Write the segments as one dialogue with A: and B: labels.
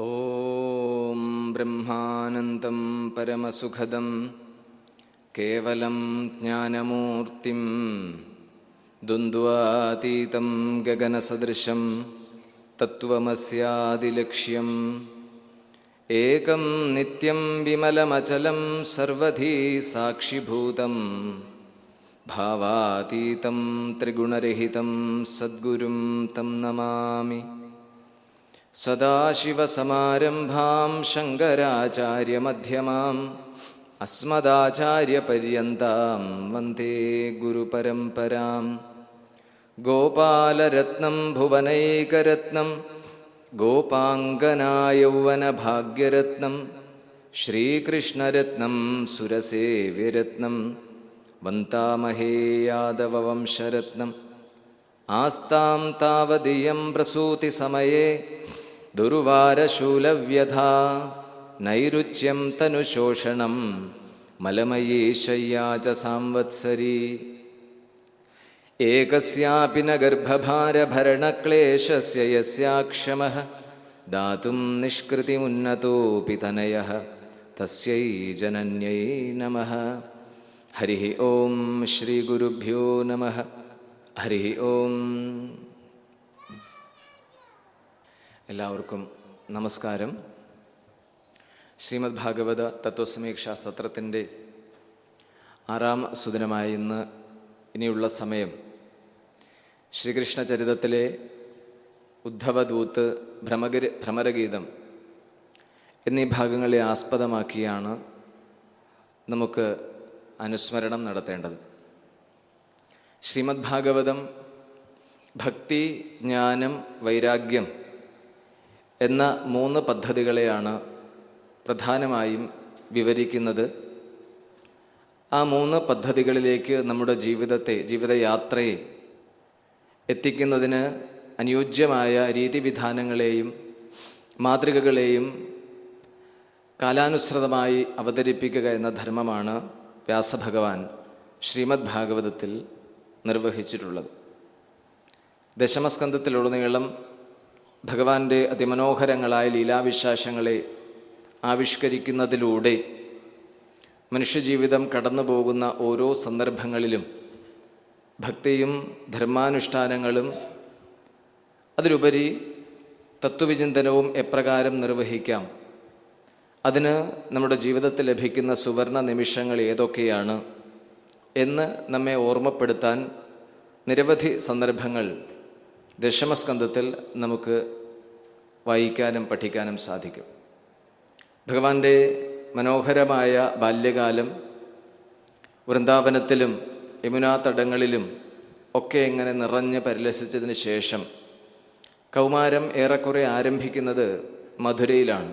A: ഓം ബ്രഹ്മാനന്ദം പരമസുഖദം കേവലം ജ്ഞാനമൂർത്തിം ദ്വന്ദ്വാതീതം ഗഗനസദൃശം തത്വമസ്യാദിലക്ഷ്യം ഏകം നിത്യം വിമലമചലം സർവധി സാക്ഷിഭൂതം ഭാവാതീതം ത്രിഗുണരഹിതം സദ്ഗുരും തം നമാമി. സദാശിവസമാരംഭാം ശങ്കരാചാര്യമധ്യമാം അസ്മദാചാര്യപര്യന്താം വന്ദേ ഗുരുപരമ്പരാം. ഗോപാലരത്നം ഭുവനൈകരത്നം ഗോപാംഗനായൗവനഭാഗ്യരത്നം ശ്രീകൃഷ്ണരത്നം സുരസേവ്യരത്നം വന്ദാമഹേ യാദവവംശരത്നം. ആസ്താം താവദിയം പ്രസൂതിസമയേ ദുർവാരശൂലവ്യഥാ നൈരുച്യം തനുശോഷണം മലമയീ ശയ്യാ ച സാംവത്സരീ. ഏകസ്യാപി ന ഗർഭഭാരഭരണക്ലേശസ്യ യസ്യാക്ഷമഃ ദാതും നിഷ്കൃതിമുന്നതോപി തനയഃ തസ്യൈ ജനന്യൈ നമഃ. ഹരി ഓം ശ്രീ ഗുരുഭ്യോ നമഃ. ഹരി ഓം. എല്ലാവർക്കും നമസ്കാരം. ശ്രീമദ് ഭാഗവത തത്വസമീക്ഷാ സത്രത്തിൻ്റെ 6ാം സുദിനമായ ഇനിയുള്ള സമയം ശ്രീകൃഷ്ണ ചരിതത്തിലെ ഉദ്ധവദൂത്ത്, ഭ്രമരഗീതം എന്നീ ഭാഗങ്ങളെ ആസ്പദമാക്കിയാണ് നമുക്ക് അനുസ്മരണം നടത്തേണ്ടത്. ശ്രീമദ് ഭാഗവതം ഭക്തി, ജ്ഞാനം, വൈരാഗ്യം എന്ന 3 പദ്ധതികളെയാണ് പ്രധാനമായും വിവരിക്കുന്നത്. ആ 3 പദ്ധതികളിലേക്ക് നമ്മുടെ ജീവിതയാത്രയെ എത്തിക്കുന്നതിന് അനുയോജ്യമായ രീതിവിധാനങ്ങളെയും മാതൃകകളെയും കാലാനുസൃതമായി അവതരിപ്പിക്കുക എന്ന ധർമ്മമാണ് വ്യാസഭഗവാൻ ശ്രീമദ് ഭാഗവതത്തിൽ നിർവഹിച്ചിട്ടുള്ളത്. ദശമസ്കന്ധത്തിലുടനീളം ഭഗവാന്റെ അതിമനോഹരങ്ങളായ ലീലാവിശേഷങ്ങളെ ആവിഷ്കരിക്കുന്നതിലൂടെ മനുഷ്യജീവിതം കടന്നു പോകുന്ന ഓരോ സന്ദർഭങ്ങളിലും ഭക്തിയും ധർമാനുഷ്ഠാനങ്ങളും അതിലുപരി തത്വവിചിന്തനവും എപ്രകാരം നിർവഹിക്കാം, അതിന് നമ്മുടെ ജീവിതത്തിൽ ലഭിക്കുന്ന സുവർണ നിമിഷങ്ങൾ ഏതൊക്കെയാണ് എന്ന് നമ്മെ ഓർമ്മപ്പെടുത്താൻ നിരവധി സന്ദർഭങ്ങൾ ദശമസ്കന്ധത്തിൽ നമുക്ക് വായിക്കാനും പഠിക്കാനും സാധിക്കും. ഭഗവാന്റെ മനോഹരമായ ബാല്യകാലം വൃന്ദാവനത്തിലും യമുനാ തടങ്ങളിലും ഒക്കെ എങ്ങനെ നിറഞ്ഞ് പരിലസിച്ചതിന് ശേഷം കൗമാരം ഏറെക്കുറെ ആരംഭിക്കുന്നത് മധുരയിലാണ്.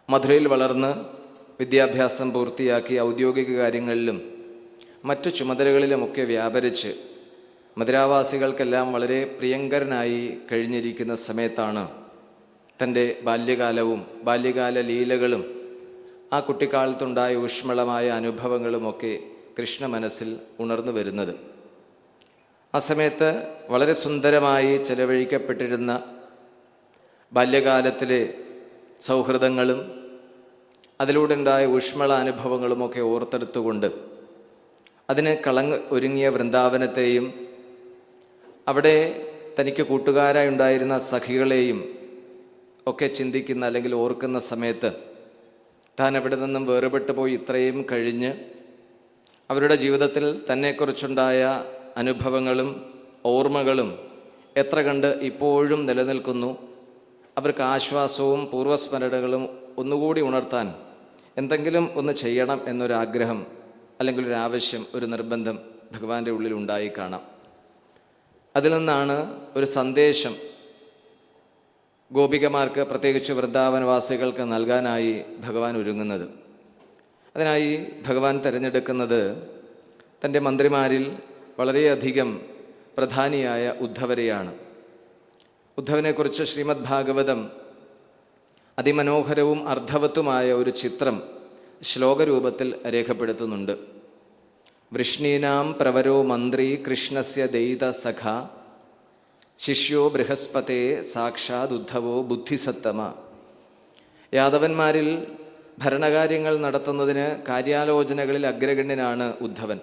A: മധുരയിൽ വളർന്ന് വിദ്യാഭ്യാസം പൂർത്തിയാക്കി ഔദ്യോഗിക കാര്യങ്ങളിലും മറ്റു ചുമതലകളിലുമൊക്കെ വ്യാപരിച്ച് മധുരാവാസികൾക്കെല്ലാം വളരെ പ്രിയങ്കരനായി കഴിഞ്ഞിരിക്കുന്ന സമയത്താണ് തൻ്റെ ബാല്യകാലവും ബാല്യകാല ലീലകളും ആ കുട്ടിക്കാലത്തുണ്ടായ ഊഷ്മളമായ അനുഭവങ്ങളുമൊക്കെ കൃഷ്ണ മനസ്സിൽ ഉണർന്നു വരുന്നത്. ആ സമയത്ത് വളരെ സുന്ദരമായി ചെലവഴിക്കപ്പെട്ടിരുന്ന ബാല്യകാലത്തിലെ സൗഹൃദങ്ങളും അതിലൂടെ ഉണ്ടായ ഊഷ്മള അനുഭവങ്ങളുമൊക്കെ ഓർത്തെടുത്തുകൊണ്ട് അതിന് ഒരുങ്ങിയ വൃന്ദാവനത്തെയും അവിടെ തനിക്ക് കൂട്ടുകാരായി ഉണ്ടായിരുന്ന സഖികളെയും ഒക്കെ ചിന്തിക്കുന്ന അല്ലെങ്കിൽ ഓർക്കുന്ന സമയത്ത് താൻ അവിടെ നിന്നും വേർപെട്ടു പോയി ഇത്രയും കഴിഞ്ഞ് അവരുടെ ജീവിതത്തിൽ തന്നെക്കുറിച്ചുണ്ടായ അനുഭവങ്ങളും ഓർമ്മകളും എത്ര കണ്ട് ഇപ്പോഴും നിലനിൽക്കുന്നു, അവർക്ക് ആശ്വാസവും പൂർവ്വസ്മരണകളും ഒന്നുകൂടി ഉണർത്താൻ എന്തെങ്കിലും ഒന്ന് ചെയ്യണം എന്നൊരാഗ്രഹം അല്ലെങ്കിൽ ഒരാവശ്യം, ഒരു നിർബന്ധം ഭഗവാന്റെ ഉള്ളിൽ ഉണ്ടായി കാണാം. അതിൽ നിന്നാണ് ഒരു സന്ദേശം ഗോപികമാർക്ക്, പ്രത്യേകിച്ച് വൃന്ദാവനവാസികൾക്ക് നൽകാനായി ഭഗവാൻ ഒരുങ്ങുന്നത്. അതിനായി ഭഗവാൻ തിരഞ്ഞെടുക്കുന്നത് തൻ്റെ മന്ത്രിമാരിൽ വളരെയധികം പ്രധാനിയായ ഉദ്ധവരെയാണ്. ഉദ്ധവനെക്കുറിച്ച് ശ്രീമദ് ഭാഗവതം അതിമനോഹരവും അർത്ഥവത്തുമായ ഒരു ചിത്രം ശ്ലോകരൂപത്തിൽ രേഖപ്പെടുത്തുന്നുണ്ട്. വൃഷ്ണീനാം പ്രവരോ മന്ത്രി കൃഷ്ണസ്യ ദയിത സഖ ശിഷ്യോ ബൃഹസ്പതേ സാക്ഷാത് ഉദ്ധവോ ബുദ്ധിസത്തമ. യാദവന്മാരിൽ ഭരണകാര്യങ്ങൾ നടത്തുന്നതിന് കാര്യാലോചനകളിൽ അഗ്രഗണ്യനാണ് ഉദ്ധവൻ.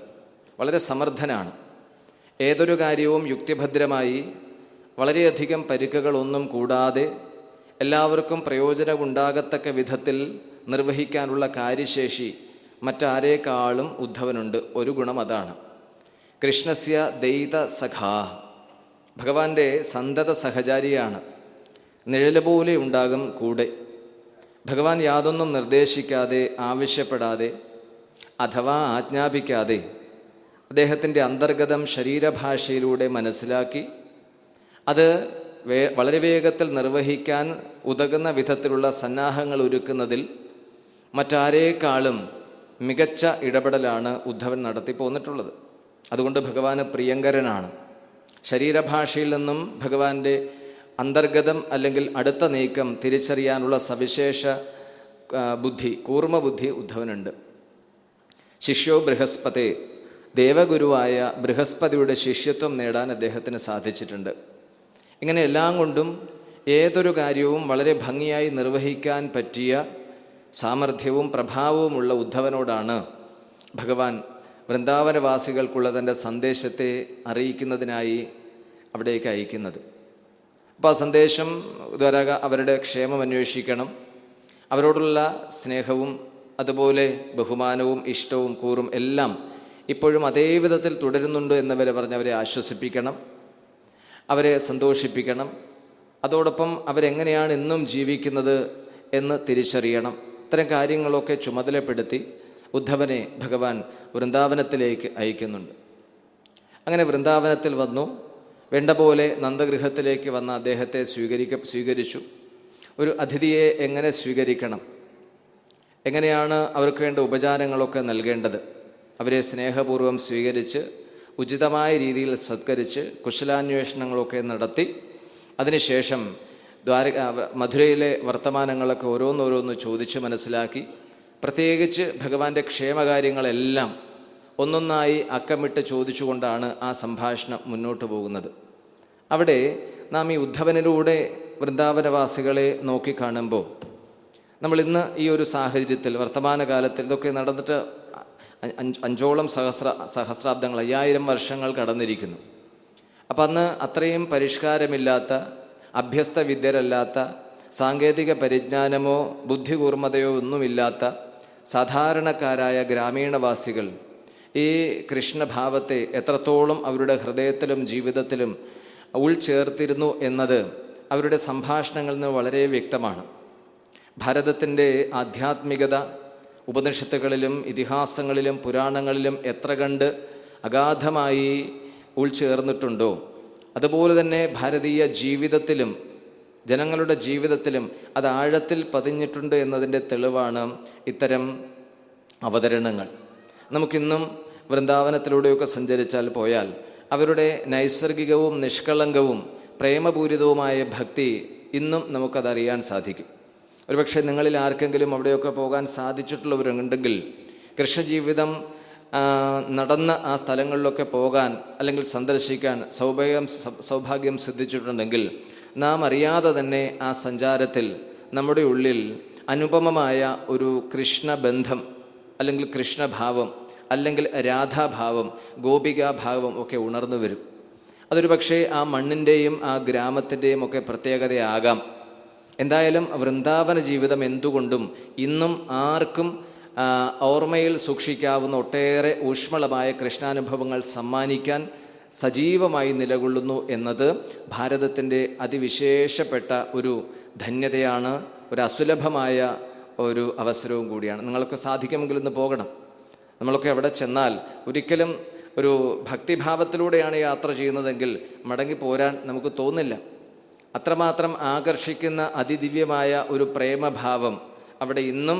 A: വളരെ സമർത്ഥനാണ്. ഏതൊരു കാര്യവും യുക്തിഭദ്രമായി വളരെയധികം പരുക്കുകളൊന്നും കൂടാതെ എല്ലാവർക്കും പ്രയോജനമുണ്ടാകത്തക്ക വിധത്തിൽ നിർവഹിക്കാനുള്ള കാര്യശേഷി മറ്റാരേക്കാളും ഉദ്ധവനുണ്ട്. ഒരു ഗുണം അതാണ്. കൃഷ്ണസ്യ ദൈത സഖാ, ഭഗവാന്റെ സന്തത സഹചാരിയാണ്. നിഴല് പോലെ ഉണ്ടാകും കൂടെ. ഭഗവാൻ യാതൊന്നും നിർദ്ദേശിക്കാതെ, ആവശ്യപ്പെടാതെ അഥവാ ആജ്ഞാപിക്കാതെ അദ്ദേഹത്തിൻ്റെ അന്തർഗതം ശരീരഭാഷയിലൂടെ മനസ്സിലാക്കി അത് വളരെ വേഗത്തിൽ നിർവഹിക്കാൻ ഉതകുന്ന വിധത്തിലുള്ള സന്നാഹങ്ങൾ ഒരുക്കുന്നതിൽ മറ്റാരേക്കാളും മികച്ച ഇടപെടലാണ് ഉദ്ധവൻ നടത്തിപ്പോന്നിട്ടുള്ളത്. അതുകൊണ്ട് ഭഗവാന് പ്രിയങ്കരനാണ്. ശരീരഭാഷയിൽ നിന്നും ഭഗവാന്റെ അന്തർഗതം അല്ലെങ്കിൽ അടുത്ത നീക്കം തിരിച്ചറിയാനുള്ള സവിശേഷ ബുദ്ധി, കൂർമ്മബുദ്ധി ഉദ്ധവനുണ്ട്. ശിഷ്യോ ബൃഹസ്പതേ, ദേവഗുരുവായ ബൃഹസ്പതിയുടെ ശിഷ്യത്വം നേടാൻ അദ്ദേഹത്തിന് സാധിച്ചിട്ടുണ്ട്. ഇങ്ങനെ എല്ലാം കൊണ്ടും ഏതൊരു കാര്യവും വളരെ ഭംഗിയായി നിർവഹിക്കാൻ പറ്റിയ സാമർഥ്യവും പ്രഭാവവുമുള്ള ഉദ്ധവനോടാണ് ഭഗവാൻ വൃന്ദാവനവാസികൾക്കുള്ള തൻ്റെ സന്ദേശത്തെ അറിയിക്കുന്നതിനായി അവിടേക്ക് അയക്കുന്നത്. അപ്പോൾ ആ സന്ദേശം ദ്വാര അവരുടെ ക്ഷേമം അന്വേഷിക്കണം, അവരോടുള്ള സ്നേഹവും അതുപോലെ ബഹുമാനവും ഇഷ്ടവും കൂറും എല്ലാം ഇപ്പോഴും അതേ വിധത്തിൽ തുടരുന്നുണ്ട് എന്നവരെ പറഞ്ഞ് അവരെ ആശ്വസിപ്പിക്കണം, അവരെ സന്തോഷിപ്പിക്കണം. അതോടൊപ്പം അവരെങ്ങനെയാണ് ഇന്നും ജീവിക്കുന്നത് എന്ന് തിരിച്ചറിയണം. ഇത്തരം കാര്യങ്ങളൊക്കെ ചുമതലപ്പെടുത്തി ഉദ്ധവനെ ഭഗവാൻ വൃന്ദാവനത്തിലേക്ക് അയക്കുന്നുണ്ട്. അങ്ങനെ വൃന്ദാവനത്തിൽ വന്നു. വേണ്ട പോലെ നന്ദഗൃഹത്തിലേക്ക് വന്ന അദ്ദേഹത്തെ സ്വീകരിച്ചു. ഒരു അതിഥിയെ എങ്ങനെ സ്വീകരിക്കണം, എങ്ങനെയാണ് അവർക്ക് വേണ്ട ഉപചാരങ്ങളൊക്കെ നൽകേണ്ടത്, അവരെ സ്നേഹപൂർവ്വം സ്വീകരിച്ച് ഉചിതമായ രീതിയിൽ സത്കരിച്ച് കുശലാന്വേഷണങ്ങളൊക്കെ നടത്തി അതിനുശേഷം മധുരയിലെ വർത്തമാനങ്ങളൊക്കെ ഓരോന്നോരോന്ന് ചോദിച്ച് മനസ്സിലാക്കി, പ്രത്യേകിച്ച് ഭഗവാന്റെ ക്ഷേമകാര്യങ്ങളെല്ലാം ഒന്നൊന്നായി അക്കമിട്ട് ചോദിച്ചുകൊണ്ടാണ് ആ സംഭാഷണം മുന്നോട്ട് പോകുന്നത്. അവിടെ നാം ഈ ഉദ്ധവനിലൂടെ വൃന്ദാവനവാസികളെ നോക്കിക്കാണുമ്പോൾ നമ്മൾ ഇന്ന് ഈ ഒരു സാഹചര്യത്തിൽ വർത്തമാനകാലത്തിൽ ഇതൊക്കെ നടന്നിട്ട് 5ഓളം സഹസ്രാബ്ദങ്ങൾ 5000 വർഷങ്ങൾ കടന്നിരിക്കുന്നു. അപ്പം അന്ന് അത്രയും പരിഷ്കാരമില്ലാത്ത, അഭ്യസ്ത വിദ്യരല്ലാത്ത, സാങ്കേതിക പരിജ്ഞാനമോ ബുദ്ധികൂർമ്മതയോ ഒന്നുമില്ലാത്ത സാധാരണക്കാരായ ഗ്രാമീണവാസികൾ ഈ കൃഷ്ണഭാവത്തെ എത്രത്തോളം അവരുടെ ഹൃദയത്തിലും ജീവിതത്തിലും ഉൾച്ചേർത്തിരുന്നു എന്നത് അവരുടെ സംഭാഷണങ്ങളിൽ നിന്ന് വളരെ വ്യക്തമാണ്. ഭാരതത്തിൻ്റെ ആധ്യാത്മികത ഉപനിഷത്തുകളിലും ഇതിഹാസങ്ങളിലും പുരാണങ്ങളിലും എത്ര കണ്ട് അഗാധമായി ഉൾച്ചേർന്നിട്ടുണ്ടോ അതുപോലെ തന്നെ ഭാരതീയ ജീവിതത്തിലും ജനങ്ങളുടെ ജീവിതത്തിലും അത് ആഴത്തിൽ പതിഞ്ഞിട്ടുണ്ട് എന്നതിൻ്റെ തെളിവാണ് ഇത്തരം അവതരണങ്ങൾ. നമുക്കിന്നും വൃന്ദാവനത്തിലൂടെയൊക്കെ സഞ്ചരിച്ചാൽ പോയാൽ അവരുടെ നൈസർഗികവും നിഷ്കളങ്കവും പ്രേമപൂരിതവുമായ ഭക്തി ഇന്നും നമുക്കതറിയാൻ സാധിക്കും. ഒരുപക്ഷെ നിങ്ങളിൽ ആർക്കെങ്കിലും അവിടെയൊക്കെ പോകാൻ സാധിച്ചിട്ടുള്ളവരുണ്ടെങ്കിൽ കൃഷ്ണജീവിതം നടന്ന ആ സ്ഥലങ്ങളിലൊക്കെ പോകാൻ അല്ലെങ്കിൽ സന്ദർശിക്കാൻ സൗഭാഗ്യം സിദ്ധിച്ചിട്ടുണ്ടെങ്കിൽ നാം അറിയാതെ തന്നെ ആ സഞ്ചാരത്തിൽ നമ്മുടെ ഉള്ളിൽ അനുപമമായ ഒരു കൃഷ്ണബന്ധം അല്ലെങ്കിൽ കൃഷ്ണഭാവം അല്ലെങ്കിൽ രാധാഭാവം, ഗോപികാഭാവം ഒക്കെ ഉണർന്നു വരും. അതൊരു പക്ഷേ ആ മണ്ണിൻ്റെയും ആ ഗ്രാമത്തിൻ്റെയും ഒക്കെ പ്രത്യേകതയാകാം. എന്തായാലും വൃന്ദാവന ജീവിതം എന്തുകൊണ്ടും ഇന്നും ആർക്കും ഓർമ്മയിൽ സൂക്ഷിക്കാവുന്ന ഒട്ടേറെ ഊഷ്മളമായ കൃഷ്ണാനുഭവങ്ങൾ സമ്മാനിക്കാൻ സജീവമായി നിലകൊള്ളുന്നു എന്നത് ഭാരതത്തിൻ്റെ അതിവിശേഷപ്പെട്ട ഒരു ധന്യതയാണ്, ഒരു അസുലഭമായ ഒരു അവസരവും കൂടിയാണ്. നിങ്ങൾക്ക് സാധിക്കുമെങ്കിൽ ഇന്ന് പോകണം. നമ്മളൊക്കെ അവിടെ ചെന്നാൽ ഒരിക്കലും ഒരു ഭക്തിഭാവത്തിലൂടെയാണ് യാത്ര ചെയ്യുന്നതെങ്കിൽ മടങ്ങിപ്പോരാൻ നമുക്ക് തോന്നില്ല. അത്രമാത്രം ആകർഷിക്കുന്ന അതിദിവ്യമായ ഒരു പ്രേമഭാവം അവിടെ ഇന്നും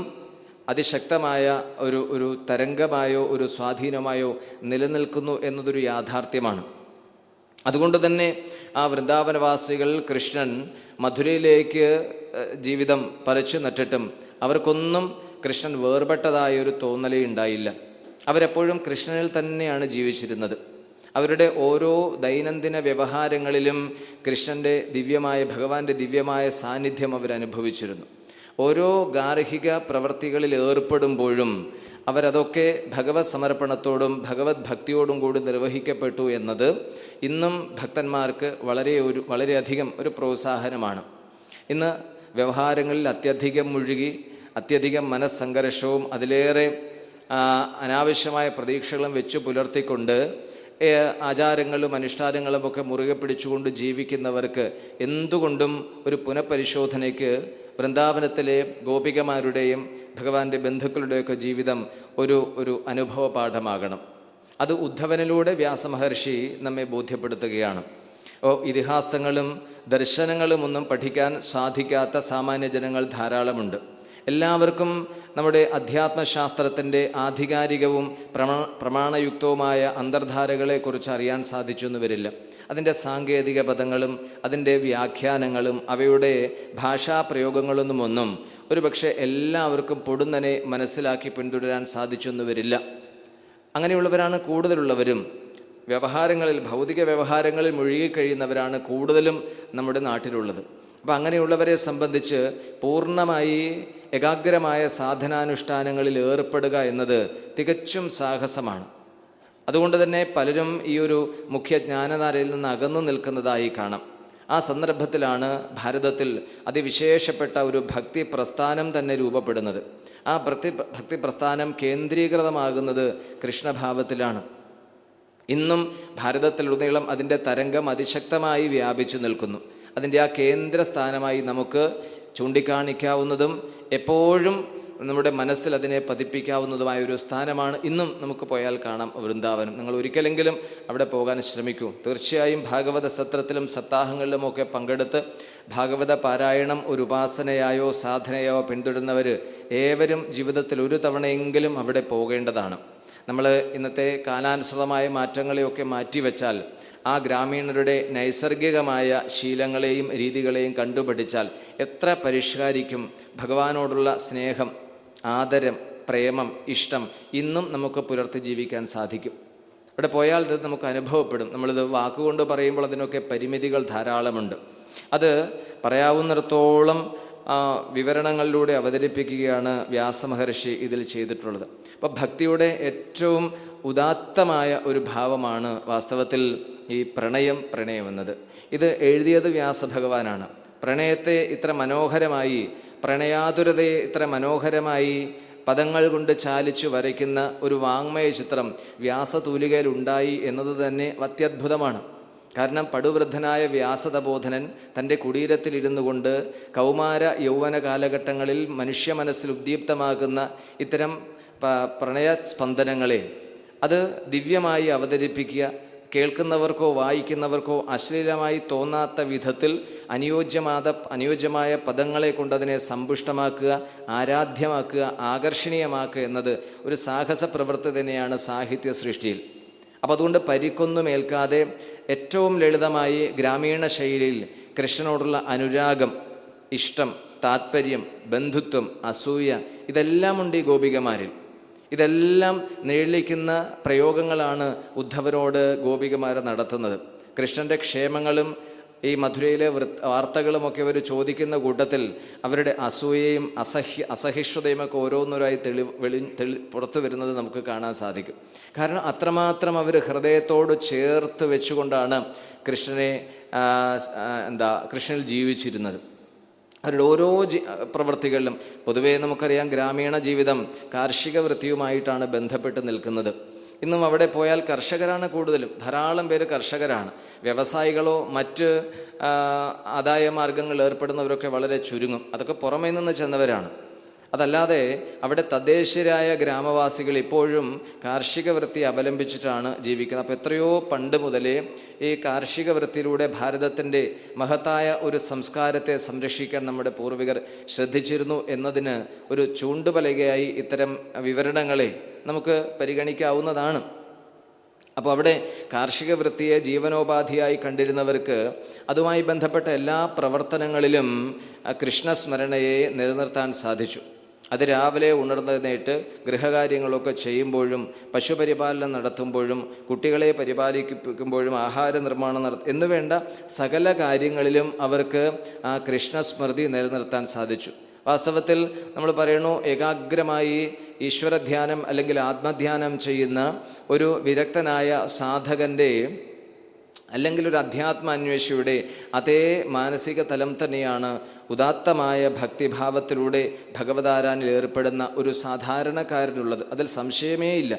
A: അതിശക്തമായ ഒരു തരംഗമായോ ഒരു സ്വാധീനമായോ നിലനിൽക്കുന്നു എന്നതൊരു യാഥാർത്ഥ്യമാണ്. അതുകൊണ്ട് തന്നെ ആ വൃന്ദാവനവാസികൾ കൃഷ്ണൻ മധുരയിലേക്ക് ജീവിതം പറിച്ചു നട്ടിട്ടും അവർക്കൊന്നും കൃഷ്ണൻ വേർപെട്ടതായൊരു തോന്നലേ ഉണ്ടായില്ല. അവരെപ്പോഴും കൃഷ്ണനിൽ തന്നെയാണ് ജീവിച്ചിരുന്നത്. അവരുടെ ഓരോ ദൈനംദിന വ്യവഹാരങ്ങളിലും കൃഷ്ണൻ്റെ ദിവ്യമായ, ഭഗവാന്റെ ദിവ്യമായ സാന്നിധ്യം അവരനുഭവിച്ചിരുന്നു. ഓരോ ഗാർഹിക പ്രവൃത്തികളിൽ ഏർപ്പെടുമ്പോഴും അവരതൊക്കെ ഭഗവത് സമർപ്പണത്തോടും ഭഗവത് ഭക്തിയോടും കൂടി നിർവഹിക്കപ്പെട്ടു എന്നത് ഇന്നും ഭക്തന്മാർക്ക് വളരെയധികം ഒരു പ്രോത്സാഹനമാണ്. ഇന്ന് വ്യവഹാരങ്ങളിൽ അത്യധികം മുഴുകി, അത്യധികം മനസ്സംഘർഷവും അതിലേറെ അനാവശ്യമായ പ്രതീക്ഷകളും വെച്ച് പുലർത്തിക്കൊണ്ട് ആചാരങ്ങളും അനുഷ്ഠാനങ്ങളും ഒക്കെ മുറുകെ പിടിച്ചുകൊണ്ട് ജീവിക്കുന്നവർക്ക് എന്തുകൊണ്ടും ഒരു പുനഃപരിശോധനയ്ക്ക് വൃന്ദാവനത്തിലെ ഗോപികമാരുടെയും ഭഗവാന്റെ ബന്ധുക്കളുടെയൊക്കെ ജീവിതം ഒരു അനുഭവ പാഠമാകണം. അത് ഉദ്ധവനിലൂടെ വ്യാസമഹർഷി നമ്മെ ബോധ്യപ്പെടുത്തുകയാണ്. ഇതിഹാസങ്ങളും ദർശനങ്ങളും ഒന്നും പഠിക്കാൻ സാധിക്കാത്ത സാമാന്യ ജനങ്ങൾ ധാരാളമുണ്ട്. എല്ലാവർക്കും നമ്മുടെ അധ്യാത്മശാസ്ത്രത്തിൻ്റെ ആധികാരികവും പ്രമാണയുക്തവുമായ അന്തർധാരകളെക്കുറിച്ച് അറിയാൻ സാധിച്ചെന്ന് വരില്ല. അതിൻ്റെ സാങ്കേതിക പദങ്ങളും അതിൻ്റെ വ്യാഖ്യാനങ്ങളും അവയുടെ ഭാഷാപ്രയോഗങ്ങളൊന്നുമൊന്നും ഒരുപക്ഷെ എല്ലാവർക്കും പൊടുന്നനെ മനസ്സിലാക്കി പിന്തുടരാൻ സാധിച്ചെന്ന് വരില്ല. അങ്ങനെയുള്ളവരാണ് കൂടുതലുള്ളവരും. വ്യവഹാരങ്ങളിൽ, ഭൗതിക വ്യവഹാരങ്ങളിൽ മുഴുകിക്കഴിയുന്നവരാണ് കൂടുതലും നമ്മുടെ നാട്ടിലുള്ളത്. അപ്പം അങ്ങനെയുള്ളവരെ സംബന്ധിച്ച് പൂർണ്ണമായി ഏകാഗ്രമായ സാധനാനുഷ്ഠാനങ്ങളിൽ ഏർപ്പെടുക എന്നത് തികച്ചും സാഹസമാണ്. അതുകൊണ്ട് തന്നെ പലരും ഈ ഒരു മുഖ്യ ജ്ഞാനധാരയിൽ നിന്ന് അകന്നു നിൽക്കുന്നതായി കാണാം. ആ സന്ദർഭത്തിലാണ് ഭാരതത്തിൽ അതിവിശേഷപ്പെട്ട ഒരു ഭക്തി പ്രസ്ഥാനം തന്നെ രൂപപ്പെടുന്നത്. ആ ഭക്തി പ്രസ്ഥാനം കേന്ദ്രീകൃതമാകുന്നത് കൃഷ്ണഭാവത്തിലാണ്. ഇന്നും ഭാരതത്തിലുടനീളം അതിൻ്റെ തരംഗം അതിശക്തമായി വ്യാപിച്ചു നിൽക്കുന്നു. അതിൻ്റെ ആ കേന്ദ്രസ്ഥാനമായി നമുക്ക് ചൂണ്ടിക്കാണിക്കാവുന്നതും എപ്പോഴും നമ്മുടെ മനസ്സിൽ അതിനെ പതിപ്പിക്കാവുന്നതുമായ ഒരു സ്ഥാനമാണ് ഇന്നും നമുക്ക് പോയാൽ കാണാം വൃന്ദാവനം. നിങ്ങൾ ഒരിക്കലെങ്കിലും അവിടെ പോകാൻ ശ്രമിക്കൂ. തീർച്ചയായും ഭാഗവത സത്രത്തിലും സപ്താഹങ്ങളിലുമൊക്കെ പങ്കെടുത്ത് ഭാഗവത പാരായണം ഒരു ഉപാസനയായോ സാധനയായോ പിന്തുടരുന്നവർ ഏവരും ജീവിതത്തിൽ ഒരു തവണയെങ്കിലും അവിടെ പോകേണ്ടതാണ്. നമ്മൾ ഇന്നത്തെ കാലാനുസൃതമായ മാറ്റങ്ങളെയൊക്കെ മാറ്റിവെച്ചാൽ ആ ഗ്രാമീണരുടെ നൈസർഗികമായ ശീലങ്ങളെയും രീതികളെയും കണ്ടുപഠിച്ചാൽ എത്ര പരിഷ്കരിക്കും. ഭഗവാനോടുള്ള സ്നേഹം, ആദരം, പ്രേമം, ഇഷ്ടം ഇന്നും നമുക്ക് പുലർത്തി ജീവിക്കാൻ സാധിക്കും. അവിടെ പോയാൽ ഇത് നമുക്ക് അനുഭവപ്പെടും. നമ്മളിത് വാക്കുകൊണ്ട് പറയുമ്പോൾ അതിനൊക്കെ പരിമിതികൾ ധാരാളമുണ്ട്. അത് പറയാവുന്നിടത്തോളം വിവരണങ്ങളിലൂടെ അവതരിപ്പിക്കുകയാണ് വ്യാസമഹർഷി ഇതിൽ ചെയ്തിട്ടുള്ളത്. അപ്പോൾ ഭക്തിയുടെ ഏറ്റവും ഉദാത്തമായ ഒരു ഭാവമാണ് വാസ്തവത്തിൽ ഈ പ്രണയം എന്നത്. ഇത് എഴുതിയത് വ്യാസഭഗവാനാണ്. പ്രണയത്തെ ഇത്ര മനോഹരമായി, പ്രണയാതുരതയെ ഇത്ര മനോഹരമായി പദങ്ങൾ കൊണ്ട് ചാലിച്ചു വരയ്ക്കുന്ന ഒരു വാങ്മയ ചിത്രം വ്യാസതൂലികയിൽ ഉണ്ടായി എന്നത് തന്നെ അത്യത്ഭുതമാണ്. കാരണം പടുവൃദ്ധനായ വ്യാസതബോധനൻ തൻ്റെ കുടീരത്തിലിരുന്നു കൊണ്ട് കൗമാര യൗവന കാലഘട്ടങ്ങളിൽ മനുഷ്യ മനസ്സിൽ ഉദ്ദീപ്തമാകുന്ന ഇത്തരം പ്രണയസ്പന്ദനങ്ങളെ അത് ദിവ്യമായി അവതരിപ്പിക്കുക, കേൾക്കുന്നവർക്കോ വായിക്കുന്നവർക്കോ അശ്ലീലമായി തോന്നാത്ത വിധത്തിൽ അനുയോജ്യമായ പദങ്ങളെ കൊണ്ടതിനെ സമ്പുഷ്ടമാക്കുക, ആരാധ്യമാക്കുക, ആകർഷണീയമാക്കുക എന്നത് ഒരു സാഹസ പ്രവൃത്തി തന്നെയാണ് സാഹിത്യ സൃഷ്ടിയിൽ. അപ്പം അതുകൊണ്ട് പരിക്കൊന്നുമേൽക്കാതെ ഏറ്റവും ലളിതമായി ഗ്രാമീണ ശൈലിയിൽ കൃഷ്ണനോടുള്ള അനുരാഗം, ഇഷ്ടം, താത്പര്യം, ബന്ധുത്വം, അസൂയ ഇതെല്ലാം ഉണ്ട് ഈ ഗോപികമാരിൽ. ഇതെല്ലാം നിഴലിക്കുന്ന പ്രയോഗങ്ങളാണ് ഉദ്ധവനോട് ഗോപികമാർ നടത്തുന്നത്. കൃഷ്ണൻ്റെ ക്ഷേമങ്ങളും ഈ മധുരയിലെ വാർത്തകളുമൊക്കെ അവർ ചോദിക്കുന്ന കൂട്ടത്തിൽ അവരുടെ അസൂയയും അസഹിഷ്ണുതയും ഒക്കെ ഓരോന്നോരായി പുറത്തു വരുന്നത് നമുക്ക് കാണാൻ സാധിക്കും. കാരണം അത്രമാത്രം അവർ ഹൃദയത്തോട് ചേർത്ത് വെച്ചുകൊണ്ടാണ് കൃഷ്ണനിൽ ജീവിച്ചിരുന്നത്. അവരുടെ ഓരോ പ്രവൃത്തികളിലും പൊതുവേ നമുക്കറിയാം ഗ്രാമീണ ജീവിതം കാർഷിക വൃത്തിയുമായിട്ടാണ് ബന്ധപ്പെട്ട് നിൽക്കുന്നത്. ഇന്നും അവിടെ പോയാൽ കർഷകരാണ് കൂടുതലും. ധാരാളം പേര് കർഷകരാണ്. വ്യവസായികളോ മറ്റ് ആദായ മാർഗങ്ങളിൽ ഏർപ്പെടുന്നവരൊക്കെ വളരെ ചുരുങ്ങും. അതൊക്കെ പുറമേ നിന്ന് ചെന്നവരാണ്. അതല്ലാതെ അവിടെ തദ്ദേശീയരായ ഗ്രാമവാസികൾ ഇപ്പോഴും കാർഷിക വൃത്തി അവലംബിച്ചിട്ടാണ് ജീവിക്കുന്നത്. അപ്പോൾ എത്രയോ പണ്ട് മുതലേ ഈ കാർഷിക വൃത്തിയിലൂടെ ഭാരതത്തിൻ്റെ മഹത്തായ ഒരു സംസ്കാരത്തെ സംരക്ഷിക്കാൻ നമ്മുടെ പൂർവികർ ശ്രദ്ധിച്ചിരുന്നു എന്നതിന് ഒരു ചൂണ്ടുപലകയായി ഇത്തരം വിവരണങ്ങളെ നമുക്ക് പരിഗണിക്കാവുന്നതാണ്. അപ്പോൾ അവിടെ കാർഷിക വൃത്തിയെ ജീവനോപാധിയായി കണ്ടിരുന്നവർക്ക് അതുമായി ബന്ധപ്പെട്ട എല്ലാ പ്രവർത്തനങ്ങളിലും കൃഷ്ണസ്മരണയെ നിലനിർത്താൻ സാധിച്ചു. അത് രാവിലെ ഉണർന്നെഴുന്നേറ്റ് ഗൃഹകാര്യങ്ങളൊക്കെ ചെയ്യുമ്പോഴും പശുപരിപാലനം നടത്തുമ്പോഴും കുട്ടികളെ പരിപാലിക്കുമ്പോഴും ആഹാര നിർമ്മാണം എന്നുവേണ്ട സകല കാര്യങ്ങളിലും അവർക്ക് ആ കൃഷ്ണസ്മൃതി നിലനിർത്താൻ സാധിച്ചു. വാസ്തവത്തിൽ നമ്മൾ പറയണു, ഏകാഗ്രമായി ഈശ്വരധ്യാനം അല്ലെങ്കിൽ ആത്മധ്യാനം ചെയ്യുന്ന ഒരു വിരക്തനായ സാധകൻ്റെ അല്ലെങ്കിൽ ഒരു അധ്യാത്മാന്വേഷിയുടെ അതേ മാനസിക തലം തന്നെയാണ് ഉദാത്തമായ ഭക്തിഭാവത്തിലൂടെ ഭഗവതാരാനിൽ ഏർപ്പെടുന്ന ഒരു സാധാരണക്കാരനുള്ളത്. അതിൽ സംശയമേ ഇല്ല.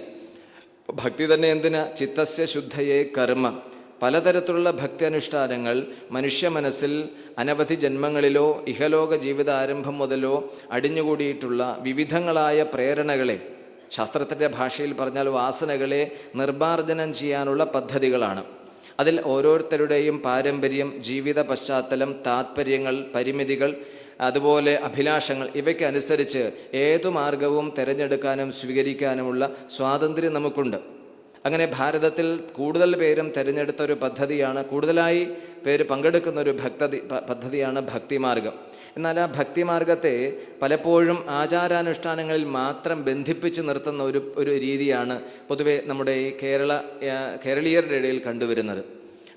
A: ഭക്തി തന്നെ എന്തിനാ? ചിത്തസ്യ ശുദ്ധയേ കർമ്മ. പലതരത്തിലുള്ള ഭക്തി അനുഷ്ഠാനങ്ങൾ മനുഷ്യ മനസ്സിൽ അനവധി ജന്മങ്ങളിലോ ഇഹലോക ജീവിത ആരംഭം മുതലോ അടിഞ്ഞുകൂടിയിട്ടുള്ള വിവിധങ്ങളായ പ്രേരണകളെ, ശാസ്ത്രത്തിൻ്റെ ഭാഷയിൽ പറഞ്ഞാൽ വാസനകളെ നിർമ്മാർജ്ജനം ചെയ്യാനുള്ള പദ്ധതികളാണ്. അതിൽ ഓരോരുത്തരുടെയും പാരമ്പര്യം, ജീവിത പശ്ചാത്തലം, താത്പര്യങ്ങൾ, പരിമിതികൾ, അതുപോലെ അഭിലാഷങ്ങൾ ഇവയ്ക്കനുസരിച്ച് ഏതു മാർഗവും തിരഞ്ഞെടുക്കാനും സ്വീകരിക്കാനുമുള്ള സ്വാതന്ത്ര്യം നമുക്കുണ്ട്. അങ്ങനെ ഭാരതത്തിൽ കൂടുതൽ പേരും തിരഞ്ഞെടുത്ത ഒരു പദ്ധതിയാണ്, കൂടുതലായി പേര് പങ്കെടുക്കുന്ന ഒരു പദ്ധതിയാണ് ഭക്തിമാർഗം. എന്നാൽ ആ ഭക്തിമാർഗത്തെ പലപ്പോഴും ആചാരാനുഷ്ഠാനങ്ങളിൽ മാത്രം ബന്ധിപ്പിച്ച് നിർത്തുന്ന ഒരു രീതിയാണ് പൊതുവെ നമ്മുടെ ഈ കേരളീയരുടെ ഇടയിൽ കണ്ടുവരുന്നത്.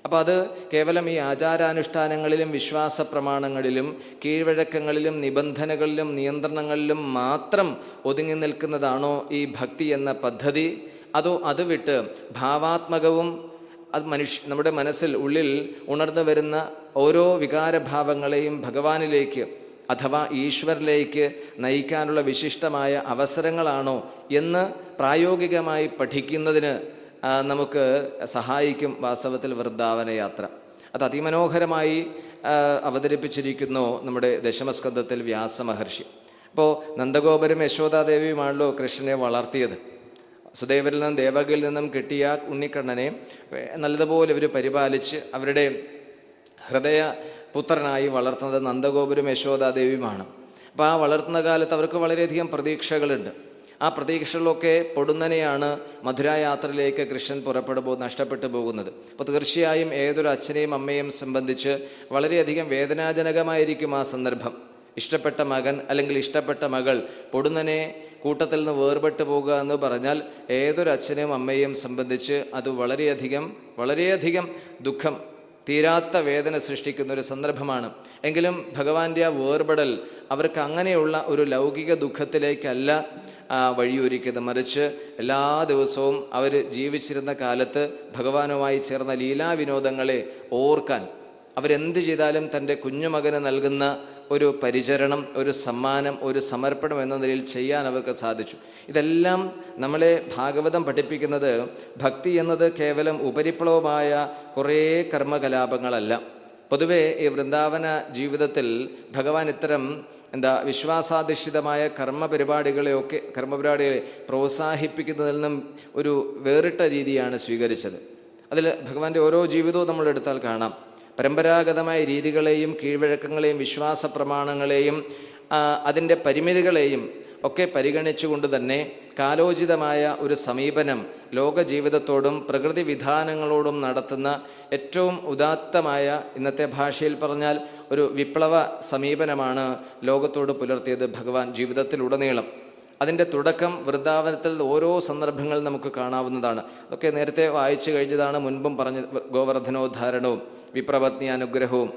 A: അപ്പോൾ അത് കേവലം ഈ ആചാരാനുഷ്ഠാനങ്ങളിലും വിശ്വാസ പ്രമാണങ്ങളിലും കീഴ്വഴക്കങ്ങളിലും നിബന്ധനകളിലും നിയന്ത്രണങ്ങളിലും മാത്രം ഒതുങ്ങി നിൽക്കുന്നതാണോ ഈ ഭക്തി എന്ന പദ്ധതി? അതോ അത് വിട്ട് ഭാവാത്മകവും അത് നമ്മുടെ മനസ്സിൽ ഉള്ളിൽ ഉണർന്നു വരുന്ന ഓരോ വികാരഭാവങ്ങളെയും ഭഗവാനിലേക്ക് അഥവാ ഈശ്വരിലേക്ക് നയിക്കാനുള്ള വിശിഷ്ടമായ അവസരങ്ങളാണോ എന്ന് പ്രായോഗികമായി പഠിക്കുന്നതിന് നമുക്ക് സഹായിക്കും വാസ്തവത്തിൽ വൃന്ദാവന യാത്ര. അത് അതിമനോഹരമായി അവതരിപ്പിച്ചിരിക്കുന്നു നമ്മുടെ ദശമസ്കന്ധത്തിൽ വ്യാസമഹർഷി. അപ്പോൾ നന്ദഗോപരും യശോദാദേവിയുമാണല്ലോ കൃഷ്ണനെ വളർത്തിയത്. സുദേവരിൽ നിന്നും ദേവകിയിൽ നിന്നും കിട്ടിയ ഉണ്ണിക്കണ്ണനെ നല്ലതുപോലെ ഇവർ പരിപാലിച്ച് അവരുടെ ഹൃദയപുത്രനായി വളർത്തുന്നത് നന്ദഗോപരും യശോദാദേവിയുമാണ്. അപ്പോൾ ആ വളർത്തുന്ന കാലത്ത് അവർക്ക് വളരെയധികം പ്രതീക്ഷകളുണ്ട്. ആ പ്രതീക്ഷകളൊക്കെ പൊടുന്നനെയാണ് മധുരായാത്രയിലേക്ക് കൃഷ്ണൻ നഷ്ടപ്പെട്ടു പോകുന്നത്. അപ്പോൾ തീർച്ചയായും ഏതൊരു അച്ഛനെയും അമ്മയെയും സംബന്ധിച്ച് വളരെയധികം വേദനാജനകമായിരിക്കും ആ സന്ദർഭം. ഇഷ്ടപ്പെട്ട മകൻ അല്ലെങ്കിൽ ഇഷ്ടപ്പെട്ട മകൾ പൊടുന്നനെ കൂട്ടത്തിൽ നിന്ന് വേർപെട്ടു പോകുക എന്ന് പറഞ്ഞാൽ ഏതൊരു അച്ഛനെയും അമ്മയെയും സംബന്ധിച്ച് അത് വളരെയധികം ദുഃഖം, തീരാത്ത വേദന സൃഷ്ടിക്കുന്ന ഒരു സന്ദർഭമാണ്. എങ്കിലും ഭഗവാന്റെ ആ വേർപെടൽ അവർക്ക് അങ്ങനെയുള്ള ഒരു ലൗകിക ദുഃഖത്തിലേക്കല്ല വഴിയൊരുക്കിയത്. മറിച്ച് എല്ലാ ദിവസവും അവർ ജീവിച്ചിരുന്ന കാലത്ത് ഭഗവാനുമായി ചേർന്ന ലീലാവിനോദങ്ങളെ ഓർക്കാൻ, അവരെന്ത് ചെയ്താലും തൻ്റെ കുഞ്ഞുമകന് നൽകുന്ന ഒരു പരിചരണം, ഒരു സമ്മാനം, ഒരു സമർപ്പണം എന്ന നിലയിൽ ചെയ്യാൻ അവർക്ക് സാധിച്ചു. ഇതെല്ലാം നമ്മളെ ഭാഗവതം പഠിപ്പിക്കുന്നത് ഭക്തി എന്നത് കേവലം ഉപരിപ്ലവമായ കുറേ കർമ്മകലാപങ്ങളല്ല. പൊതുവെ ഈ വൃന്ദാവന ജീവിതത്തിൽ ഭഗവാൻ ഇത്തരം വിശ്വാസാധിഷ്ഠിതമായ കർമ്മപരിപാടികളെ പ്രോത്സാഹിപ്പിക്കുന്നതിൽ നിന്നും ഒരു വേറിട്ട രീതിയാണ് സ്വീകരിച്ചത്. അതിൽ ഭഗവാന്റെ ഓരോ ജീവിതവും നമ്മൾ എടുത്താൽ കാണാം. പരമ്പരാഗതമായ രീതികളെയും കീഴ്വഴക്കങ്ങളെയും വിശ്വാസ പ്രമാണങ്ങളെയും അതിൻ്റെ പരിമിതികളെയും ഒക്കെ പരിഗണിച്ചുകൊണ്ട് തന്നെ കാലോചിതമായ ഒരു സമീപനം ലോകജീവിതത്തോടും പ്രകൃതി വിധാനങ്ങളോടും നടത്തുന്ന ഏറ്റവും ഉദാത്തമായ, ഇന്നത്തെ ഭാഷയിൽ പറഞ്ഞാൽ ഒരു വിപ്ലവ സമീപനമാണ് ലോകത്തോട് പുലർത്തിയത് ഭഗവാൻ ജീവിതത്തിലുടനീളം. അതിൻ്റെ തുടക്കം വൃന്ദാവനത്തിൽ ഓരോ സന്ദർഭങ്ങൾ നമുക്ക് കാണാവുന്നതാണ്. അതൊക്കെ നേരത്തെ വായിച്ചു കഴിഞ്ഞതാണ്. മുൻപും പറഞ്ഞ ഗോവർദ്ധനോദ്ധാരണവും വിപ്രപത്നി അനുഗ്രഹവും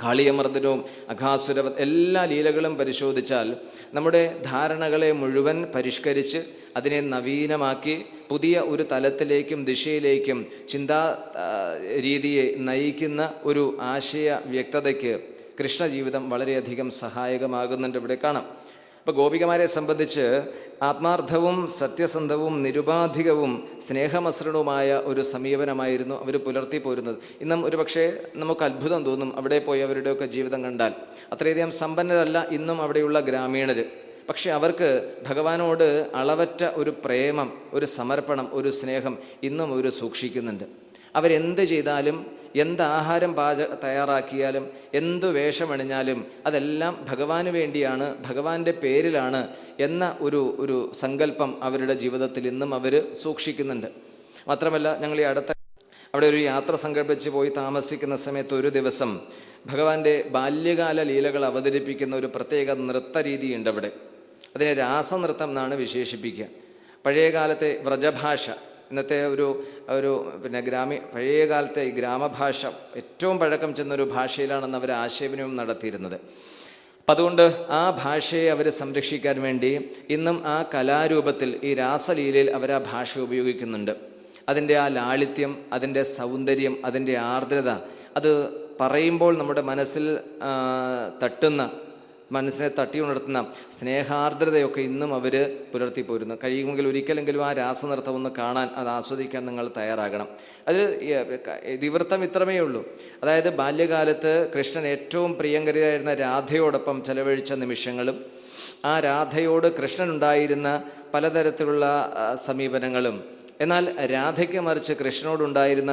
A: കാളിയമർദ്ദനവും അഘാസുരവത് എല്ലാ ലീലകളും പരിശോധിച്ചാൽ നമ്മുടെ ധാരണകളെ മുഴുവൻ പരിഷ്കരിച്ച് അതിനെ നവീനമാക്കി പുതിയ ഒരു തലത്തിലേക്കും ദിശയിലേക്കും ചിന്താ രീതിയെ നയിക്കുന്ന ഒരു ആശയ വ്യക്തതയ്ക്ക് കൃഷ്ണജീവിതം വളരെയധികം സഹായകമാകുന്നുണ്ട് ഇവിടെ കാണാം. ഇപ്പോൾ ഗോപികമാരെ സംബന്ധിച്ച് ആത്മാർത്ഥവും സത്യസന്ധവും നിരുപാധികവും സ്നേഹമസൃണവുമായ ഒരു സമീപനമായിരുന്നു അവർ പുലർത്തി പോരുന്നത്. ഇന്നും ഒരുപക്ഷെ നമുക്ക് അത്ഭുതം തോന്നും അവിടെ പോയി അവരുടെയൊക്കെ ജീവിതം കണ്ടാൽ. അത്രയധികം സമ്പന്നരല്ല ഇന്നും അവിടെയുള്ള ഗ്രാമീണർ. പക്ഷെ അവർക്ക് ഭഗവാനോട് അളവറ്റ ഒരു പ്രേമം, ഒരു സമർപ്പണം, ഒരു സ്നേഹം ഇന്നും അവർ സൂക്ഷിക്കുന്നുണ്ട്. അവരെന്ത് ചെയ്താലും, എന്ത് ആഹാരം തയ്യാറാക്കിയാലും, എന്തു വേഷമണിഞ്ഞാലും അതെല്ലാം ഭഗവാന് വേണ്ടിയാണ്, ഭഗവാന്റെ പേരിലാണ് എന്ന ഒരു സങ്കല്പം അവരുടെ ജീവിതത്തിൽ ഇന്നും അവർ സൂക്ഷിക്കുന്നുണ്ട്. മാത്രമല്ല, ഞങ്ങൾ ഈ അവിടെ ഒരു യാത്ര സങ്കല്പിച്ച് പോയി താമസിക്കുന്ന സമയത്ത് ഒരു ദിവസം ഭഗവാന്റെ ബാല്യകാല ലീലകൾ അവതരിപ്പിക്കുന്ന ഒരു പ്രത്യേക നൃത്തരീതിയുണ്ട് അവിടെ. അതിനെ രാസനൃത്തം എന്നാണ് വിശേഷിപ്പിക്കുക. പഴയ കാലത്തെ വ്രജഭാഷ, ഇന്നത്തെ ഒരു പഴയ കാലത്തെ ഈ ഗ്രാമഭാഷ ഏറ്റവും പഴക്കം ചെന്നൊരു ഭാഷയിലാണെന്ന് അവർ ആശയവിനിമയം നടത്തിയിരുന്നത്. അപ്പം അതുകൊണ്ട് ആ ഭാഷയെ അവർ സംരക്ഷിക്കാൻ വേണ്ടി ഇന്നും ആ കലാരൂപത്തിൽ, ഈ രാസലീലയിൽ അവർ ആ ഭാഷ ഉപയോഗിക്കുന്നുണ്ട്. അതിൻ്റെ ആ ലാളിത്യം, അതിൻ്റെ സൗന്ദര്യം, അതിൻ്റെ ആർദ്രത, അത് പറയുമ്പോൾ നമ്മുടെ മനസ്സിൽ മനസ്സിനെ തട്ടിയുണർത്തുന്ന സ്നേഹാർദ്രതയൊക്കെ ഇന്നും അവർ പുലർത്തിപ്പോരുന്നു. കഴിയുമെങ്കിൽ ഒരിക്കലെങ്കിലും ആ രാസനൃത്തം ഒന്ന് കാണാൻ, അത് ആസ്വദിക്കാൻ നിങ്ങൾ തയ്യാറാകണം. അതിൽ ഇതിവൃത്തം ഇത്രമേ ഉള്ളൂ. അതായത് ബാല്യകാലത്ത് കൃഷ്ണൻ ഏറ്റവും പ്രിയങ്കരിയായിരുന്ന രാധയോടൊപ്പം ചെലവഴിച്ച നിമിഷങ്ങളും, ആ രാധയോട് കൃഷ്ണനുണ്ടായിരുന്ന പലതരത്തിലുള്ള സമീപനങ്ങളും, എന്നാൽ രാധയ്ക്ക് മറിച്ച് കൃഷ്ണനോടുണ്ടായിരുന്ന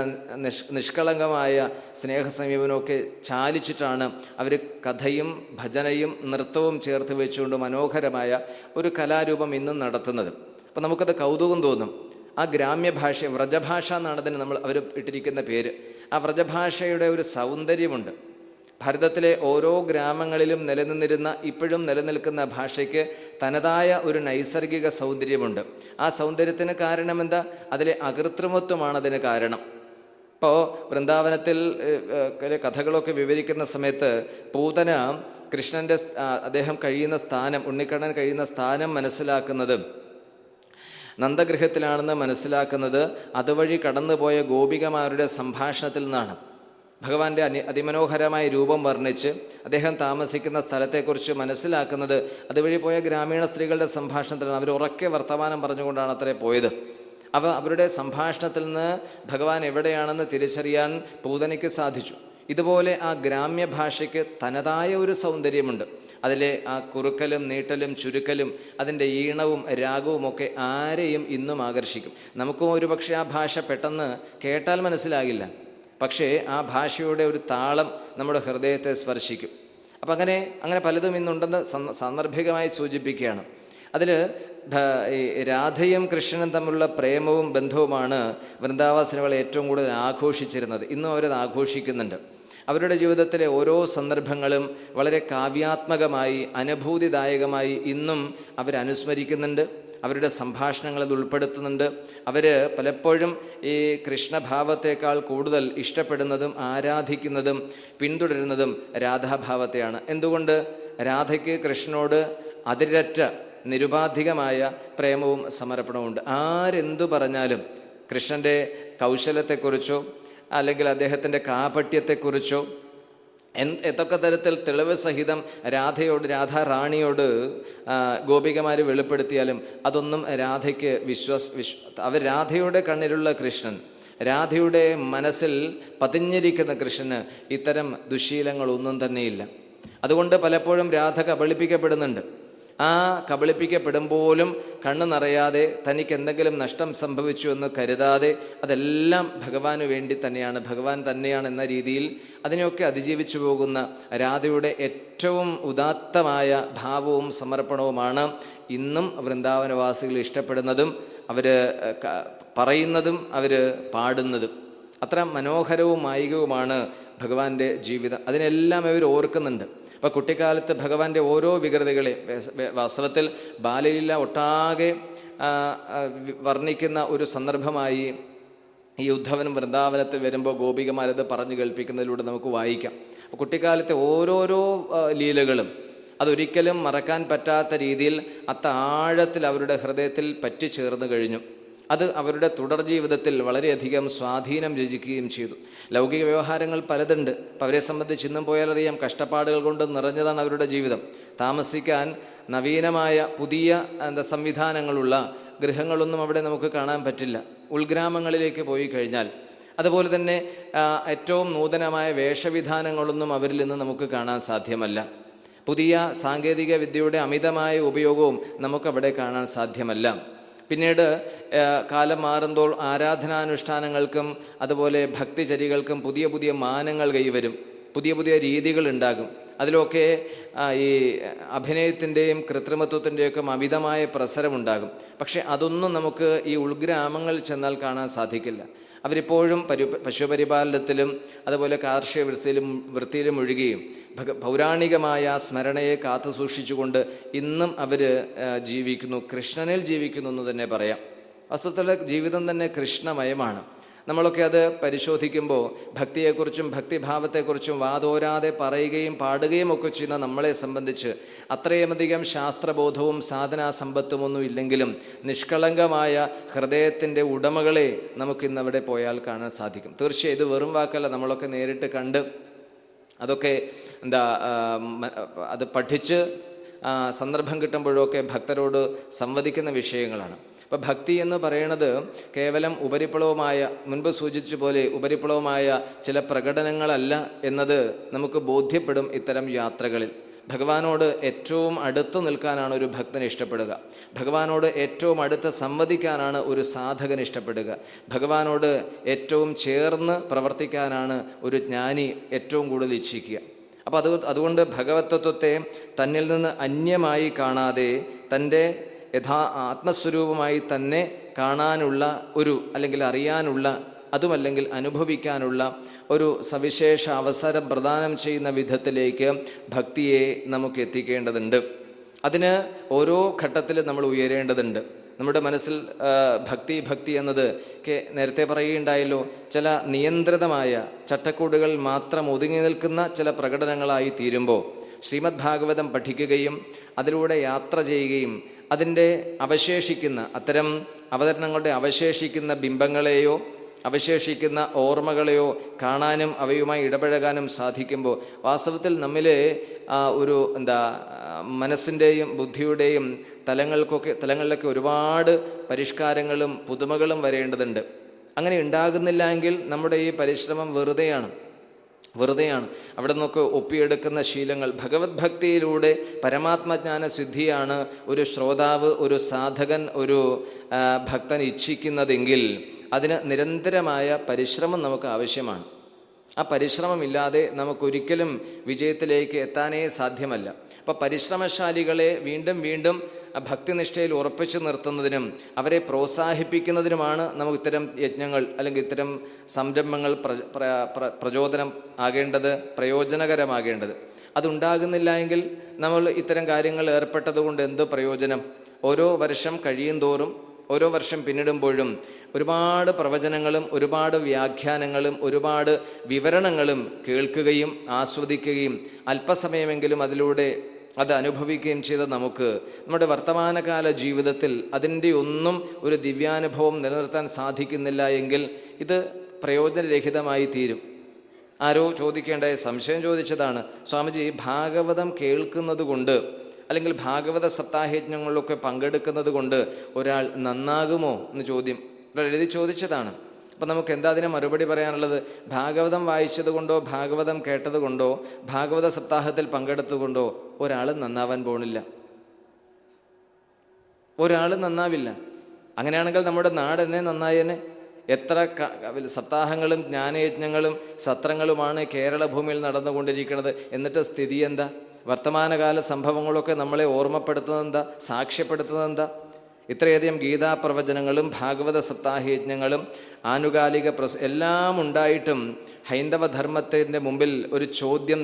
A: നിഷ്കളങ്കമായ സ്നേഹസമീപനമൊക്കെ ചാലിച്ചിട്ടാണ് അവർ കഥയും ഭജനയും നൃത്തവും ചേർത്ത് വെച്ചുകൊണ്ട് മനോഹരമായ ഒരു കലാരൂപം ഇന്നും നടത്തുന്നത്. അപ്പം നമുക്കത് കൗതുകം തോന്നും. ആ ഗ്രാമ്യഭാഷ, വ്രജഭാഷ എന്നാണ് അവർ ഇട്ടിരിക്കുന്ന പേര്. ആ വ്രജഭാഷയുടെ ഒരു സൗന്ദര്യമുണ്ട്. ഭാരതത്തിലെ ഓരോ ഗ്രാമങ്ങളിലും ഇപ്പോഴും നിലനിൽക്കുന്ന ഭാഷയ്ക്ക് തനതായ ഒരു നൈസർഗിക സൗന്ദര്യമുണ്ട്. ആ സൗന്ദര്യത്തിന് കാരണം എന്താ? അതിലെ അകൃത്രിമത്വമാണ് അതിന് കാരണം. ഇപ്പോൾ വൃന്ദാവനത്തിൽ കഥകളൊക്കെ വിവരിക്കുന്ന സമയത്ത് പൂതന കൃഷ്ണൻ്റെ അദ്ദേഹം കഴിയുന്ന സ്ഥാനം, ഉണ്ണിക്കണ്ണൻ കഴിയുന്ന സ്ഥാനം മനസ്സിലാക്കുന്നത് നന്ദഗൃഹത്തിലാണെന്ന് മനസ്സിലാക്കുന്നത് അതുവഴി കടന്നുപോയ ഗോപികമാരുടെ സംഭാഷണത്തിൽ നിന്നാണ്. ഭഗവാന്റെ അതിമനോഹരമായ രൂപം വർണ്ണിച്ച് അദ്ദേഹം താമസിക്കുന്ന സ്ഥലത്തെക്കുറിച്ച് മനസ്സിലാക്കുന്നത് അതുവഴി പോയ ഗ്രാമീണ സ്ത്രീകളുടെ സംഭാഷണത്തിലാണ്. അവർ ഉറക്കെ വർത്തമാനം പറഞ്ഞുകൊണ്ടാണ് അത്രേ പോയത്. അവരുടെ സംഭാഷണത്തിൽ നിന്ന് ഭഗവാൻ എവിടെയാണെന്ന് തിരിച്ചറിയാൻ പൂതനയ്ക്ക് സാധിച്ചു. ഇതുപോലെ ആ ഗ്രാമ്യ ഭാഷയ്ക്ക് തനതായ ഒരു സൗന്ദര്യമുണ്ട്. അതിലെ ആ കുറുക്കലും നീട്ടലും ചുരുക്കലും അതിൻ്റെ ഈണവും രാഗവും ഒക്കെ ആരെയും ഇന്നും ആകർഷിക്കും. നമുക്കും ഒരു പക്ഷേ ആ ഭാഷ പെട്ടെന്ന് കേട്ടാൽ മനസ്സിലാകില്ല, പക്ഷേ ആ ഭാഷയുടെ ഒരു താളം നമ്മുടെ ഹൃദയത്തെ സ്പർശിക്കും. അപ്പം അങ്ങനെ പലതും ഇന്നുണ്ടെന്ന് സാന്ദർഭികമായി സൂചിപ്പിക്കുകയാണ്. അതിൽ ഈ രാധയും കൃഷ്ണനും തമ്മിലുള്ള പ്രേമവും ബന്ധവുമാണ് വൃന്ദാവാസിനികൾ ഏറ്റവും കൂടുതൽ ആഘോഷിച്ചിരുന്നത്. ഇന്നും അവരത് ആഘോഷിക്കുന്നുണ്ട്. അവരുടെ ജീവിതത്തിലെ ഓരോ സന്ദർഭങ്ങളും വളരെ കാവ്യാത്മകമായി, അനുഭൂതിദായകമായി ഇന്നും അവരനുസ്മരിക്കുന്നുണ്ട്. അവരുടെ സംഭാഷണങ്ങൾ അത് ഉൾപ്പെടുത്തുന്നുണ്ട്. അവർ പലപ്പോഴും ഈ കൃഷ്ണഭാവത്തേക്കാൾ കൂടുതൽ ഇഷ്ടപ്പെടുന്നതും ആരാധിക്കുന്നതും പിന്തുടരുന്നതും രാധാഭാവത്തെയാണ്. എന്തുകൊണ്ട്? രാധയ്ക്ക് കൃഷ്ണനോട് അതിരറ്റ നിരുപാധികമായ പ്രേമവും സമർപ്പണവുമുണ്ട്. ആരെന്തു പറഞ്ഞാലും കൃഷ്ണൻ്റെ കൗശലത്തെക്കുറിച്ചോ അല്ലെങ്കിൽ അദ്ദേഹത്തിൻ്റെ കാപട്യത്തെക്കുറിച്ചോ എന്തൊക്കെ തരത്തിൽ തെളിവ് സഹിതം രാധാറാണിയോട് ഗോപികമാർ വെളിപ്പെടുത്തിയാലും അതൊന്നും രാധയ്ക്ക് അവർ രാധയുടെ കണ്ണിലുള്ള കൃഷ്ണൻ, രാധയുടെ മനസ്സിൽ പതിഞ്ഞിരിക്കുന്ന കൃഷ്ണന് ഇത്തരം ദുശീലങ്ങളൊന്നും തന്നെയില്ല. അതുകൊണ്ട് പലപ്പോഴും രാധ കബളിപ്പിക്കപ്പെടുന്നുണ്ട്. ആ കബളിപ്പിക്കപ്പെടുമ്പോലും കണ്ണു നിറയാതെ തനിക്ക് എന്തെങ്കിലും നഷ്ടം സംഭവിച്ചു എന്ന് കരുതാതെ അതെല്ലാം ഭഗവാന് വേണ്ടി തന്നെയാണ്, ഭഗവാൻ തന്നെയാണ് എന്ന രീതിയിൽ അതിനെയൊക്കെ അതിജീവിച്ചു പോകുന്ന രാധയുടെ ഏറ്റവും ഉദാത്തമായ ഭാവവും സമർപ്പണവുമാണ് ഇന്നും വൃന്ദാവനവാസികൾ ഇഷ്ടപ്പെടുന്നതും അവർ പറയുന്നതും അവർ പാടുന്നതും. അത്ര മനോഹരവും മായികവുമാണ് ഭഗവാന്റെ ജീവിതം. അതിനെല്ലാം അവർ ഓർക്കുന്നുണ്ട്. അപ്പോൾ കുട്ടിക്കാലത്ത് ഭഗവാന്റെ ഓരോ വികൃതികളെ വാസ്തവത്തിൽ ബാലലീല ഒട്ടാകെ വർണ്ണിക്കുന്ന ഒരു സന്ദർഭമായി ഈ ഉദ്ധവനും വൃന്ദാവനത്തിൽ വരുമ്പോൾ ഗോപികമാരത് പറഞ്ഞു കേൾപ്പിക്കുന്നതിലൂടെ നമുക്ക് വായിക്കാം. അപ്പോൾ കുട്ടിക്കാലത്തെ ഓരോരോ ലീലകളും അതൊരിക്കലും മറക്കാൻ പറ്റാത്ത രീതിയിൽ അത്താഴത്തിൽ അവരുടെ ഹൃദയത്തിൽ പറ്റിച്ചേർന്ന് കഴിഞ്ഞു. അത് അവരുടെ തുടർ ജീവിതത്തിൽ വളരെയധികം സ്വാധീനം രചിക്കുകയും ചെയ്തു. ലൗകിക വ്യവഹാരങ്ങൾ പലതുണ്ട്. അപ്പം അവരെ സംബന്ധിച്ച് ഇന്നും പോയാലറിയാം, കഷ്ടപ്പാടുകൾ കൊണ്ട് നിറഞ്ഞതാണ് അവരുടെ ജീവിതം. താമസിക്കാൻ നവീനമായ പുതിയ സംവിധാനങ്ങളുള്ള ഗൃഹങ്ങളൊന്നും അവിടെ നമുക്ക് കാണാൻ പറ്റില്ല. ഉൾഗ്രാമങ്ങളിലേക്ക് പോയി കഴിഞ്ഞാൽ അതുപോലെ തന്നെ ഏറ്റവും നൂതനമായ വേഷവിധാനങ്ങളൊന്നും അവരിൽ നിന്ന് നമുക്ക് കാണാൻ സാധ്യമല്ല. പുതിയ സാങ്കേതിക വിദ്യയുടെ അമിതമായ ഉപയോഗവും നമുക്കവിടെ കാണാൻ സാധ്യമല്ല. പിന്നീട് കാലം മാറുമ്പോൾ ആരാധനാനുഷ്ഠാനങ്ങൾക്കും അതുപോലെ ഭക്തിചര്യകൾക്കും പുതിയ പുതിയ മാനങ്ങൾ കൈവരും, പുതിയ പുതിയ രീതികൾ ഉണ്ടാകും. അതിലൊക്കെ ഈ അഭിനയത്തിൻ്റെയും കൃത്രിമത്വത്തിൻ്റെയൊക്കെ അമിതമായ പ്രസരമുണ്ടാകും. പക്ഷെ അതൊന്നും നമുക്ക് ഈ ഉൾഗ്രാമങ്ങളിൽ ചെന്നാൽ കാണാൻ സാധിക്കില്ല. അവരിപ്പോഴും പശുപരിപാലനത്തിലും അതുപോലെ കാർഷിക വൃത്തിയിലും മുഴുകുകയും പൗരാണികമായ സ്മരണയെ കാത്തു സൂക്ഷിച്ചുകൊണ്ട് ഇന്നും അവർ ജീവിക്കുന്നു, കൃഷ്ണനിൽ ജീവിക്കുന്നു എന്ന് തന്നെ പറയാം. വാസ്തവത്തിലെ ജീവിതം തന്നെ കൃഷ്ണമയമാണ്. നമ്മളൊക്കെ അത് പരിശോധിക്കുമ്പോൾ ഭക്തിയെക്കുറിച്ചും ഭക്തിഭാവത്തെക്കുറിച്ചും വാതോരാതെ പറയുകയും പാടുകയും ഒക്കെ ചെയ്യുന്ന നമ്മളെ സംബന്ധിച്ച് അത്രയുമധികം ശാസ്ത്രബോധവും സാധനാസമ്പത്തുമൊന്നും ഇല്ലെങ്കിലും നിഷ്കളങ്കമായ ഹൃദയത്തിൻ്റെ ഉടമകളെ നമുക്കിന്നവിടെ പോയാൽ കാണാൻ സാധിക്കും. തീർച്ചയായും ഇത് വെറും വാക്കല്ല, നമ്മളൊക്കെ നേരിട്ട് കണ്ട് അതൊക്കെ അത് പഠിച്ച് സന്ദർഭം കിട്ടുമ്പോഴൊക്കെ ഭക്തരോട് സംവദിക്കുന്ന വിഷയങ്ങളാണ്. അപ്പം ഭക്തി എന്ന് പറയുന്നത് കേവലം ഉപരിപ്ലവമായ, മുൻപ് സൂചിച്ച പോലെ ഉപരിപ്ലവമായ ചില പ്രകടനങ്ങളല്ല എന്നത് നമുക്ക് ബോധ്യപ്പെടും ഇത്തരം യാത്രകളിൽ. ഭഗവാനോട് ഏറ്റവും അടുത്ത് നിൽക്കാനാണ് ഒരു ഭക്തൻ ഇഷ്ടപ്പെടുക. ഭഗവാനോട് ഏറ്റവും അടുത്ത് സംവദിക്കാനാണ് ഒരു സാധകൻ ഇഷ്ടപ്പെടുക. ഭഗവാനോട് ഏറ്റവും ചേർന്ന് പ്രവർത്തിക്കാനാണ് ഒരു ജ്ഞാനി ഏറ്റവും കൂടുതൽ ഇച്ഛിക്കുക. അപ്പോൾ അതുകൊണ്ട് ഭഗവതത്വത്തെ തന്നിൽ നിന്ന് അന്യമായി കാണാതെ തൻ്റെ ആത്മസ്വരൂപമായി തന്നെ കാണാനുള്ള അല്ലെങ്കിൽ അറിയാനുള്ള, അതുമല്ലെങ്കിൽ അനുഭവിക്കാനുള്ള ഒരു സവിശേഷ അവസരം പ്രദാനം ചെയ്യുന്ന വിധത്തിലേക്ക് ഭക്തിയെ നമുക്ക് എത്തിക്കേണ്ടതുണ്ട്. അതിന് ഓരോ ഘട്ടത്തിലും നമ്മൾ ഉയരേണ്ടതുണ്ട്. നമ്മുടെ മനസ്സിൽ ഭക്തി എന്നത് നേരത്തെ പറയുകയുണ്ടായല്ലോ, ചില നിയന്ത്രിതമായ ചട്ടക്കൂടുകൾ മാത്രം ഒതുങ്ങി നിൽക്കുന്ന ചില പ്രകടനങ്ങളായി തീരുമ്പോൾ ശ്രീമദ് ഭാഗവതം പഠിക്കുകയും അതിലൂടെ യാത്ര ചെയ്യുകയും അതിൻ്റെ അവശേഷിക്കുന്ന അത്തരം അവതരണങ്ങളുടെ അവശേഷിക്കുന്ന ബിംബങ്ങളെയോ അവശേഷിക്കുന്ന ഓർമ്മകളെയോ കാണാനും അവയുമായി ഇടപഴകാനും സാധിക്കുമ്പോൾ വാസ്തവത്തിൽ ഒരു മനസ്സിൻ്റെയും ബുദ്ധിയുടെയും തലങ്ങളിലൊക്കെ ഒരുപാട് പരിഷ്കാരങ്ങളും പുതുമകളും വരേണ്ടതുണ്ട്. അങ്ങനെ ഉണ്ടാകുന്നില്ല എങ്കിൽ നമ്മുടെ ഈ പരിശ്രമം വെറുതെയാണ്. അവിടെ നിന്നൊക്കെ ഒപ്പിയെടുക്കുന്ന ശീലങ്ങൾ. ഭഗവത് ഭക്തിയിലൂടെ പരമാത്മജ്ഞാന സിദ്ധിയാണ് ഒരു ശ്രോതാവ്, ഒരു സാധകൻ, ഒരു ഭക്തൻ ഇച്ഛിക്കുന്നതെങ്കിൽ അതിന് നിരന്തരമായ പരിശ്രമം നമുക്ക് ആവശ്യമാണ്. ആ പരിശ്രമമില്ലാതെ നമുക്കൊരിക്കലും വിജയത്തിലേക്ക് എത്താനേ സാധ്യമല്ല. അപ്പോൾ പരിശ്രമശാലികളെ വീണ്ടും ഭക്തിനിഷ്ഠയിൽ ഉറപ്പിച്ചു നിർത്തുന്നതിനും അവരെ പ്രോത്സാഹിപ്പിക്കുന്നതിനുമാണ് നമുക്ക് ഇത്തരം യജ്ഞങ്ങൾ അല്ലെങ്കിൽ ഇത്തരം സംരംഭങ്ങൾ പ്രയോജനകരമാകേണ്ടത്. അതുണ്ടാകുന്നില്ല എങ്കിൽ നമ്മൾ ഇത്തരം കാര്യങ്ങൾ ഏർപ്പെട്ടതുകൊണ്ട് എന്ത് പ്രയോജനം? ഓരോ വർഷം കഴിയും തോറും, ഓരോ വർഷം പിന്നിടുമ്പോഴും ഒരുപാട് പ്രവചനങ്ങളും ഒരുപാട് വ്യാഖ്യാനങ്ങളും ഒരുപാട് വിവരണങ്ങളും കേൾക്കുകയും ആസ്വദിക്കുകയും അല്പസമയമെങ്കിലും അതിലൂടെ അത് അനുഭവിക്കുകയും ചെയ്ത നമുക്ക് നമ്മുടെ വർത്തമാനകാല ജീവിതത്തിൽ അതിൻ്റെ ഒന്നും ഒരു ദിവ്യാനുഭവം നിലനിർത്താൻ സാധിക്കുന്നില്ല എങ്കിൽ ഇത് പ്രയോജനരഹിതമായി തീരും. ആരോ സംശയം ചോദിച്ചതാണ്, സ്വാമിജി ഭാഗവതം കേൾക്കുന്നത് കൊണ്ട് അല്ലെങ്കിൽ ഭാഗവത സപ്താഹയജ്ഞങ്ങളിലൊക്കെ പങ്കെടുക്കുന്നത് കൊണ്ട് ഒരാൾ നന്നാകുമോ എന്ന് ഒരാൾ എഴുതി ചോദിച്ചതാണ്. അപ്പം നമുക്ക് എന്താ അതിന് മറുപടി പറയാനുള്ളത്? ഭാഗവതം വായിച്ചത് കൊണ്ടോ ഭാഗവതം കേട്ടത് കൊണ്ടോ ഭാഗവത സപ്താഹത്തിൽ പങ്കെടുത്തുകൊണ്ടോ ഒരാൾ നന്നാവാൻ പോണില്ല, ഒരാൾ നന്നാവില്ല. അങ്ങനെയാണെങ്കിൽ നമ്മുടെ നാട് എന്നേ നന്നായേനെ. എത്ര സപ്താഹങ്ങളും ജ്ഞാനയജ്ഞങ്ങളും സത്രങ്ങളുമാണ് കേരള ഭൂമിയിൽ നടന്നുകൊണ്ടിരിക്കുന്നത്. എന്നിട്ട് സ്ഥിതി എന്താ? വർത്തമാനകാല സംഭവങ്ങളൊക്കെ നമ്മളെ ഓർമ്മപ്പെടുത്തുന്നത് എന്താ? സാക്ഷ്യപ്പെടുത്തുന്നത് എന്താ? ഇത്രയധികം ഗീതാപ്രവചനങ്ങളും ഭാഗവത സപ്താഹയജ്ഞങ്ങളും ആനുകാലിക എല്ലാം ഉണ്ടായിട്ടും ഹൈന്ദവധർമ്മത്തിൻ്റെ മുമ്പിൽ ഒരു ചോദ്യം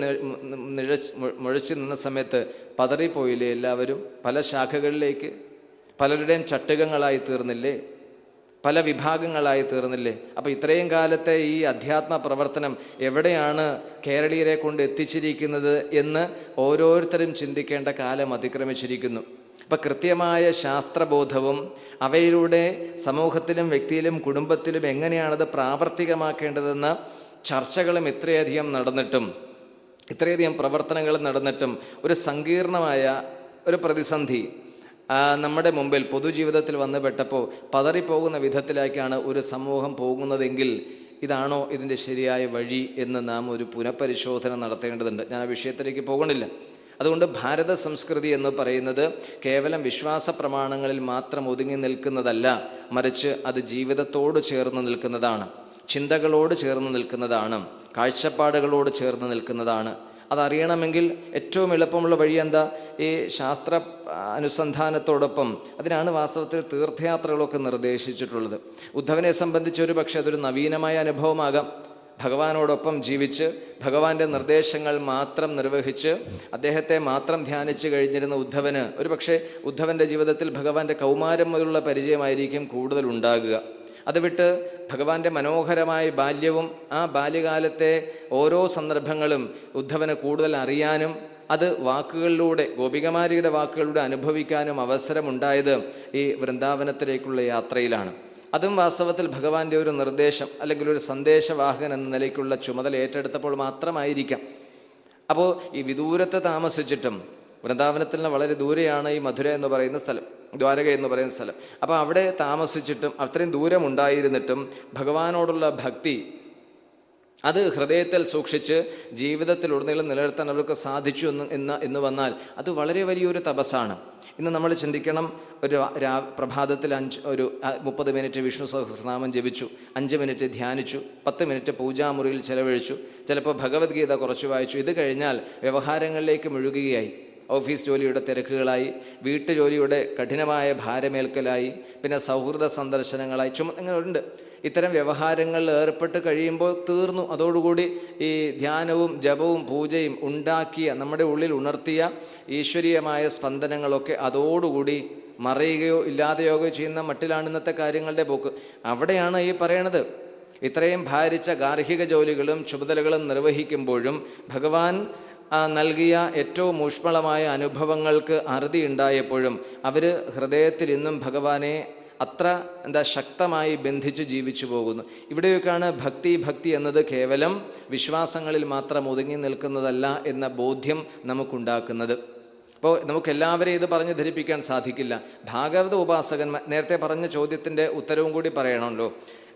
A: മുഴച്ചു നിന്ന സമയത്ത് പതറിപ്പോയില്ലേ എല്ലാവരും? പല ശാഖകളിലേക്ക്, പലരുടെയും ചട്ടുകങ്ങളായി തീർന്നില്ലേ? പല വിഭാഗങ്ങളായി തീർന്നില്ലേ? അപ്പോൾ ഇത്രയും കാലത്തെ ഈ അധ്യാത്മ പ്രവർത്തനം എവിടെയാണ് കേരളീയരെ കൊണ്ട് എത്തിച്ചിരിക്കുന്നത് എന്ന് ഓരോരുത്തരും ചിന്തിക്കേണ്ട കാലം അതിക്രമിച്ചിരിക്കുന്നു. അപ്പം കൃത്യമായ ശാസ്ത്രബോധവും അവയിലൂടെ സമൂഹത്തിലും വ്യക്തിയിലും കുടുംബത്തിലും എങ്ങനെയാണത് പ്രാവർത്തികമാക്കേണ്ടതെന്ന ചർച്ചകളും ഇത്രയധികം നടന്നിട്ടും ഇത്രയധികം പ്രവർത്തനങ്ങൾ നടന്നിട്ടും ഒരു സങ്കീർണമായ ഒരു പ്രതിസന്ധി നമ്മുടെ മുമ്പിൽ പൊതുജീവിതത്തിൽ വന്നു പെട്ടപ്പോൾ പതറിപ്പോകുന്ന വിധത്തിലേക്കാണ് ഒരു സമൂഹം പോകുന്നതെങ്കിൽ ഇതാണോ ഇതിൻ്റെ ശരിയായ വഴി എന്ന് നാം ഒരു പുനഃപരിശോധന നടത്തേണ്ടതുണ്ട്. ഞാൻ ആ വിഷയത്തിലേക്ക് പോകണില്ല. അതുകൊണ്ട് ഭാരത സംസ്കൃതി എന്ന് പറയുന്നത് കേവലം വിശ്വാസ പ്രമാണങ്ങളിൽ മാത്രം ഒതുങ്ങി നിൽക്കുന്നതല്ല, മറിച്ച് അത് ജീവിതത്തോട് ചേർന്ന് നിൽക്കുന്നതാണ്, ചിന്തകളോട് ചേർന്ന് നിൽക്കുന്നതാണ്, കാഴ്ചപ്പാടുകളോട് ചേർന്ന് നിൽക്കുന്നതാണ്. അതറിയണമെങ്കിൽ ഏറ്റവും എളുപ്പമുള്ള വഴി എന്താ? ഈ ശാസ്ത്ര അനുസന്ധാനത്തോടൊപ്പം അതിനാണ് വാസ്തവത്തിൽ തീർത്ഥയാത്രകളൊക്കെ നിർദ്ദേശിച്ചിട്ടുള്ളത്. ഉദ്ധവനെ സംബന്ധിച്ച് ഒരു പക്ഷേ അതൊരു നവീനമായ അനുഭവമാകാം. ഭഗവാനോടൊപ്പം ജീവിച്ച് ഭഗവാന്റെ നിർദ്ദേശങ്ങൾ മാത്രം നിർവഹിച്ച് അദ്ദേഹത്തെ മാത്രം ധ്യാനിച്ച് കഴിഞ്ഞിരുന്ന ഉദ്ധവന് ഒരു പക്ഷേ ഉദ്ധവൻ്റെ ജീവിതത്തിൽ ഭഗവാന്റെ കൗമാരം മുതലുള്ള പരിചയമായിരിക്കും കൂടുതൽ ഉണ്ടാകുക. അത് വിട്ട് ഭഗവാന്റെ മനോഹരമായ ബാല്യവും ആ ബാല്യകാലത്തെ ഓരോ സന്ദർഭങ്ങളും ഉദ്ധവന് കൂടുതൽ അറിയാനും അത് വാക്കുകളിലൂടെ ഗോപികമാരിയുടെ വാക്കുകളിലൂടെ അനുഭവിക്കാനും അവസരമുണ്ടായത് ഈ വൃന്ദാവനത്തിലേക്കുള്ള യാത്രയിലാണ്. അതും വാസ്തവത്തിൽ ഭഗവാന്റെ ഒരു നിർദ്ദേശം അല്ലെങ്കിൽ ഒരു സന്ദേശവാഹകൻ എന്ന നിലയ്ക്കുള്ള ചുമതല ഏറ്റെടുത്തപ്പോൾ മാത്രമായിരിക്കാം. അപ്പോൾ ഈ വിദൂരത്ത് താമസിച്ചിട്ടും വൃന്ദാവനത്തിൽ നിന്ന് വളരെ ദൂരെയാണ് ഈ മധുര എന്ന് പറയുന്ന സ്ഥലം, ദ്വാരക എന്ന് പറയുന്ന സ്ഥലം. അപ്പോൾ അവിടെ താമസിച്ചിട്ടും അത്രയും ദൂരം ഉണ്ടായിരുന്നിട്ടും ഭഗവാനോടുള്ള ഭക്തി അത് ഹൃദയത്തിൽ സൂക്ഷിച്ച് ജീവിതത്തിലുടനീളം നിലനിർത്താൻ അവർക്ക് സാധിച്ചു എന്ന് വന്നാൽ അത് വളരെ വലിയൊരു തപസ്സാണ്. ഇന്ന് നമ്മൾ ചിന്തിക്കണം, ഒരു പ്രഭാതത്തിൽ 30 മിനിറ്റ് വിഷ്ണു സഹസ്രനാമം ജപിച്ചു, 5 മിനിറ്റ് ധ്യാനിച്ചു, 10 മിനിറ്റ് പൂജാമുറിയിൽ ചെലവഴിച്ചു, ചിലപ്പോൾ ഭഗവത്ഗീത കുറച്ച് വായിച്ചു. ഇത് കഴിഞ്ഞാൽ വ്യവഹാരങ്ങളിലേക്ക് മുഴുകുകയായി. ഓഫീസ് ജോലിയുടെ തിരക്കുകളായി, വീട്ടുജോലിയുടെ കഠിനമായ ഭാരമേൽക്കലായി, പിന്നെ സൗഹൃദ സന്ദർശനങ്ങളായി, ഇങ്ങനെ ഉണ്ട്. ഇത്തരം വ്യവഹാരങ്ങളിൽ ഏർപ്പെട്ട് കഴിയുമ്പോൾ തീർന്നു. അതോടുകൂടി ഈ ധ്യാനവും ജപവും പൂജയും ഉണ്ടാക്കിയ നമ്മുടെ ഉള്ളിൽ ഉണർത്തിയ ഈശ്വരീയമായ സ്പന്ദനങ്ങളൊക്കെ അതോടുകൂടി മറയുകയോ ഇല്ലാതെയോ ചെയ്യുന്ന മട്ടിലാണ് ഇന്നത്തെ കാര്യങ്ങളുടെ പോക്ക്. അവിടെയാണ് ഈ പറയണത്, ഇത്രയും ഭാരിച്ച ഗാർഹിക ജോലികളും ചുമതലകളും നിർവഹിക്കുമ്പോഴും ഭഗവാൻ നൽകിയ ഏറ്റവും ഊഷ്മളമായ അനുഭവങ്ങൾക്ക് അറുതി ഉണ്ടായപ്പോഴും അവർ ഹൃദയത്തിൽ ഇന്നും ഭഗവാനെ അത്ര ശക്തമായി ബന്ധിച്ച് ജീവിച്ചു പോകുന്നു. ഇവിടെയൊക്കെയാണ് ഭക്തി എന്നത് കേവലം വിശ്വാസങ്ങളിൽ മാത്രം ഒതുങ്ങി നിൽക്കുന്നതല്ല എന്ന ബോധ്യം നമുക്കുണ്ടാക്കുന്നത്. അപ്പോൾ നമുക്കെല്ലാവരെയും ഇത് പറഞ്ഞ് ധരിപ്പിക്കാൻ സാധിക്കില്ല. ഭാഗവത ഉപാസകന്മാർ, നേരത്തെ പറഞ്ഞ ചോദ്യത്തിൻ്റെ ഉത്തരവും കൂടി പറയണമല്ലോ.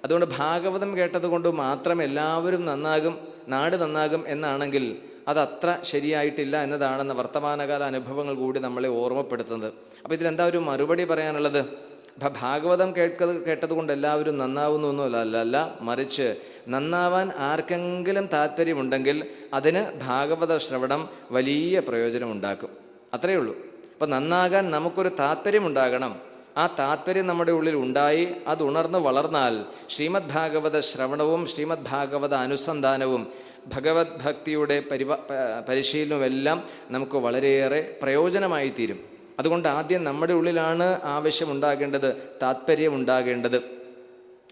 A: അതുകൊണ്ട് ഭാഗവതം കേട്ടത് കൊണ്ട് മാത്രം എല്ലാവരും നന്നാകും, നാട് നന്നാകും എന്നാണെങ്കിൽ അതത്ര ശരിയായിട്ടില്ല എന്നതാണെന്ന വർത്തമാനകാല അനുഭവങ്ങൾ കൂടി നമ്മളെ ഓർമ്മപ്പെടുത്തുന്നത്. അപ്പോൾ ഇതിലെന്താ ഒരു മറുപടി പറയാനുള്ളത്? ഭാഗവതം കേട്ടത് കൊണ്ട് എല്ലാവരും നന്നാവുന്നൊന്നുമല്ല, മറിച്ച് നന്നാവാൻ ആർക്കെങ്കിലും താല്പര്യമുണ്ടെങ്കിൽ അതിന് ഭാഗവത ശ്രവണം വലിയ പ്രയോജനമുണ്ടാക്കും. അത്രയേ ഉള്ളൂ. അപ്പം നന്നാകാൻ നമുക്കൊരു താല്പര്യമുണ്ടാകണം. ആ താല്പര്യം നമ്മുടെ ഉള്ളിൽ ഉണ്ടായി അത് ഉണർന്ന് വളർന്നാൽ ശ്രീമദ് ഭാഗവത ശ്രവണവും ശ്രീമദ് ഭാഗവത അനുസന്ധാനവും ഭഗവത് ഭക്തിയുടെ പരിശീലനവുമെല്ലാം നമുക്ക് വളരെയേറെ പ്രയോജനമായി തീരും. അതുകൊണ്ട് ആദ്യം നമ്മുടെ ഉള്ളിലാണ് ആവശ്യമുണ്ടാകേണ്ടത്, താല്പര്യമുണ്ടാകേണ്ടത്.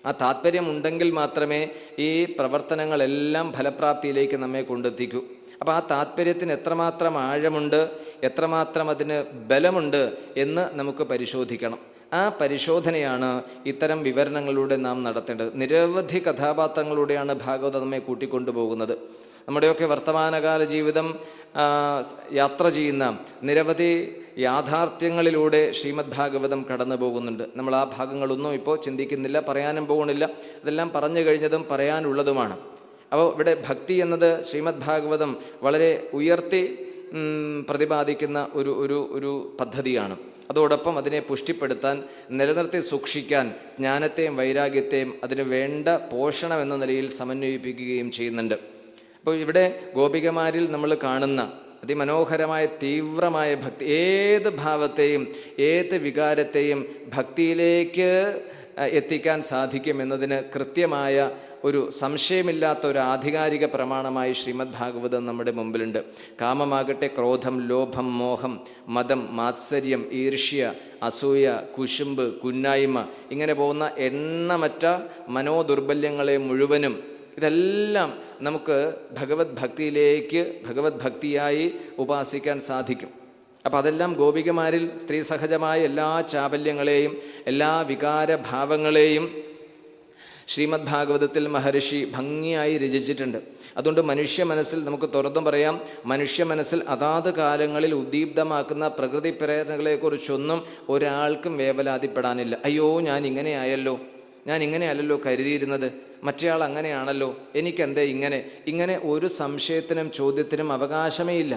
A: ആ താല്പര്യമുണ്ടെങ്കിൽ മാത്രമേ ഈ പ്രവർത്തനങ്ങളെല്ലാം ഫലപ്രാപ്തിയിലേക്ക് നമ്മെ കൊണ്ടെത്തിക്കൂ. അപ്പോൾ ആ താല്പര്യത്തിന് എത്രമാത്രം ആഴമുണ്ട്, എത്രമാത്രം അതിന് ബലമുണ്ട് എന്ന് നമുക്ക് പരിശോധിക്കണം. ആ പരിശോധനയാണ് ഇത്തരം വിവരണങ്ങളിലൂടെ നാം നടത്തേണ്ടത്. നിരവധി കഥാപാത്രങ്ങളിലൂടെയാണ് ഭാഗവതം നമ്മെ കൂട്ടിക്കൊണ്ടുപോകുന്നത്. നമ്മുടെയൊക്കെ വർത്തമാനകാല ജീവിതം യാത്ര ചെയ്യുന്ന നിരവധി യാഥാർത്ഥ്യങ്ങളിലൂടെ ശ്രീമദ് ഭാഗവതം കടന്നു പോകുന്നുണ്ട്. നമ്മൾ ആ ഭാഗങ്ങളൊന്നും ഇപ്പോൾ ചിന്തിക്കുന്നില്ല, പറയാനും പോകുന്നില്ല. അതെല്ലാം പറഞ്ഞു കഴിഞ്ഞതും പറയാനുള്ളതുമാണ്. അപ്പോൾ ഇവിടെ ഭക്തി എന്നത് ശ്രീമദ് ഭാഗവതം വളരെ ഉയർത്തി പ്രതിപാദിക്കുന്ന ഒരു പദ്ധതിയാണ്. അതോടൊപ്പം അതിനെ പുഷ്ടിപ്പെടുത്താൻ, നിലനിർത്തി സൂക്ഷിക്കാൻ ജ്ഞാനത്തെയും വൈരാഗ്യത്തെയും അതിന് വേണ്ട പോഷണം എന്ന നിലയിൽ സമന്വയിപ്പിക്കുകയും ചെയ്യുന്നുണ്ട്. അപ്പോൾ ഇവിടെ ഗോപികമാരിൽ നമ്മൾ കാണുന്ന അതിമനോഹരമായ തീവ്രമായ ഭക്തി, ഏത് ഭാവത്തെയും ഏത് വികാരത്തെയും ഭക്തിയിലേക്ക് എത്തിക്കാൻ സാധിക്കും എന്നതിന് കൃത്യമായ ഒരു സംശയമില്ലാത്ത ഒരു ആധികാരിക പ്രമാണമായി ശ്രീമദ് ഭാഗവതം നമ്മുടെ മുമ്പിലുണ്ട്. കാമമാകട്ടെ, ക്രോധം, ലോഭം, മോഹം, മദം, മാത്സര്യം, ഈർഷ്യ, അസൂയ, കുശുമ്പ്, കുന്നായ്മ, ഇങ്ങനെ പോകുന്ന എണ്ണമറ്റ മനോദുർബല്യങ്ങളെ മുഴുവനും ഇതെല്ലാം നമുക്ക് ഭഗവത് ഭക്തിയിലേക്ക് ഭഗവത് ഭക്തിയായി ഉപാസിക്കാൻ സാധിക്കും. അപ്പം അതെല്ലാം ഗോപികമാരിൽ സ്ത്രീ സഹജമായ എല്ലാ ചാബല്യങ്ങളെയും എല്ലാ വികാരഭാവങ്ങളെയും ശ്രീമദ് ഭാഗവതത്തിൽ മഹർഷി ഭംഗിയായി രചിച്ചിട്ടുണ്ട്. അതുകൊണ്ട് മനുഷ്യ മനസ്സിൽ നമുക്ക് തുറന്നു പറയാം, മനുഷ്യ മനസ്സിൽ അതാത് കാലങ്ങളിൽ ഉദ്ദീപ്തമാക്കുന്ന പ്രകൃതി പ്രേരണകളെക്കുറിച്ചൊന്നും ഒരാൾക്കും വേവലാതിപ്പെടാനില്ല. അയ്യോ, ഞാൻ ഇങ്ങനെയല്ലല്ലോ കരുതിയിരുന്നത്, മറ്റേയാൾ അങ്ങനെയാണല്ലോ, എനിക്കെന്തേ ഇങ്ങനെ ഒരു സംശയത്തിനും ചോദ്യത്തിനും അവകാശമേ ഇല്ല.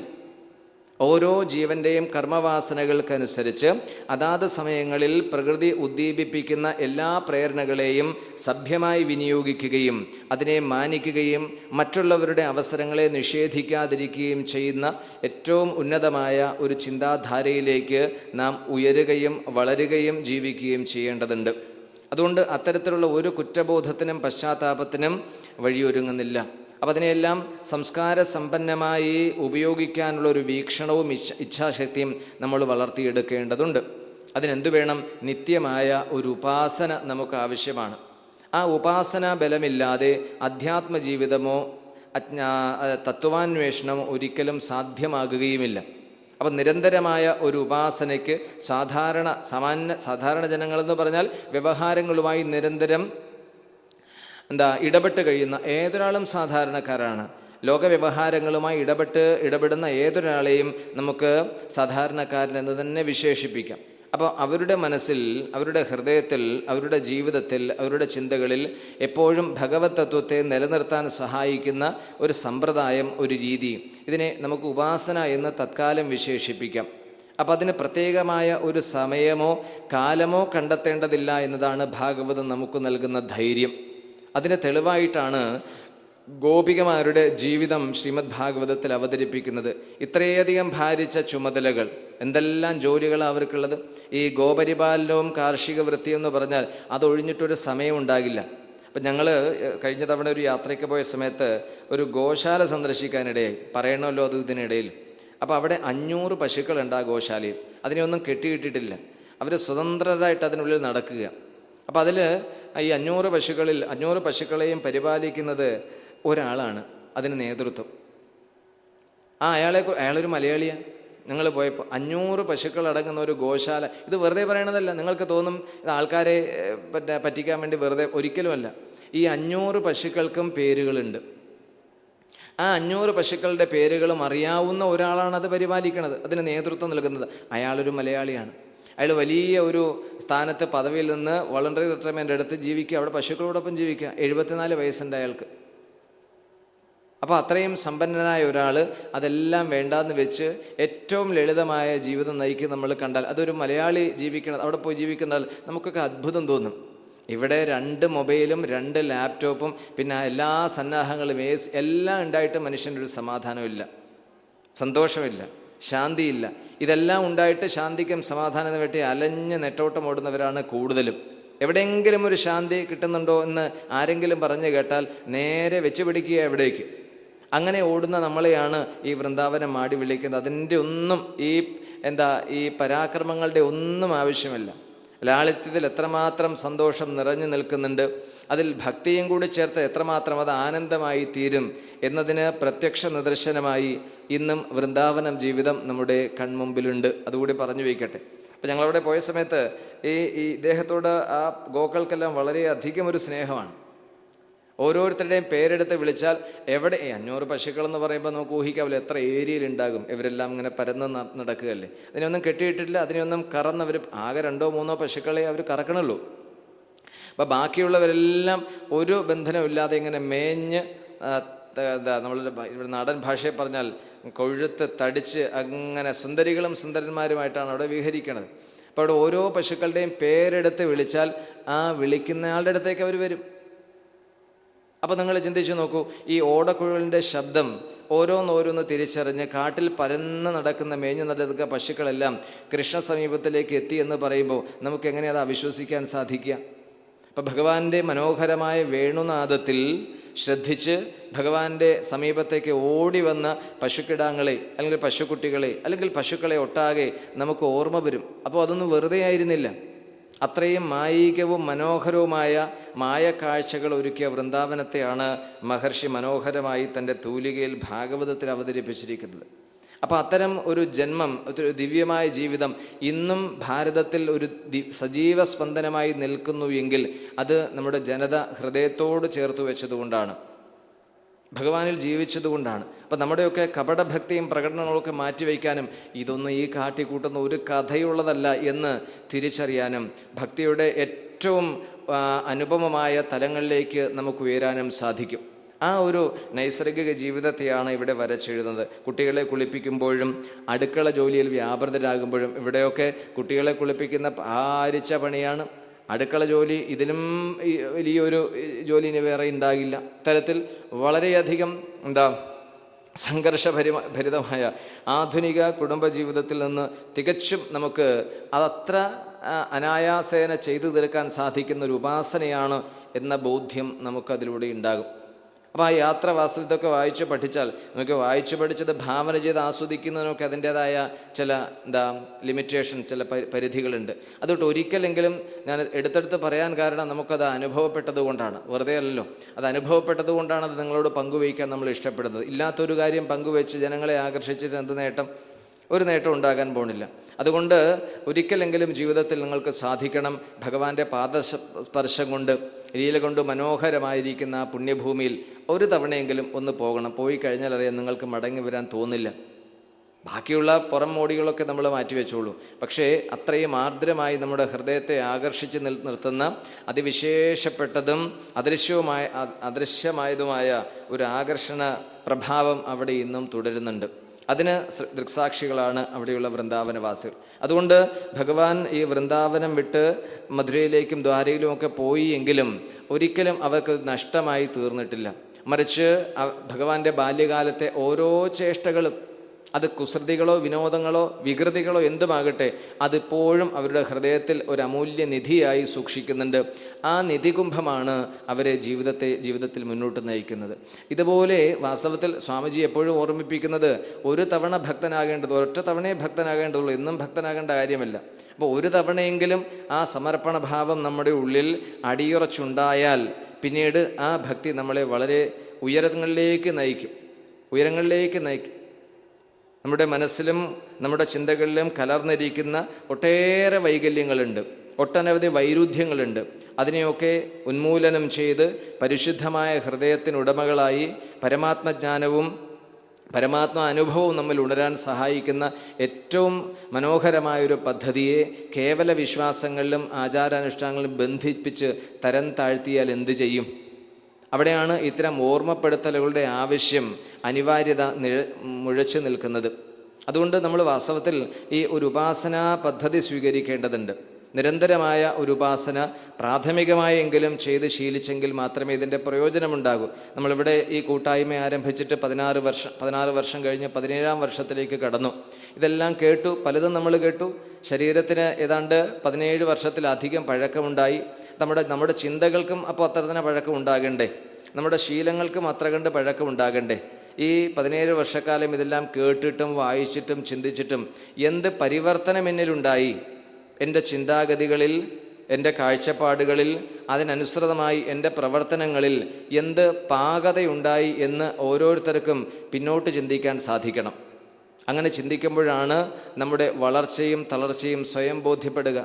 A: ഓരോ ജീവൻ്റെയും കർമ്മവാസനകൾക്കനുസരിച്ച് അതാത് സമയങ്ങളിൽ പ്രകൃതി ഉദ്ദീപിപ്പിക്കുന്ന എല്ലാ പ്രേരണകളെയും സഭ്യമായി വിനിയോഗിക്കുകയും അതിനെ മാനിക്കുകയും മറ്റുള്ളവരുടെ അവസരങ്ങളെ നിഷേധിക്കാതിരിക്കുകയും ചെയ്യുന്ന ഏറ്റവും ഉന്നതമായ ഒരു ചിന്താധാരയിലേക്ക് നാം ഉയരുകയും വളരുകയും ജീവിക്കുകയും ചെയ്യേണ്ടതുണ്ട്. അതുകൊണ്ട് അത്തരത്തിലുള്ള ഒരു കുറ്റബോധത്തിനും പശ്ചാത്താപത്തിനും വഴിയൊരുങ്ങുന്നില്ല. അപ്പം അതിനെയെല്ലാം സംസ്കാര സമ്പന്നമായി ഉപയോഗിക്കാനുള്ള ഒരു വീക്ഷണവും ഇച്ഛാശക്തിയും നമ്മൾ വളർത്തിയെടുക്കേണ്ടതുണ്ട്. അതിനെന്തു വേണം? നിത്യമായ ഒരു ഉപാസന നമുക്ക് ആവശ്യമാണ്. ആ ഉപാസനാ ബലമില്ലാതെ അധ്യാത്മ ജീവിതമോ തത്വാന്വേഷണമോ ഒരിക്കലും സാധ്യമാകുകയുമില്ല. അപ്പം നിരന്തരമായ ഒരു ഉപാസനയ്ക്ക് സാധാരണ ജനങ്ങളെന്ന് പറഞ്ഞാൽ വ്യവഹാരങ്ങളുമായി നിരന്തരം ഇടപെട്ട് കഴിയുന്ന ഏതൊരാളും സാധാരണക്കാരാണ്. ലോകവ്യവഹാരങ്ങളുമായി ഇടപെടുന്ന ഏതൊരാളെയും നമുക്ക് സാധാരണക്കാരൻ എന്ന് തന്നെ വിശേഷിപ്പിക്കാം. അപ്പോൾ അവരുടെ മനസ്സിൽ, അവരുടെ ഹൃദയത്തിൽ, അവരുടെ ജീവിതത്തിൽ, അവരുടെ ചിന്തകളിൽ എപ്പോഴും ഭഗവത് തത്വത്തെ നിലനിർത്താൻ സഹായിക്കുന്ന ഒരു സമ്പ്രദായം, ഒരു രീതി, ഇതിനെ നമുക്ക് ഉപാസന എന്ന് തത്കാലം വിശേഷിപ്പിക്കാം. അപ്പം അതിന് പ്രത്യേകമായ ഒരു സമയമോ കാലമോ കണ്ടെത്തേണ്ടതില്ല എന്നതാണ് ഭാഗവതം നമുക്ക് നൽകുന്ന ധൈര്യം. അതിന് തെളിവായിട്ടാണ് ഗോപികമാരുടെ ജീവിതം ശ്രീമദ് ഭാഗവതത്തിൽ അവതരിപ്പിക്കുന്നത്. ഇത്രയധികം ഭാരിച്ച ചുമതലകൾ, എന്തെല്ലാം ജോലികളാണ് അവർക്കുള്ളത്. ഈ ഗോപരിപാലനവും കാർഷിക വൃത്തിയും എന്ന് പറഞ്ഞാൽ അതൊഴിഞ്ഞിട്ടൊരു സമയം ഉണ്ടാകില്ല. അപ്പം ഞങ്ങൾ കഴിഞ്ഞ തവണ ഒരു യാത്രയ്ക്ക് പോയ സമയത്ത് ഒരു ഗോശാല സന്ദർശിക്കാനിടയായി. പറയണമല്ലോ അത് ഇതിനിടയിൽ. അപ്പോൾ അവിടെ 500 പശുക്കളുണ്ട് ആ ഗോശാലയിൽ. അതിനെയൊന്നും കെട്ടിയിട്ടിട്ടില്ല. അവർ സ്വതന്ത്രരായിട്ട് അതിനുള്ളിൽ നടക്കുക. അപ്പം അതിൽ ഈ 500 പശുക്കളെയും പരിപാലിക്കുന്നത് ഒരാളാണ്, അതിന് നേതൃത്വം. അയാളൊരു മലയാളിയാണ്. ഞങ്ങൾ പോയപ്പോൾ 500 പശുക്കൾ അടങ്ങുന്ന ഒരു ഗോശാല. ഇത് വെറുതെ പറയണതല്ല. നിങ്ങൾക്ക് തോന്നും ഇത് ആൾക്കാരെ പറ്റിക്കാൻ വേണ്ടി വെറുതെ, ഒരിക്കലുമല്ല. ഈ 500 പശുക്കൾക്കും പേരുകളുണ്ട്. ആ 500 പശുക്കളുടെ പേരുകളും അറിയാവുന്ന ഒരാളാണ് അത് പരിപാലിക്കുന്നത്, അതിന് നേതൃത്വം നൽകുന്നത്. അയാളൊരു മലയാളിയാണ്. അയാൾ വലിയ ഒരു സ്ഥാനത്ത് പദവിയിൽ നിന്ന് വോളണ്ടറി റിട്ടയർമെൻ്റ് എടുത്ത് ജീവിക്കുക, അവിടെ പശുക്കളോടൊപ്പം ജീവിക്കുക. 74 വയസ്സുണ്ട് അയാൾക്ക്. അപ്പോൾ അത്രയും സമ്പന്നനായ ഒരാൾ അതെല്ലാം വേണ്ടാന്ന് വെച്ച് ഏറ്റവും ലളിതമായ ജീവിതം നയിക്കുന്ന നമ്മൾ കണ്ടാൽ, അതൊരു മലയാളി ജീവിക്കണം, അവിടെ പോയി ജീവിക്കുന്നാൽ നമുക്കൊക്കെ അത്ഭുതം തോന്നും. ഇവിടെ 2 മൊബൈലും 2 ലാപ്ടോപ്പും പിന്നെ എല്ലാ സന്നാഹങ്ങളും എല്ലാം ഉണ്ടായിട്ട് മനുഷ്യൻ്റെ ഒരു സമാധാനമില്ല, സന്തോഷമില്ല, ശാന്തിയില്ല. ഇതെല്ലാം ഉണ്ടായിട്ട് ശാന്തിക്കും സമാധാനം വേണ്ടി അലഞ്ഞ് നെട്ടോട്ടം ഓടുന്നവരാണ് കൂടുതലും. എവിടെയെങ്കിലും ഒരു ശാന്തി കിട്ടുന്നുണ്ടോ എന്ന് ആരെങ്കിലും പറഞ്ഞു കേട്ടാൽ നേരെ വെച്ച് പിടിക്കുക എവിടേക്ക്. അങ്ങനെ ഓടുന്ന നമ്മളെയാണ് ഈ വൃന്ദാവനം മാടി വിളിക്കുന്നത്. അതിൻ്റെ ഒന്നും ഈ പരാക്രമങ്ങളുടെ ഒന്നും ആവശ്യമില്ല. ലാളിത്യത്തിൽ എത്രമാത്രം സന്തോഷം നിറഞ്ഞു നിൽക്കുന്നുണ്ട്, അതിൽ ഭക്തിയും കൂടി ചേർത്ത് എത്രമാത്രം അത് ആനന്ദമായി തീരും എന്നതിന് പ്രത്യക്ഷ നിദർശനമായി ഇന്നും വൃന്ദാവനം ജീവിതം നമ്മുടെ കൺമുമ്പിലുണ്ട്. അതുകൂടി പറഞ്ഞു വയ്ക്കട്ടെ. അപ്പം ഞങ്ങളവിടെ പോയ സമയത്ത് ഈ ഇദ്ദേഹത്തോട് ആ ഗോക്കൾക്കെല്ലാം വളരെയധികം ഒരു സ്നേഹമാണ്. ഓരോരുത്തരുടെയും പേരെടുത്ത് വിളിച്ചാൽ എവിടെ 500 പശുക്കളെന്ന് പറയുമ്പോൾ നമുക്ക് ഊഹിക്കാവില്ല എത്ര ഏരിയയിലുണ്ടാകും. ഇവരെല്ലാം ഇങ്ങനെ പരന്ന് നടക്കുകയല്ലേ. അതിനെയൊന്നും കെട്ടിയിട്ടില്ല, അതിനെയൊന്നും കറന്നവർ ആകെ 2-3 പശുക്കളെ അവർ കറക്കണുള്ളൂ. അപ്പം ബാക്കിയുള്ളവരെല്ലാം ഒരു ബന്ധനമില്ലാതെ ഇങ്ങനെ മേഞ്ഞ് നമ്മളുടെ ഇവിടെ നാടൻ ഭാഷയെ പറഞ്ഞാൽ കൊഴുത്ത് തടിച്ച് അങ്ങനെ സുന്ദരികളും സുന്ദരന്മാരുമായിട്ടാണ് അവിടെ വിഹരിക്കണത്. അപ്പോൾ അവിടെ ഓരോ പശുക്കളുടെയും പേരെടുത്ത് വിളിച്ചാൽ ആ വിളിക്കുന്നയാളുടെ അടുത്തേക്ക് അവർ വരും. അപ്പോൾ നിങ്ങൾ ചിന്തിച്ചു നോക്കൂ, ഈ ഓടക്കുഴലിൻ്റെ ശബ്ദം ഓരോന്നോരോന്ന് തിരിച്ചറിഞ്ഞ് കാട്ടിൽ പരന്ന് നടക്കുന്ന മേഞ്ഞു നടക്കുന്ന പശുക്കളെല്ലാം കൃഷ്ണ സമീപത്തിലേക്ക് എത്തി എന്ന് പറയുമ്പോൾ നമുക്ക് എങ്ങനെയാണ് അത് അവിശ്വസിക്കാൻ സാധിക്കുക? അപ്പം ഭഗവാന്റെ മനോഹരമായ വേണുനാദത്തിൽ ശ്രദ്ധിച്ച് ഭഗവാന്റെ സമീപത്തേക്ക് ഓടി വന്ന പശുക്കിടാങ്ങളെ അല്ലെങ്കിൽ പശുക്കുട്ടികളെ അല്ലെങ്കിൽ പശുക്കളെ ഒട്ടാകെ നമുക്ക് ഓർമ്മ വരും. അപ്പോൾ അതൊന്നും വെറുതെ ആയിരുന്നില്ല. അത്രയും മായികവും മനോഹരവുമായ മായക്കാഴ്ചകൾ ഒരുക്കിയ വൃന്ദാവനത്തെയാണ് മഹർഷി മനോഹരമായി തൻ്റെ തൂലികയിൽ ഭാഗവതത്തിൽ അവതരിപ്പിച്ചിരിക്കുന്നത്. അപ്പോൾ അത്തരം ഒരു ജന്മം, ഒരു ദിവ്യമായ ജീവിതം ഇന്നും ഭാരതത്തിൽ ഒരു സജീവ സ്പന്ദനമായി നിൽക്കുന്നു എങ്കിൽ അത് നമ്മുടെ ജനത ഹൃദയത്തോട് ചേർത്ത് വെച്ചതുകൊണ്ടാണ്, ഭഗവാനിൽ ജീവിച്ചതുകൊണ്ടാണ്. അപ്പം നമ്മുടെയൊക്കെ കപടഭക്തിയും പ്രകടനങ്ങളൊക്കെ മാറ്റിവെക്കാനും ഇതൊന്നും ഈ കാട്ടിക്കൂട്ടുന്ന ഒരു കഥയുള്ളതല്ല എന്ന് തിരിച്ചറിയാനും ഭക്തിയുടെ ഏറ്റവും അനുപമമായ തലങ്ങളിലേക്ക് നമുക്ക് ഉയരാനും സാധിക്കും. ആ ഒരു നൈസർഗിക ജീവിതത്തെയാണ് ഇവിടെ വരച്ചെഴുതുന്നത്. കുട്ടികളെ കുളിപ്പിക്കുമ്പോഴും അടുക്കള ജോലിയിൽ വ്യാപൃതരാകുമ്പോഴും, ഇവിടെയൊക്കെ കുട്ടികളെ കുളിപ്പിക്കുന്ന ഭാരിച്ച പണിയാണ്. അടുക്കള ജോലി ഇതിലും വലിയൊരു ജോലി ഇനി വേറെ ഉണ്ടാകില്ല. തരത്തിൽ വളരെയധികം സംഘർഷഭരിതമായ ആധുനിക കുടുംബജീവിതത്തിൽ നിന്ന് തികച്ചും നമുക്ക് അതത്ര അനായാസേന ചെയ്തു തീർക്കാൻ സാധിക്കുന്ന ഒരു ഉപാസനയാണ് എന്ന ബോധ്യം നമുക്കതിലൂടെ ഉണ്ടാകും. അപ്പോൾ ആ യാത്രാവാസം ഇതൊക്കെ വായിച്ച് പഠിച്ചാൽ നമുക്ക് വായിച്ചു പഠിച്ചത് ഭാവന ചെയ്ത് ആസ്വദിക്കുന്നതിനൊക്കെ അതിൻ്റേതായ ചില ലിമിറ്റേഷൻ, ചില പരിധികളുണ്ട്. അതുകൊണ്ട് ഒരിക്കലെങ്കിലും ഞാൻ എടുത്തെടുത്ത് പറയാൻ കാരണം നമുക്കത് അനുഭവപ്പെട്ടത് കൊണ്ടാണ്, വെറുതെ അല്ലല്ലോ. അത് അനുഭവപ്പെട്ടത് കൊണ്ടാണ് അത് നിങ്ങളോട് പങ്കുവയ്ക്കാൻ നമ്മൾ ഇഷ്ടപ്പെടുന്നത്. ഇല്ലാത്തൊരു കാര്യം പങ്കുവെച്ച് ജനങ്ങളെ ആകർഷിച്ചിട്ട് എന്ത് നേട്ടം? ഒരു നേട്ടം ഉണ്ടാകാൻ പോണില്ല. അതുകൊണ്ട് ഒരിക്കലെങ്കിലും ജീവിതത്തിൽ നിങ്ങൾക്ക് സാധിക്കണം, ഭഗവാന്റെ പാദസ്പർശം കൊണ്ട്, ലീല കൊണ്ട് മനോഹരമായിരിക്കുന്ന ആ പുണ്യഭൂമിയിൽ ഒരു തവണയെങ്കിലും ഒന്ന് പോകണം. പോയി കഴിഞ്ഞാൽ അറിയാം, നിങ്ങൾക്ക് മടങ്ങി വരാൻ തോന്നില്ല. ബാക്കിയുള്ള പുറം മോടികളൊക്കെ നമ്മൾ മാറ്റിവെച്ചോളൂ. പക്ഷേ അത്രയും ആർദ്രമായി നമ്മുടെ ഹൃദയത്തെ ആകർഷിച്ച് നിർത്തുന്ന അതിവിശേഷപ്പെട്ടതും അദൃശ്യമായതുമായ ഒരു ആകർഷണ പ്രഭാവം അവിടെ ഇന്നും തുടരുന്നുണ്ട്. അതിന് ദൃക്സാക്ഷികളാണ് അവിടെയുള്ള വൃന്ദാവനവാസികൾ. അതുകൊണ്ട് ഭഗവാൻ ഈ വൃന്ദാവനം വിട്ട് മധുരയിലേക്കും ദ്വാരയിലുമൊക്കെ പോയി എങ്കിലും ഒരിക്കലും അവർക്ക് നഷ്ടമായി തീർന്നിട്ടില്ല. മറിച്ച് ഭഗവാന്റെ ബാല്യകാലത്തെ ഓരോ ചേഷ്ടകളും, അത് കുസൃതികളോ വിനോദങ്ങളോ വികൃതികളോ എന്തുമാകട്ടെ, അതിപ്പോഴും അവരുടെ ഹൃദയത്തിൽ ഒരു അമൂല്യ നിധിയായി സൂക്ഷിക്കുന്നുണ്ട്. ആ നിധികുംഭമാണ് അവരെ ജീവിതത്തിൽ മുന്നോട്ട് നയിക്കുന്നത്. ഇതുപോലെ വാസ്തവത്തിൽ സ്വാമിജി എപ്പോഴും ഓർമ്മിപ്പിക്കുന്നത്, ഒരു തവണ ഭക്തനാകേണ്ടത്, ഒറ്റ തവണയെ ഭക്തനാകേണ്ടതുള്ളൂ, എന്നും ഭക്തനാകേണ്ട കാര്യമില്ല. അപ്പോൾ ഒരു തവണയെങ്കിലും ആ സമർപ്പണ ഭാവം നമ്മുടെ ഉള്ളിൽ അടിയുറച്ചുണ്ടായാൽ പിന്നീട് ആ ഭക്തി നമ്മളെ വളരെ ഉയരങ്ങളിലേക്ക് നയിക്കും. നമ്മുടെ മനസ്സിലും നമ്മുടെ ചിന്തകളിലും കലർന്നിരിക്കുന്ന ഒട്ടേറെ വൈകല്യങ്ങളുണ്ട്, ഒട്ടനവധി വൈരുദ്ധ്യങ്ങളുണ്ട്. അതിനെയൊക്കെ ഉന്മൂലനം ചെയ്ത് പരിശുദ്ധമായ ഹൃദയത്തിനുടമകളായി പരമാത്മജ്ഞാനവും പരമാത്മ അനുഭവവും നമ്മിൽ ഉണരാൻ സഹായിക്കുന്ന ഏറ്റവും മനോഹരമായൊരു പദ്ധതിയെ കേവല വിശ്വാസങ്ങളിലും ആചാരാനുഷ്ഠാനങ്ങളിലും ബന്ധിപ്പിച്ച് തരം താഴ്ത്തിയാൽ എന്തു ചെയ്യും? അവിടെയാണ് ഇത്തരം ഓർമ്മപ്പെടുത്തലുകളുടെ ആവശ്യം, അനിവാര്യത മുഴച്ചു നിൽക്കുന്നത്. അതുകൊണ്ട് നമ്മൾ വാസ്തവത്തിൽ ഈ ഒരു ഉപാസനാ പദ്ധതി സ്വീകരിക്കേണ്ടതുണ്ട്. നിരന്തരമായ ഒരു ഉപാസന പ്രാഥമികമായെങ്കിലും ചെയ്ത് ശീലിച്ചെങ്കിൽ മാത്രമേ ഇതിൻ്റെ പ്രയോജനമുണ്ടാകൂ. നമ്മളിവിടെ ഈ കൂട്ടായ്മ ആരംഭിച്ചിട്ട് 16 വർഷം കഴിഞ്ഞ് 17ാം വർഷത്തിലേക്ക് കടന്നു. ഇതെല്ലാം കേട്ടു, പലതും നമ്മൾ കേട്ടു. ശരീരത്തിന് ഏതാണ്ട് 17 വർഷത്തിലധികം പഴക്കമുണ്ടായി. നമ്മുടെ ചിന്തകൾക്കും അപ്പോൾ അത്ര തന്നെ പഴക്കം ഉണ്ടാകണ്ടേ, നമ്മുടെ ശീലങ്ങൾക്കും അത്ര കണ്ട് പഴക്കം ഉണ്ടാകണ്ടേ. ഈ 17 വർഷക്കാലം ഇതെല്ലാം കേട്ടിട്ടും വായിച്ചിട്ടും ചിന്തിച്ചിട്ടും എന്ത് പരിവർത്തനം എന്നിലുണ്ടായി? എൻ്റെ ചിന്താഗതികളിൽ, എൻ്റെ കാഴ്ചപ്പാടുകളിൽ, അതിനനുസൃതമായി എൻ്റെ പ്രവർത്തനങ്ങളിൽ എന്ത് പാകതയുണ്ടായി എന്ന് ഓരോരുത്തർക്കും പിന്നോട്ട് ചിന്തിക്കാൻ സാധിക്കണം. അങ്ങനെ ചിന്തിക്കുമ്പോഴാണ് നമ്മുടെ വളർച്ചയും തളർച്ചയും സ്വയം ബോധ്യപ്പെടുക.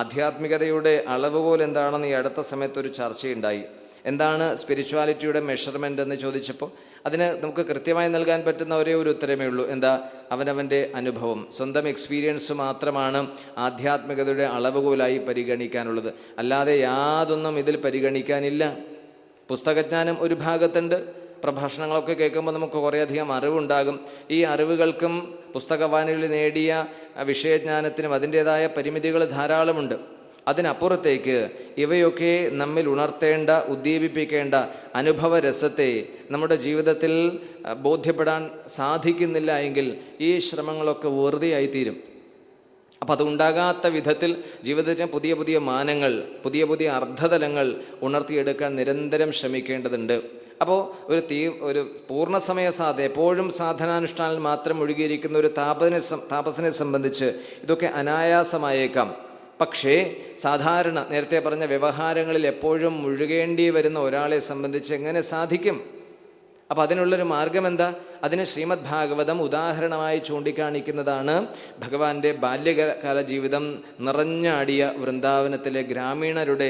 A: ആധ്യാത്മികതയുടെ അളവുകോൽ എന്താണെന്ന് ഈ അടുത്ത സമയത്തൊരു ചർച്ചയുണ്ടായി. എന്താണ് സ്പിരിച്വാലിറ്റിയുടെ മെഷർമെൻ്റ് എന്ന് ചോദിച്ചപ്പോൾ അതിന് നമുക്ക് കൃത്യമായി നൽകാൻ പറ്റുന്ന ഒരേ ഒരു ഉത്തരമേ ഉള്ളൂ. എന്താ? അവനവൻ്റെ അനുഭവം, സ്വന്തം എക്സ്പീരിയൻസ് മാത്രമാണ് ആധ്യാത്മികതയുടെ അളവുകോലായി പരിഗണിക്കാനുള്ളത്. അല്ലാതെ യാതൊന്നും ഇതിൽ പരിഗണിക്കാനില്ല. പുസ്തകജ്ഞാനം ഒരു ഭാഗത്തുണ്ട്. പ്രഭാഷണങ്ങളൊക്കെ കേൾക്കുമ്പോൾ നമുക്ക് കുറേയധികം അറിവുണ്ടാകും. ഈ അറിവുകൾക്കും പുസ്തകവായനയിൽ നേടിയ വിഷയജ്ഞാനത്തിനും അതിൻ്റേതായ പരിമിതികൾ ധാരാളമുണ്ട്. അതിനപ്പുറത്തേക്ക് ഇവയൊക്കെ നമ്മിൽ ഉണർത്തേണ്ട, ഉദ്ദീപിപ്പിക്കേണ്ട അനുഭവരസത്തെ നമ്മുടെ ജീവിതത്തിൽ ബോധ്യപ്പെടാൻ സാധിക്കുന്നില്ല എങ്കിൽ ഈ ശ്രമങ്ങളൊക്കെ വെറുതെയായിത്തീരും. അപ്പം അതുണ്ടാകാത്ത വിധത്തിൽ ജീവിതത്തിന് പുതിയ പുതിയ മാനങ്ങൾ, പുതിയ പുതിയ അർത്ഥതലങ്ങൾ ഉണർത്തിയെടുക്കാൻ നിരന്തരം ശ്രമിക്കേണ്ടതുണ്ട്. അപ്പോൾ ഒരു പൂർണ്ണസമയ എപ്പോഴും സാധനാനുഷ്ഠാനിൽ മാത്രം ഒഴുകിയിരിക്കുന്ന ഒരു താപസനെ സംബന്ധിച്ച് ഇതൊക്കെ അനായാസമായേക്കാം. പക്ഷേ സാധാരണ നേരത്തെ പറഞ്ഞ വ്യവഹാരങ്ങളിൽ എപ്പോഴും മുഴുകേണ്ടി വരുന്ന ഒരാളെ സംബന്ധിച്ച് എങ്ങനെ സാധിക്കും? അപ്പം അതിനുള്ളൊരു മാർഗം എന്താ? അതിന് ശ്രീമദ് ഭാഗവതം ഉദാഹരണമായി ചൂണ്ടിക്കാണിക്കുന്നതാണ് ഭഗവാന്റെ ബാല്യകാല ജീവിതം നിറഞ്ഞാടിയ വൃന്ദാവനത്തിലെ ഗ്രാമീണരുടെ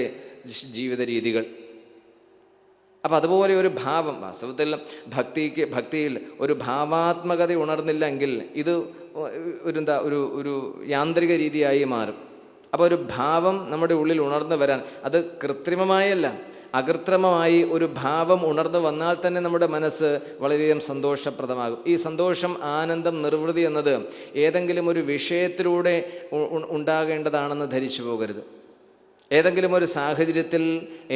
A: ജീവിത രീതികൾ. അപ്പം അതുപോലെ ഒരു ഭാവം, വാസ്തവത്തിൽ ഭക്തിയിൽ ഒരു ഭാവാത്മകത ഉണർന്നില്ലെങ്കിൽ ഇത് ഒരു യാന്ത്രിക രീതിയായി മാറും. അപ്പോൾ ഒരു ഭാവം നമ്മുടെ ഉള്ളിൽ ഉണർന്നു വരാൻ, അത് കൃത്രിമമായല്ല, അകൃത്രിമമായി ഒരു ഭാവം ഉണർന്നു വന്നാൽ തന്നെ നമ്മുടെ മനസ്സ് വളരെയധികം സന്തോഷപ്രദമാകും. ഈ സന്തോഷം, ആനന്ദം, നിർവൃതി എന്നത് ഏതെങ്കിലും ഒരു വിഷയത്തിലൂടെ ഉണ്ടാകേണ്ടതാണെന്ന് ധരിച്ചു പോകരുത്. ഏതെങ്കിലും ഒരു സാഹചര്യത്തിൽ,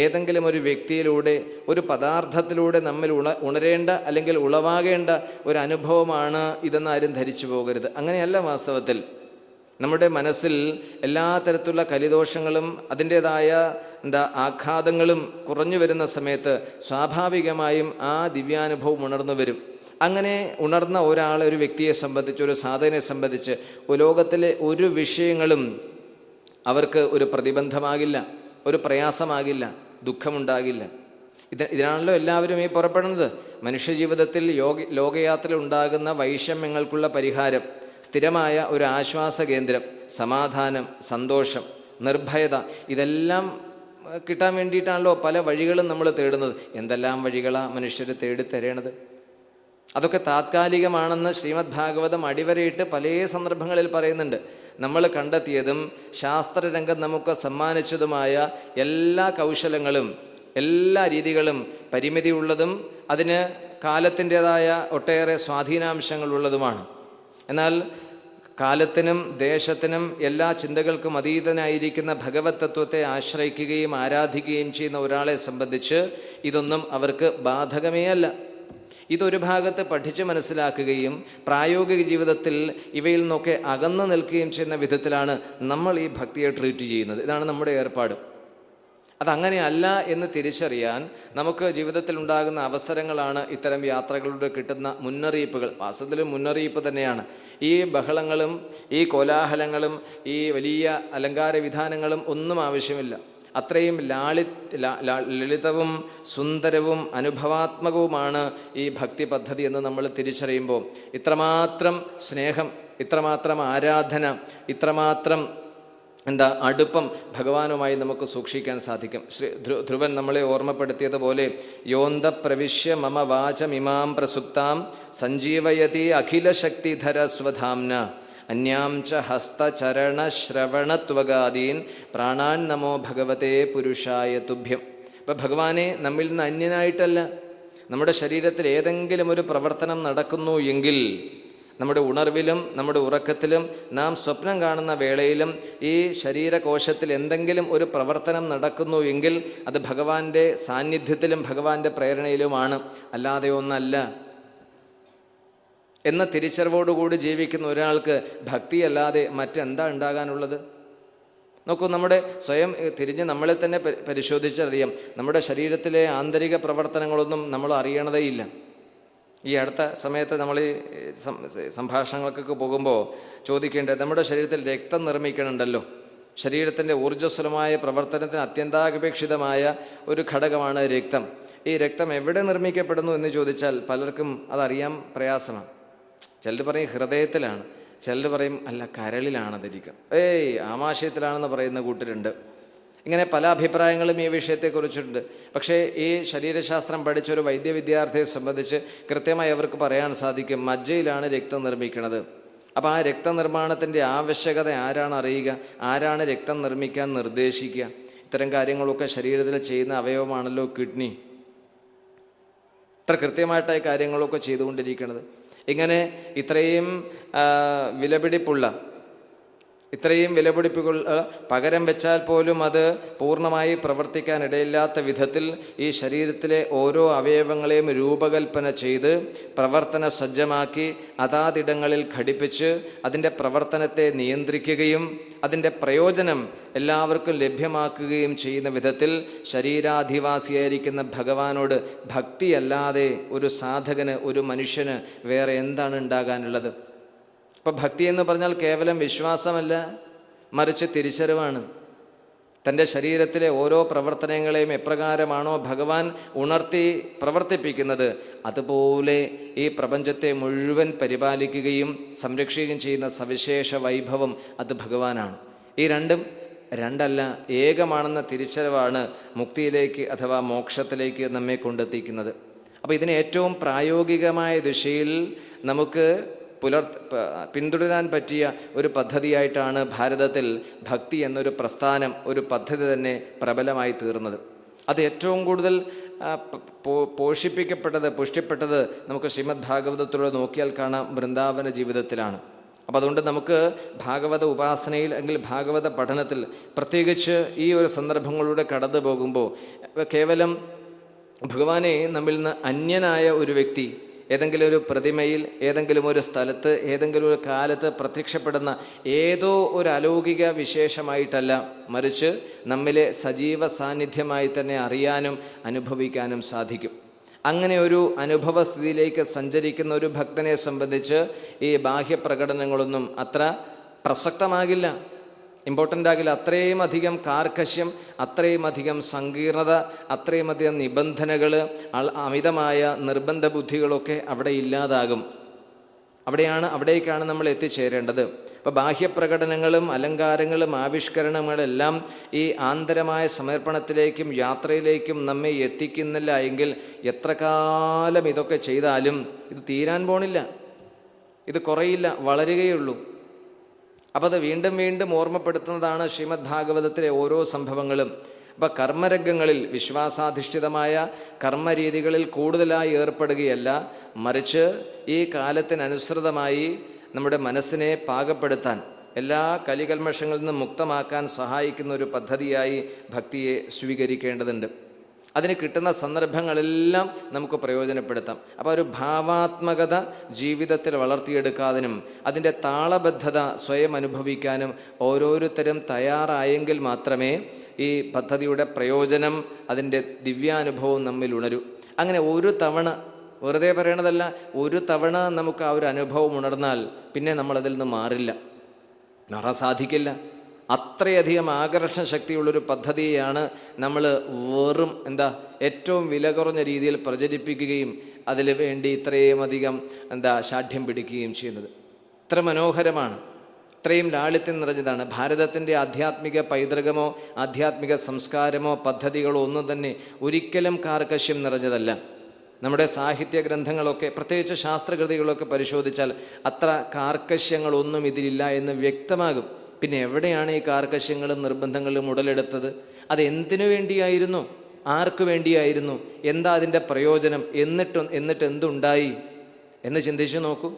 A: ഏതെങ്കിലും ഒരു വ്യക്തിയിലൂടെ, ഒരു പദാർത്ഥത്തിലൂടെ നമ്മിൽ ഉണരേണ്ട അല്ലെങ്കിൽ ഉളവാകേണ്ട ഒരു അനുഭവമാണ് ഇതെന്ന് ആരും ധരിച്ചു പോകരുത്. അങ്ങനെയല്ല വാസ്തവത്തിൽ. നമ്മുടെ മനസ്സിൽ എല്ലാ തരത്തിലുള്ള കലിദോഷങ്ങളും അതിൻ്റേതായ ആഘാതങ്ങളും കുറഞ്ഞു വരുന്ന സമയത്ത് സ്വാഭാവികമായും ആ ദിവ്യാനുഭവം ഉണർന്നു വരും. അങ്ങനെ ഉണർന്ന ഒരാളെ, ഒരു വ്യക്തിയെ സംബന്ധിച്ച്, ഒരു സാധകനെ സംബന്ധിച്ച് ലോകത്തിലെ ഒരു വിഷയങ്ങളും അവർക്ക് ഒരു പ്രതിബന്ധമാകില്ല, ഒരു പ്രയാസമാകില്ല, ദുഃഖമുണ്ടാകില്ല. ഇതിനാണല്ലോ എല്ലാവരും ഈ പുറപ്പെടുന്നത്. മനുഷ്യജീവിതത്തിൽ ലോകയാത്രയിൽ ഉണ്ടാകുന്ന വൈഷമ്യങ്ങൾക്കുള്ള പരിഹാരം, സ്ഥിരമായ ഒരു ആശ്വാസ കേന്ദ്രം, സമാധാനം, സന്തോഷം, നിർഭയത, ഇതെല്ലാം കിട്ടാൻ വേണ്ടിയിട്ടാണല്ലോ പല വഴികളും നമ്മൾ തേടുന്നത്. എന്തെല്ലാം വഴികളാണ് മനുഷ്യർ തേടിത്തരേണത്? അതൊക്കെ താത്കാലികമാണെന്ന് ശ്രീമദ് ഭാഗവതം അടിവരയിട്ട് പല സന്ദർഭങ്ങളിൽ പറയുന്നുണ്ട്. നമ്മൾ കണ്ടെത്തിയതും ശാസ്ത്രരംഗം നമുക്ക് സമ്മാനിച്ചതുമായ എല്ലാ കൗശലങ്ങളും, എല്ലാ രീതികളും പരിമിതിയുള്ളതും അതിന് കാലത്തിൻ്റെതായ ഒട്ടേറെ സ്വാധീനാംശങ്ങളുള്ളതുമാണ്. എന്നാൽ കാലത്തിനും ദേശത്തിനും എല്ലാ ചിന്തകൾക്കും അതീതനായിരിക്കുന്ന ഭഗവത് തത്വത്തെ ആശ്രയിക്കുകയും ആരാധിക്കുകയും ചെയ്യുന്ന ഒരാളെ സംബന്ധിച്ച് ഇതൊന്നും അവർക്ക് ബാധകമേ അല്ല. ഇതൊരു ഭാഗത്ത് പഠിച്ച് മനസ്സിലാക്കുകയും പ്രായോഗിക ജീവിതത്തിൽ ഇവയിൽ നിന്നൊക്കെ അകന്നു നിൽക്കുകയും ചെയ്യുന്ന വിധത്തിലാണ് നമ്മൾ ഈ ഭക്തിയെ ട്രീറ്റ് ചെയ്യുന്നത്. ഇതാണ് നമ്മുടെ ഏർപ്പാട്. അതങ്ങനെയല്ല എന്ന് തിരിച്ചറിയാൻ നമുക്ക് ജീവിതത്തിൽ ഉണ്ടാകുന്ന അവസരങ്ങളാണ് ഇത്തരം യാത്രകളിലൂടെ കിട്ടുന്ന മുന്നറിയിപ്പുകൾ. വാസ്തവത്തിൽ മുന്നറിയിപ്പ് തന്നെയാണ്. ഈ ബഹളങ്ങളും ഈ കോലാഹലങ്ങളും ഈ വലിയ അലങ്കാര വിധാനങ്ങളും ഒന്നും ആവശ്യമില്ല. അത്രയും ലളിതവും സുന്ദരവും അനുഭവാത്മകവുമാണ് ഈ ഭക്തി പദ്ധതി എന്ന് നമ്മൾ തിരിച്ചറിയുമ്പോൾ ഇത്രമാത്രം സ്നേഹം, ഇത്രമാത്രം ആരാധന, ഇത്രമാത്രം അടുപ്പം ഭഗവാനുമായി നമുക്ക് സൂക്ഷിക്കാൻ സാധിക്കും. ശ്രീ ധ്രുവൻ നമ്മളെ ഓർമ്മപ്പെടുത്തിയതുപോലെ യോന്ത പ്രവിശ്യ മമ വാചമിമാം പ്രസുപ്താം സഞ്ജീവയതി അഖിലശക്തിധര സ്വധാംന അന്യാം ച ഹസ്തചരണശ്രവണത്വഗാദീൻ പ്രാണാൻ നമോ ഭഗവതേ പുരുഷായ തുഭ്യം. ഇപ്പം ഭഗവാനെ നമ്മിൽ നിന്ന് അന്യനായിട്ടല്ല. നമ്മുടെ ശരീരത്തിൽ ഏതെങ്കിലും ഒരു പ്രവർത്തനം നടക്കുന്നു എങ്കിൽ, നമ്മുടെ ഉണർവിലും നമ്മുടെ ഉറക്കത്തിലും നാം സ്വപ്നം കാണുന്ന വേളയിലും ഈ ശരീരകോശത്തിൽ എന്തെങ്കിലും ഒരു പ്രവർത്തനം നടക്കുന്നു എങ്കിൽ അത് ഭഗവാന്റെ സാന്നിധ്യത്തിലും ഭഗവാന്റെ പ്രേരണയിലുമാണ്, അല്ലാതെ ഒന്നല്ല എന്ന തിരിച്ചറിവോടുകൂടി ജീവിക്കുന്ന ഒരാൾക്ക് ഭക്തിയല്ലാതെ മറ്റെന്താ ഉണ്ടാകാനുള്ളത്? നോക്കൂ, നമ്മുടെ സ്വയം തിരിഞ്ഞ് നമ്മളെ തന്നെ പരിശോധിച്ചറിയാം. നമ്മുടെ ശരീരത്തിലെ ആന്തരിക പ്രവർത്തനങ്ങളൊന്നും നമ്മൾ അറിയണതേയില്ല. ഈ അടുത്ത സമയത്ത് നമ്മൾ ഈ സംഭാഷണങ്ങൾക്കൊക്കെ പോകുമ്പോൾ ചോദിക്കേണ്ടത്, നമ്മുടെ ശരീരത്തിൽ രക്തം നിർമ്മിക്കണുണ്ടല്ലോ. ശരീരത്തിൻ്റെ ഊർജ്ജസ്വലമായ പ്രവർത്തനത്തിന് അത്യന്താപേക്ഷിതമായ ഒരു ഘടകമാണ് രക്തം. ഈ രക്തം എവിടെ നിർമ്മിക്കപ്പെടുന്നു എന്ന് ചോദിച്ചാൽ പലർക്കും അതറിയാൻ പ്രയാസമാണ്. ചിലർ പറയും ഹൃദയത്തിലാണ്, ചിലർ പറയും അല്ല കരളിലാണതിരിക്കണം, ആമാശയത്തിലാണെന്ന് പറയുന്ന കൂട്ടരുണ്ട്. ഇങ്ങനെ പല അഭിപ്രായങ്ങളും ഈ വിഷയത്തെക്കുറിച്ചുണ്ട്. പക്ഷേ ഈ ശരീരശാസ്ത്രം പഠിച്ച ഒരു വൈദ്യവിദ്യാർത്ഥിയെ സംബന്ധിച്ച് കൃത്യമായി അവർക്ക് പറയാൻ സാധിക്കും, മജ്ജയിലാണ് രക്തം നിർമ്മിക്കുന്നത്. അപ്പോൾ ആ രക്തനിർമ്മാണത്തിൻ്റെ ആവശ്യകത ആരാണ് അറിയുക? ആരാണ് രക്തം നിർമ്മിക്കാൻ നിർദ്ദേശിക്കുക? ഇത്തരം കാര്യങ്ങളൊക്കെ ശരീരത്തിൽ ചെയ്യുന്ന അവയവമാണല്ലോ കിഡ്നി. ഇത്ര കൃത്യമായിട്ടായി കാര്യങ്ങളൊക്കെ ചെയ്തുകൊണ്ടിരിക്കുന്നത്. ഇങ്ങനെ ഇത്രയും വിലപിടിപ്പുകൾ പകരം വെച്ചാൽ പോലും അത് പൂർണ്ണമായി പ്രവർത്തിക്കാൻ ഇടയില്ലാത്ത വിധത്തിൽ ഈ ശരീരത്തിലെ ഓരോ അവയവങ്ങളെയും രൂപകൽപ്പന ചെയ്ത് പ്രവർത്തന സജ്ജമാക്കി അതാതിടങ്ങളിൽ ഘടിപ്പിച്ച് അതിൻ്റെ പ്രവർത്തനത്തെ നിയന്ത്രിക്കുകയും അതിൻ്റെ പ്രയോജനം എല്ലാവർക്കും ലഭ്യമാക്കുകയും ചെയ്യുന്ന വിധത്തിൽ ശരീരാധിവാസിയായിരിക്കുന്ന ഭഗവാനോട് ഭക്തിയല്ലാതെ ഒരു സാധകന്, ഒരു മനുഷ്യന് വേറെ എന്താണ് ഉണ്ടാകാനുള്ളത്? ഇപ്പം ഭക്തി എന്ന് പറഞ്ഞാൽ കേവലം വിശ്വാസമല്ല, മറിച്ച് തിരിച്ചറിവാണ്. തൻ്റെ ശരീരത്തിലെ ഓരോ പ്രവർത്തനങ്ങളെയും എപ്രകാരമാണോ ഭഗവാൻ ഉണർത്തി പ്രവർത്തിപ്പിക്കുന്നത്, അതുപോലെ ഈ പ്രപഞ്ചത്തെ മുഴുവൻ പരിപാലിക്കുകയും സംരക്ഷിക്കുകയും ചെയ്യുന്ന സവിശേഷ വൈഭവം അത് ഭഗവാനാണ്. ഈ രണ്ടും രണ്ടല്ല, ഏകമാണെന്ന തിരിച്ചറിവാണ് മുക്തിയിലേക്ക് അഥവാ മോക്ഷത്തിലേക്ക് നമ്മെ കൊണ്ടെത്തിക്കുന്നത്. അപ്പോൾ ഇതിന് ഏറ്റവും പ്രായോഗികമായ ദിശയിൽ നമുക്ക് പിന്തുടരാൻ പറ്റിയ ഒരു പദ്ധതിയായിട്ടാണ് ഭാരതത്തിൽ ഭക്തി എന്നൊരു പ്രസ്ഥാനം, ഒരു പദ്ധതി തന്നെ പ്രബലമായി തീർന്നത്. അത് ഏറ്റവും കൂടുതൽ പോഷിപ്പിക്കപ്പെട്ടത്, പുഷ്ടിപ്പെട്ടത് നമുക്ക് ശ്രീമദ് ഭാഗവതത്തിലൂടെ നോക്കിയാൽ കാണാം വൃന്ദാവന ജീവിതത്തിലാണ്. അപ്പം അതുകൊണ്ട് നമുക്ക് ഭാഗവത ഉപാസനയിൽ അല്ലെങ്കിൽ ഭാഗവത പഠനത്തിൽ പ്രത്യേകിച്ച് ഈ ഒരു സന്ദർഭങ്ങളിലൂടെ കടന്നു പോകുമ്പോൾ കേവലം ഭഗവാനെ നമ്മിൽ നിന്ന് അന്യനായ ഒരു വ്യക്തി ഏതെങ്കിലും ഒരു പ്രതിമയിൽ, ഏതെങ്കിലും ഒരു സ്ഥലത്ത്, ഏതെങ്കിലും ഒരു കാലത്ത് പ്രത്യക്ഷപ്പെടുന്ന ഏതോ ഒരു അലൗകിക വിശേഷമായിട്ടല്ല, മറിച്ച് നമ്മിലെ സജീവ സാന്നിധ്യമായി തന്നെ അറിയാനും അനുഭവിക്കാനും സാധിക്കും. അങ്ങനെ ഒരു അനുഭവസ്ഥിതിയിലേക്ക് സഞ്ചരിക്കുന്ന ഒരു ഭക്തനെ സംബന്ധിച്ച് ഈ ബാഹ്യപ്രകടനങ്ങളൊന്നും അത്ര പ്രസക്തമാകില്ല, ഇമ്പോർട്ടൻ്റ് ആകില്ല. അത്രയും അധികം കാർക്കശ്യം, അത്രയും അധികം സങ്കീർണത, അത്രയും അധികം നിബന്ധനകൾ, അമിതമായ നിർബന്ധ ബുദ്ധികളൊക്കെ അവിടെ ഇല്ലാതാകും. അവിടേക്കാണ് നമ്മൾ എത്തിച്ചേരേണ്ടത്. അപ്പോൾ ബാഹ്യപ്രകടനങ്ങളും അലങ്കാരങ്ങളും ആവിഷ്കരണങ്ങളെല്ലാം ഈ ആന്തരമായ സമർപ്പണത്തിലേക്കും യാത്രയിലേക്കും നമ്മെ എത്തിക്കുന്നില്ല എങ്കിൽ എത്ര കാലം ഇതൊക്കെ ചെയ്താലും ഇത് തീരാൻ പോണില്ല, ഇത് കുറയില്ല, വളരുകയുള്ളൂ. അപ്പം അത് വീണ്ടും വീണ്ടും ഓർമ്മപ്പെടുത്തുന്നതാണ് ശ്രീമദ് ഭാഗവതത്തിലെ ഓരോ സംഭവങ്ങളും. അപ്പം കർമ്മരംഗങ്ങളിൽ വിശ്വാസാധിഷ്ഠിതമായ കർമ്മരീതികളിൽ കൂടുതലായി ഏർപ്പെടുകയല്ല, മറിച്ച് ഈ കാലത്തിനനുസൃതമായി നമ്മുടെ മനസ്സിനെ പാകപ്പെടുത്താൻ, എല്ലാ കലികൽമഷങ്ങളിൽ നിന്നും മുക്തമാക്കാൻ സഹായിക്കുന്ന ഒരു പദ്ധതിയായി ഭക്തിയെ സ്വീകരിക്കേണ്ടതുണ്ട്. അതിന് കിട്ടുന്ന സന്ദർഭങ്ങളെല്ലാം നമുക്ക് പ്രയോജനപ്പെടുത്താം. അപ്പോൾ ഒരു ഭാവാത്മകത ജീവിതത്തിൽ വളർത്തിയെടുക്കാനും അതിൻ്റെ താളബദ്ധത സ്വയം അനുഭവിക്കാനും ഓരോരുത്തരും തയ്യാറായെങ്കിൽ മാത്രമേ ഈ പദ്ധതിയുടെ പ്രയോജനം, അതിൻ്റെ ദിവ്യാനുഭവം നമ്മിൽ ഉണരൂ. അങ്ങനെ ഒരു തവണ, വെറുതെ പറയണതല്ല, ഒരു തവണ നമുക്ക് ആ ഒരു അനുഭവം ഉണർന്നാൽ പിന്നെ നമ്മളതിൽ നിന്ന് മാറാൻ സാധിക്കില്ല. അത്രയധികം ആകർഷണ ശക്തിയുള്ളൊരു പദ്ധതിയാണ് നമ്മൾ വെറും ഏറ്റവും വില കുറഞ്ഞ രീതിയിൽ പ്രചരിപ്പിക്കുകയും അതിൽ വേണ്ടി ഇത്രയും അധികം ശാഠ്യം പിടിക്കുകയും ചെയ്യുന്നത്. ഇത്ര മനോഹരമാണ്, ഇത്രയും ലാളിത്യം നിറഞ്ഞതാണ്. ഭാരതത്തിൻ്റെ ആധ്യാത്മിക പൈതൃകമോ ആധ്യാത്മിക സംസ്കാരമോ പദ്ധതികളോ ഒന്നും തന്നെ ഒരിക്കലും കാർക്കശ്യം നിറഞ്ഞതല്ല. നമ്മുടെ സാഹിത്യ ഗ്രന്ഥങ്ങളൊക്കെ, പ്രത്യേകിച്ച് ശാസ്ത്രകൃതികളൊക്കെ പരിശോധിച്ചാൽ അത്ര കാർക്കശ്യങ്ങളൊന്നും ഇതിലില്ല എന്ന് വ്യക്തമാകും. പിന്നെ എവിടെയാണ് ഈ കാർക്കശ്യങ്ങളും നിർബന്ധങ്ങളും ഉടലെടുത്തത്? അത് എന്തിനു വേണ്ടിയായിരുന്നു? ആർക്കു വേണ്ടിയായിരുന്നു? എന്താ അതിൻ്റെ പ്രയോജനം? എന്നിട്ട് എന്തുണ്ടായി എന്ന് ചിന്തിച്ചു നോക്കൂ.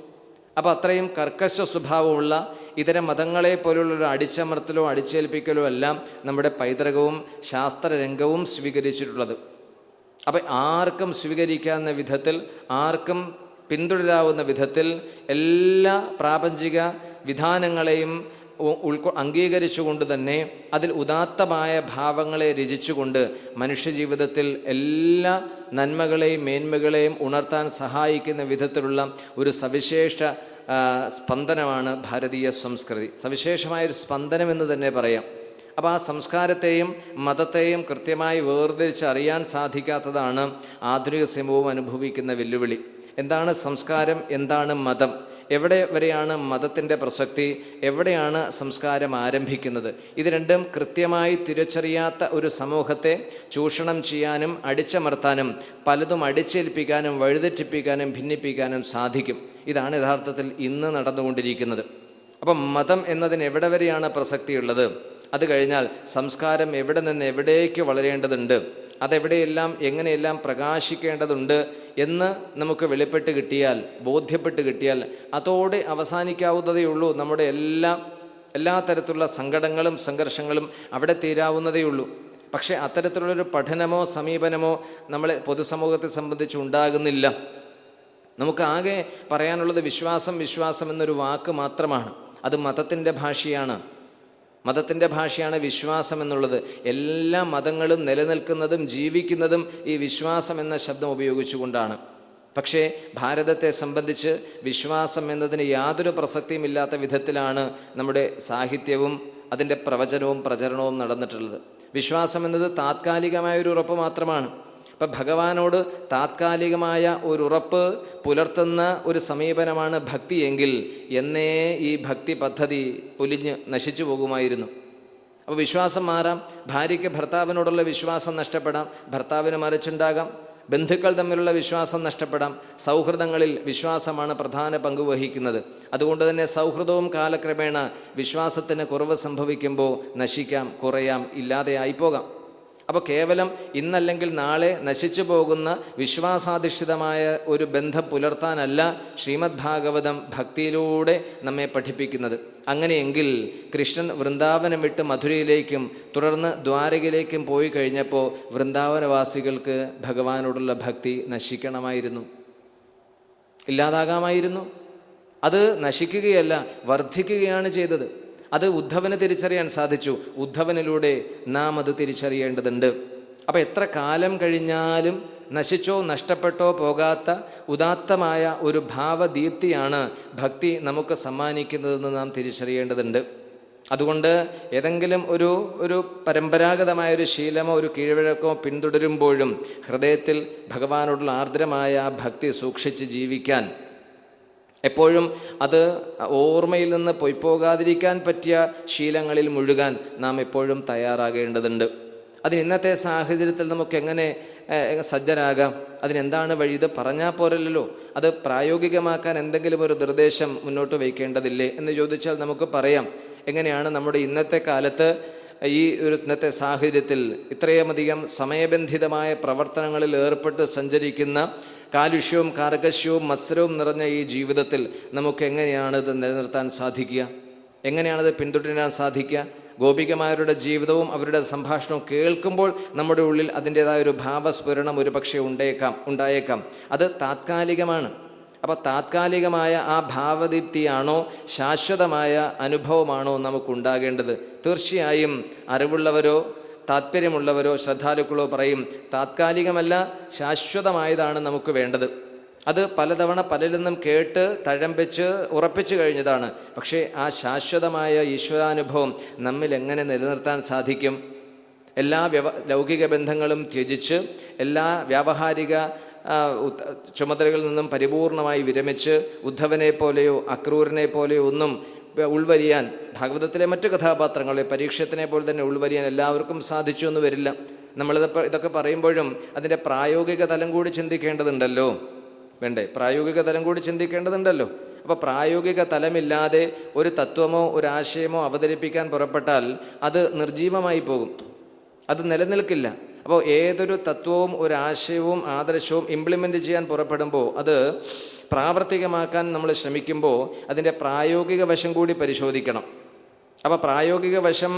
A: അപ്പോൾ അത്രയും കർക്കശ സ്വഭാവമുള്ള ഇതര മതങ്ങളെ പോലുള്ളൊരു അടിച്ചമർത്തലോ അടിച്ചേൽപ്പിക്കലോ എല്ലാം നമ്മുടെ പൈതൃകവും ശാസ്ത്രരംഗവും സ്വീകരിച്ചിട്ടുള്ളത്. അപ്പം ആർക്കും സ്വീകരിക്കാവുന്ന വിധത്തിൽ, ആർക്കും പിന്തുടരാവുന്ന വിധത്തിൽ എല്ലാ പ്രാപഞ്ചിക വിധാനങ്ങളെയും അംഗീകരിച്ചുകൊണ്ട് തന്നെ അതിൽ ഉദാത്തമായ ഭാവങ്ങളെ രചിച്ചുകൊണ്ട് മനുഷ്യജീവിതത്തിൽ എല്ലാ നന്മകളെയും മേന്മകളെയും ഉണർത്താൻ സഹായിക്കുന്ന വിധത്തിലുള്ള ഒരു സവിശേഷ സ്പന്ദനമാണ് ഭാരതീയ സംസ്കൃതി. സവിശേഷമായൊരു സ്പന്ദനമെന്ന് തന്നെ പറയാം. അപ്പോൾ ആ സംസ്കാരത്തെയും മതത്തെയും കൃത്യമായി വേർതിരിച്ചറിയാൻ സാധിക്കാത്തതാണ് ആധുനിക സമൂഹം അനുഭവിക്കുന്ന വെല്ലുവിളി. എന്താണ് സംസ്കാരം? എന്താണ് മതം? എവിടെ വരെയാണ് മതത്തിൻ്റെ പ്രസക്തി? എവിടെയാണ് സംസ്കാരം ആരംഭിക്കുന്നത്? ഇത് രണ്ടും കൃത്യമായി തിരിച്ചറിയാത്ത ഒരു സമൂഹത്തെ ചൂഷണം ചെയ്യാനും അടിച്ചമർത്താനും പലതും അടിച്ചേൽപ്പിക്കാനും വഴിതെറ്റിപ്പിക്കാനും ഭിന്നിപ്പിക്കാനും സാധിക്കും. ഇതാണ് യഥാർത്ഥത്തിൽ ഇന്ന് നടന്നുകൊണ്ടിരിക്കുന്നത്. അപ്പം മതം എന്നതിന് എവിടെ വരെയാണ് പ്രസക്തിയുള്ളത്? അത് കഴിഞ്ഞാൽ സംസ്കാരം എവിടെ നിന്ന് എവിടേക്ക് വളരേണ്ടതുണ്ട്, അതെവിടെയെല്ലാം എങ്ങനെയെല്ലാം പ്രകാശിക്കേണ്ടതുണ്ട് എന്ന് നമുക്ക് വെളിപ്പെട്ട് കിട്ടിയാൽ, ബോധ്യപ്പെട്ട് കിട്ടിയാൽ അതോടെ അവസാനിക്കാവുന്നതേയുള്ളൂ. നമ്മുടെ എല്ലാ തരത്തിലുള്ള സങ്കടങ്ങളും സംഘർഷങ്ങളും അവിടെ തീരാവുന്നതേയുള്ളൂ. പക്ഷേ അത്തരത്തിലുള്ളൊരു പഠനമോ സമീപനമോ നമ്മളെ പൊതുസമൂഹത്തെ സംബന്ധിച്ച് ഉണ്ടാകുന്നില്ല. നമുക്കാകെ പറയാനുള്ളത് വിശ്വാസം എന്നൊരു വാക്ക് മാത്രമാണ്. അത് മതത്തിൻ്റെ ഭാഷയാണ് വിശ്വാസം എന്നുള്ളത്. എല്ലാ മതങ്ങളും നിലനിൽക്കുന്നതും ജീവിക്കുന്നതും ഈ വിശ്വാസം എന്ന ശബ്ദം ഉപയോഗിച്ചുകൊണ്ടാണ്. പക്ഷേ ഭാരതത്തെ സംബന്ധിച്ച് വിശ്വാസം എന്നതിന് യാതൊരു പ്രസക്തിയും ഇല്ലാത്ത വിധത്തിലാണ് നമ്മുടെ സാഹിത്യവും അതിൻ്റെ പ്രവചനവും പ്രചരണവും നടന്നിട്ടുള്ളത്. വിശ്വാസം എന്നത് താത്കാലികമായൊരു ഉറപ്പ് മാത്രമാണ്. അപ്പം ഭഗവാനോട് താത്കാലികമായ ഒരു ഉറപ്പ് പുലർത്തുന്ന ഒരു സമീപനമാണ് ഭക്തി എങ്കിൽ എന്നേ ഈ ഭക്തി പദ്ധതി പൊലിഞ്ഞ് നശിച്ചു പോകുമായിരുന്നു. അപ്പോൾ വിശ്വാസം മാറാം. ഭാര്യയ്ക്ക് ഭർത്താവിനോടുള്ള വിശ്വാസം നഷ്ടപ്പെടാം, ഭർത്താവിന് മറിച്ചുണ്ടാകാം. ബന്ധുക്കൾ തമ്മിലുള്ള വിശ്വാസം നഷ്ടപ്പെടാം. സൗഹൃദങ്ങളിൽ വിശ്വാസമാണ് പ്രധാന പങ്ക് വഹിക്കുന്നത്. അതുകൊണ്ട് തന്നെ സൗഹൃദവും കാലക്രമേണ വിശ്വാസത്തിന് കുറവ് സംഭവിക്കുമ്പോൾ നശിക്കാം, കുറയാം, ഇല്ലാതെയായി പോകാം. അപ്പോൾ കേവലം ഇന്നല്ലെങ്കിൽ നാളെ നശിച്ചു പോകുന്ന വിശ്വാസാധിഷ്ഠിതമായ ഒരു ബന്ധം പുലർത്താനല്ല ശ്രീമദ് ഭാഗവതം ഭക്തിയിലൂടെ നമ്മെ പഠിപ്പിക്കുന്നത്. അങ്ങനെയെങ്കിൽ കൃഷ്ണൻ വൃന്ദാവനം വിട്ട് മധുരയിലേക്കും തുടർന്ന് ദ്വാരകയിലേക്കും പോയി കഴിഞ്ഞപ്പോൾ വൃന്ദാവനവാസികൾക്ക് ഭഗവാനോടുള്ള ഭക്തി നശിക്കണമായിരുന്നു, ഇല്ലാതാകാമായിരുന്നു. അത് നശിക്കുകയല്ല, വർദ്ധിക്കുകയാണ് ചെയ്തത്. അത് ഉദ്ധവന് തിരിച്ചറിയാൻ സാധിച്ചു. ഉദ്ധവനിലൂടെ നാം അത് തിരിച്ചറിയേണ്ടതുണ്ട്. അപ്പം എത്ര കാലം കഴിഞ്ഞാലും നശിച്ചോ നഷ്ടപ്പെട്ടോ പോകാത്ത ഉദാത്തമായ ഒരു ഭാവദീപ്തിയാണ് ഭക്തി നമുക്ക് സമ്മാനിക്കുന്നതെന്ന് നാം തിരിച്ചറിയേണ്ടതുണ്ട്. അതുകൊണ്ട് ഏതെങ്കിലും ഒരു പരമ്പരാഗതമായൊരു ശീലമോ ഒരു കീഴ്വഴക്കമോ പിന്തുടരുമ്പോഴും ഹൃദയത്തിൽ ഭഗവാനോടുള്ള ആർദ്രമായ ഭക്തി സൂക്ഷിച്ച് ജീവിക്കാൻ, എപ്പോഴും അത് ഓർമ്മയിൽ നിന്ന് പൊയ്പോകാതിരിക്കാൻ പറ്റിയ ശീലങ്ങളിൽ മുഴുകാൻ നാം എപ്പോഴും തയ്യാറാകേണ്ടതുണ്ട്. അതിന് ഇന്നത്തെ സാഹചര്യത്തിൽ നമുക്ക് എങ്ങനെ സജ്ജരാകാം? അതിനെന്താണ് വഴി? ഇത് പറഞ്ഞാൽ പോരല്ലോ, അത് പ്രായോഗികമാക്കാൻ എന്തെങ്കിലും ഒരു നിർദ്ദേശം മുന്നോട്ട് വയ്ക്കേണ്ടതില്ലേ എന്ന് ചോദിച്ചാൽ നമുക്ക് പറയാം. എങ്ങനെയാണ് നമ്മുടെ ഇന്നത്തെ കാലത്ത് ഈ ഒരു ഇന്നത്തെ സാഹചര്യത്തിൽ ഇത്രയുമധികം സമയബന്ധിതമായ പ്രവർത്തനങ്ങളിൽ ഏർപ്പെട്ട് സഞ്ചരിക്കുന്ന കാലുഷ്യവും കാർക്കശ്യവും മത്സരവും നിറഞ്ഞ ഈ ജീവിതത്തിൽ നമുക്ക് എങ്ങനെയാണ് ഇത് നിലനിർത്താൻ സാധിക്കുക? എങ്ങനെയാണത് പിന്തുടരാൻ സാധിക്കുക? ഗോപികമാരുടെ ജീവിതവും അവരുടെ സംഭാഷണവും കേൾക്കുമ്പോൾ നമ്മുടെ ഉള്ളിൽ അതിൻ്റെതായ ഒരു ഭാവസ്ഫുരണം ഒരു പക്ഷേ ഉണ്ടായേക്കാം. അത് താത്കാലികമാണ്. അപ്പോൾ താത്കാലികമായ ആ ഭാവദീപ്തിയാണോ ശാശ്വതമായ അനുഭവമാണോ നമുക്കുണ്ടാകേണ്ടത്? തീർച്ചയായും അറിവുള്ളവരോ താല്പര്യമുള്ളവരോ ശ്രദ്ധാലുക്കളോ പറയും താത്കാലികമല്ല, ശാശ്വതമായതാണ് നമുക്ക് വേണ്ടത്. അത് പലതവണ പലരിൽ നിന്നും കേട്ട് തഴമ്പിച്ച് ഉറപ്പിച്ചു കഴിഞ്ഞതാണ്. പക്ഷേ ആ ശാശ്വതമായ ഈശ്വരാനുഭവം നമ്മിൽ എങ്ങനെ നിലനിർത്താൻ സാധിക്കും? എല്ലാ ലൗകിക ബന്ധങ്ങളും ത്യജിച്ച് എല്ലാ വ്യാവഹാരിക ചുമതലകളിൽ നിന്നും പരിപൂർണമായി വിരമിച്ച് ഉദ്ധവനെ പോലെയോ അക്രൂരനെ പോലെയോ ഒന്നും ഉൾവലിയാൻ, ഭാഗവതത്തിലെ മറ്റു കഥാപാത്രങ്ങളെ പരീക്ഷത്തിനെ പോലെ തന്നെ ഉൾവലിയാൻ എല്ലാവർക്കും സാധിച്ചു എന്ന് വരില്ല. ഇതൊക്കെ പറയുമ്പോഴും അതിൻ്റെ പ്രായോഗിക തലം കൂടി ചിന്തിക്കേണ്ടതുണ്ടല്ലോ, വേണ്ടേ? പ്രായോഗിക തലം കൂടി ചിന്തിക്കേണ്ടതുണ്ടല്ലോ. അപ്പോൾ പ്രായോഗിക തലമില്ലാതെ ഒരു തത്വമോ ഒരു ആശയമോ അവതരിപ്പിക്കാൻ പുറപ്പെട്ടാൽ അത് നിർജീവമായി പോകും, അത് നിലനിൽക്കില്ല. അപ്പോൾ ഏതൊരു തത്വവും ഒരു ആശയവും ആദർശവും ഇംപ്ലിമെൻ്റ് ചെയ്യാൻ പുറപ്പെടുമ്പോൾ, അത് പ്രാവർത്തികമാക്കാൻ നമ്മൾ ശ്രമിക്കുമ്പോൾ അതിൻ്റെ പ്രായോഗിക വശം കൂടി പരിശോധിക്കണം. അപ്പോൾ പ്രായോഗിക വശം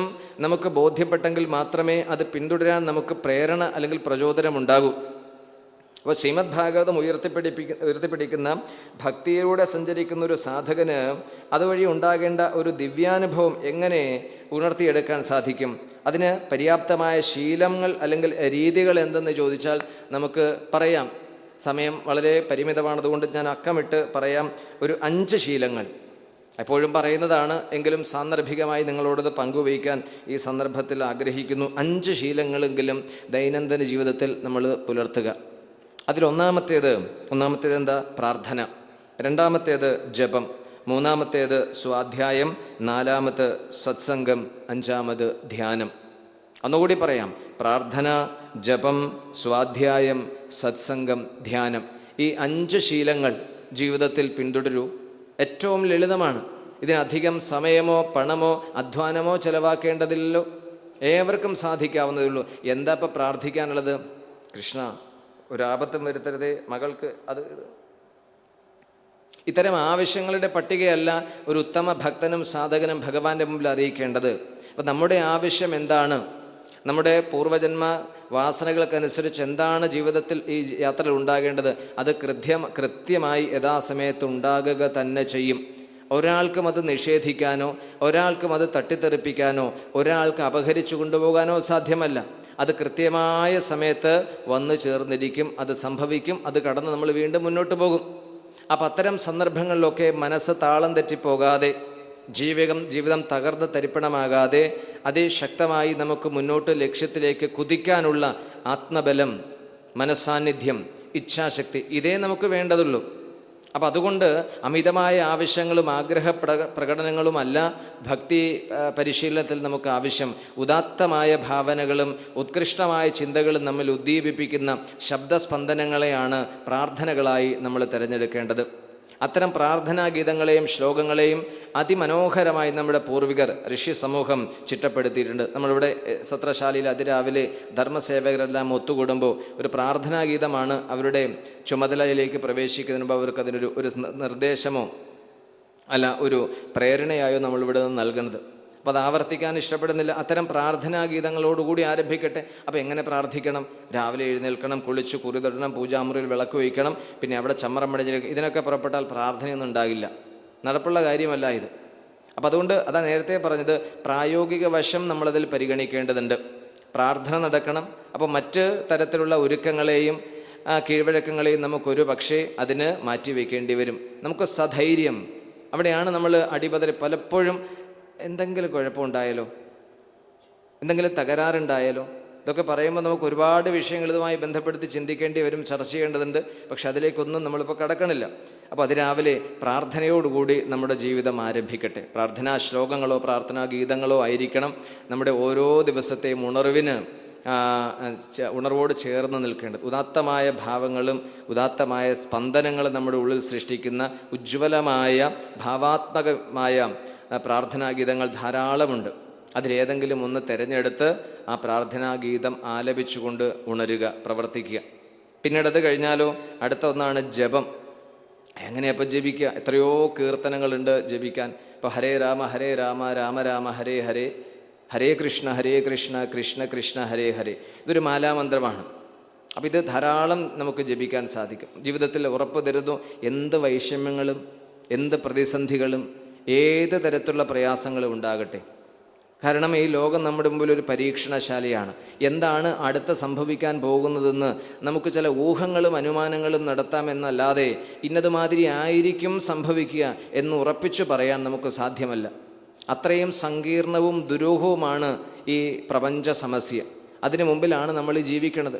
A: നമുക്ക് ബോധ്യപ്പെട്ടെങ്കിൽ മാത്രമേ അത് പിന്തുടരാൻ നമുക്ക് പ്രേരണ അല്ലെങ്കിൽ പ്രചോദനം ഉണ്ടാകൂ. അപ്പോൾ ശ്രീമദ് ഭാഗവതം ഉയർത്തിപ്പിടിക്കുന്ന ഭക്തിയിലൂടെ സഞ്ചരിക്കുന്ന ഒരു സാധകന് അതുവഴി ഉണ്ടാകേണ്ട ഒരു ദിവ്യാനുഭവം എങ്ങനെ ഉണർത്തിയെടുക്കാൻ സാധിക്കും? അതിന് പര്യാപ്തമായ ശീലങ്ങൾ അല്ലെങ്കിൽ രീതികൾ എന്തെന്ന് ചോദിച്ചാൽ നമുക്ക് പറയാം. സമയം വളരെ പരിമിതമാണ്, അതുകൊണ്ട് ഞാൻ അക്കമിട്ട് പറയാം. ഒരു 5 ശീലങ്ങൾ എപ്പോഴും പറയുന്നതാണ്, എങ്കിലും സാന്ദർഭികമായി നിങ്ങളോടത് പങ്കുവയ്ക്കാൻ ഈ സന്ദർഭത്തിൽ ആഗ്രഹിക്കുന്നു. 5 ശീലങ്ങളെങ്കിലും ദൈനംദിന ജീവിതത്തിൽ നമ്മൾ പുലർത്തുക. അതിലൊന്നാമത്തേത് എന്താ? പ്രാർത്ഥന. രണ്ടാമത്തേത് ജപം. മൂന്നാമത്തേത് സ്വാധ്യായം. 4 സത്സംഗം. 5 ധ്യാനം. ഒന്നുകൂടി പറയാം: പ്രാർത്ഥന, ജപം, സ്വാധ്യായം, സത്സംഗം, ധ്യാനം. ഈ 5 ശീലങ്ങൾ ജീവിതത്തിൽ പിന്തുടരൂ. ഏറ്റവും ലളിതമാണ്. ഇതിനധികം സമയമോ പണമോ അധ്വാനമോ ചെലവാക്കേണ്ടതില്ലല്ലോ, ഏവർക്കും സാധിക്കാവുന്നതേ ഉള്ളൂ. എന്താ ഇപ്പം പ്രാർത്ഥിക്കാനുള്ളത്? കൃഷ്ണ, ഒരാപത്തും വരുത്തരുതേ, മകൾക്ക് അത് ഇത്തരം ആവശ്യങ്ങളുടെ പട്ടികയല്ല ഒരു ഉത്തമ ഭക്തനും സാധകനും ഭഗവാന്റെ മുമ്പിൽ അറിയിക്കേണ്ടത്. അപ്പം നമ്മുടെ ആവശ്യം എന്താണ്? നമ്മുടെ പൂർവജന്മ വാസനകൾക്കനുസരിച്ച് എന്താണ് ജീവിതത്തിൽ ഈ യാത്രയിൽ ഉണ്ടാകേണ്ടത്? അത് കൃത്യമായി യഥാസമയത്ത് ഉണ്ടാകുക തന്നെ ചെയ്യും. ഒരാൾക്കും അത് നിഷേധിക്കാനോ ഒരാൾക്കും അത് തട്ടിത്തെറിപ്പിക്കാനോ ഒരാൾക്ക് അപഹരിച്ചു കൊണ്ടുപോകാനോ സാധ്യമല്ല. അത് കൃത്യമായ സമയത്ത് വന്നു ചേർന്നിരിക്കും, അത് സംഭവിക്കും, അത് കടന്ന് നമ്മൾ വീണ്ടും മുന്നോട്ട് പോകും. അപ്പം അത്തരം സന്ദർഭങ്ങളിലൊക്കെ മനസ്സ് താളം തെറ്റിപ്പോകാതെ, ജീവിതം തകർന്ന് തരിപ്പണമാകാതെ അതിശക്തമായി നമുക്ക് മുന്നോട്ട് ലക്ഷ്യത്തിലേക്ക് കുതിക്കാനുള്ള ആത്മബലം, മനസ്സാന്നിധ്യം, ഇച്ഛാശക്തി, ഇതേ നമുക്ക് വേണ്ടതുള്ളൂ. അപ്പം അതുകൊണ്ട് അമിതമായ ആവശ്യങ്ങളും പ്രകടനങ്ങളുമല്ല ഭക്തി പരിശീലനത്തിൽ നമുക്ക് ആവശ്യം. ഉദാത്തമായ ഭാവനകളും ഉത്കൃഷ്ടമായ ചിന്തകളും നമ്മിൽ ഉദ്ദീപിപ്പിക്കുന്ന ശബ്ദസ്പന്ദനങ്ങളെയാണ് പ്രാർത്ഥനകളായി നമ്മൾ തിരഞ്ഞെടുക്കേണ്ടത്. അത്തരം പ്രാർത്ഥനാ ഗീതങ്ങളെയും ശ്ലോകങ്ങളെയും അതിമനോഹരമായി നമ്മുടെ പൂർവികർ ഋഷി സമൂഹം ചിട്ടപ്പെടുത്തിയിട്ടുണ്ട്. നമ്മളിവിടെ സത്രശാലയിൽ അതിരാവിലെ ധർമ്മസേവകരെല്ലാം ഒത്തുകൂടുമ്പോൾ ഒരു പ്രാർത്ഥനാ ഗീതമാണ് അവരുടെ ചുമതലയിലേക്ക് പ്രവേശിക്കുന്നതിന് മുമ്പ് അവർക്ക് അതിനൊരു നിർദ്ദേശമോ അല്ല ഒരു പ്രേരണയായോ നമ്മളിവിടെ നിന്ന് നൽകുന്നത്. അപ്പോൾ അത് ആവർത്തിക്കാൻ ഇഷ്ടപ്പെടുന്നില്ല. അത്തരം പ്രാർത്ഥനാ ഗീതങ്ങളോടുകൂടി ആരംഭിക്കട്ടെ. അപ്പോൾ എങ്ങനെ പ്രാർത്ഥിക്കണം? രാവിലെ എഴുന്നേൽക്കണം, കുളിച്ച് കുറി തൊടണം, പൂജാമുറിയിൽ വിളക്ക് വയ്ക്കണം, പിന്നെ അവിടെ ചമ്മറം മടിഞ്ഞിരിക്കും. ഇതിനൊക്കെ പുറപ്പെട്ടാൽ പ്രാർത്ഥനയൊന്നും ഉണ്ടാകില്ല. നടപ്പുള്ള കാര്യമല്ല ഇത്. അപ്പം അതുകൊണ്ട് അതാ നേരത്തെ പറഞ്ഞത്, പ്രായോഗിക വശം നമ്മളതിൽ പരിഗണിക്കേണ്ടതുണ്ട്. പ്രാർത്ഥന നടക്കണം. അപ്പോൾ മറ്റ് തരത്തിലുള്ള ഒരുക്കങ്ങളെയും കീഴ്വഴക്കങ്ങളെയും നമുക്കൊരു പക്ഷേ അതിന് മാറ്റിവെക്കേണ്ടി വരും. നമുക്ക് സധൈര്യം, അവിടെയാണ് നമ്മൾ അടിപതറി. പലപ്പോഴും എന്തെങ്കിലും കുഴപ്പമുണ്ടായാലോ, എന്തെങ്കിലും തകരാറുണ്ടായാലോ, ഇതൊക്കെ പറയുമ്പോൾ നമുക്ക് ഒരുപാട് വിഷയങ്ങൾ ഇതുമായി ബന്ധപ്പെടുത്തി ചിന്തിക്കേണ്ടി വരും, ചർച്ച ചെയ്യേണ്ടതുണ്ട്. പക്ഷെ അതിലേക്കൊന്നും നമ്മളിപ്പോൾ കടക്കണില്ല. അപ്പോൾ അതിരാവിലെ പ്രാർത്ഥനയോടുകൂടി നമ്മുടെ ജീവിതം ആരംഭിക്കട്ടെ. പ്രാർത്ഥനാ ശ്ലോകങ്ങളോ പ്രാർത്ഥനാ ഗീതങ്ങളോ ആയിരിക്കണം നമ്മുടെ ഓരോ ദിവസത്തെയും ഉണർവോട് ചേർന്ന് നിൽക്കേണ്ടത്. ഉദാത്തമായ ഭാവങ്ങളും ഉദാത്തമായ സ്പന്ദനങ്ങളും നമ്മുടെ ഉള്ളിൽ സൃഷ്ടിക്കുന്ന ഉജ്ജ്വലമായ ഭാവാത്മകമായ പ്രാർത്ഥനാഗീതങ്ങൾ ധാരാളമുണ്ട്. അതിലേതെങ്കിലും ഒന്ന് തിരഞ്ഞെടുത്ത് ആ പ്രാർത്ഥനാഗീതം ആലപിച്ചുകൊണ്ട് ഉണരുക, പ്രവർത്തിക്കുക. പിന്നീട് അത് കഴിഞ്ഞാലോ അടുത്ത ഒന്നാണ് ജപം. എങ്ങനെയപ്പോൾ ജപിക്കുക? എത്രയോ കീർത്തനങ്ങളുണ്ട് ജപിക്കാൻ. ഇപ്പോൾ ഹരേ രാമ രാമ രാമ ഹരേ ഹരേ, ഹരേ കൃഷ്ണ കൃഷ്ണ കൃഷ്ണ ഹരേ ഹരേ. ഇതൊരു മാലാമന്ത്രമാണ്. അപ്പം ഇത് ധാരാളം നമുക്ക് ജപിക്കാൻ സാധിക്കും. ജീവിതത്തിൽ ഉറപ്പ് തരുന്നു, എന്ത് വൈഷമ്യങ്ങളും എന്ത് പ്രതിസന്ധികളും ഏത് തരത്തിലുള്ള പ്രയാസങ്ങളും ഉണ്ടാകട്ടെ. കാരണം ഈ ലോകം നമ്മുടെ മുമ്പിൽ ഒരു പരീക്ഷണശാലയാണ്. എന്താണ് അടുത്ത് സംഭവിക്കാൻ പോകുന്നതെന്ന് നമുക്ക് ചില ഊഹങ്ങളും അനുമാനങ്ങളും നടത്താമെന്നല്ലാതെ ഇന്നതുമാതിരി ആയിരിക്കും സംഭവിക്കുക എന്ന് ഉറപ്പിച്ചു പറയാൻ നമുക്ക് സാധ്യമല്ല. അത്രയും സങ്കീർണവും ദുരൂഹവുമാണ് ഈ പ്രപഞ്ച സമസ്യ. അതിനു മുമ്പിലാണ് നമ്മൾ ജീവിക്കുന്നത്.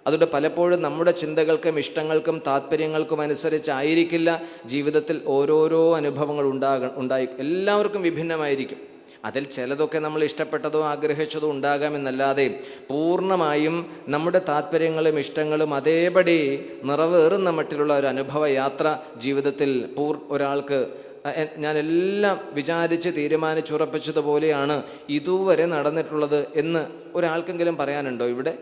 A: അതുകൊണ്ട് പലപ്പോഴും നമ്മുടെ ചിന്തകൾക്കും ഇഷ്ടങ്ങൾക്കും താല്പര്യങ്ങൾക്കും അനുസരിച്ചായിരിക്കില്ല ജീവിതത്തിൽ ഓരോരോ അനുഭവങ്ങൾ ഉണ്ടായി എല്ലാവർക്കും വിഭിന്നമായിരിക്കും. അതിൽ ചിലതൊക്കെ നമ്മൾ ഇഷ്ടപ്പെട്ടതോ ആഗ്രഹിച്ചതോ ഉണ്ടാകാമെന്നല്ലാതെ പൂർണ്ണമായും നമ്മുടെ താല്പര്യങ്ങളും ഇഷ്ടങ്ങളും അതേപടി നിറവേറുന്ന മട്ടിലുള്ള ഒരു അനുഭവ യാത്ര ജീവിതത്തിൽ ഒരാൾക്ക് ഞാൻ എല്ലാം വിചാരിച്ച് തീരുമാനിച്ചുറപ്പിച്ചതുപോലെയാണ് ഇതുവരെ നടന്നിട്ടുള്ളത് എന്ന് ഒരാൾക്കെങ്കിലും പറയാനുണ്ടോ ഇവിടെ?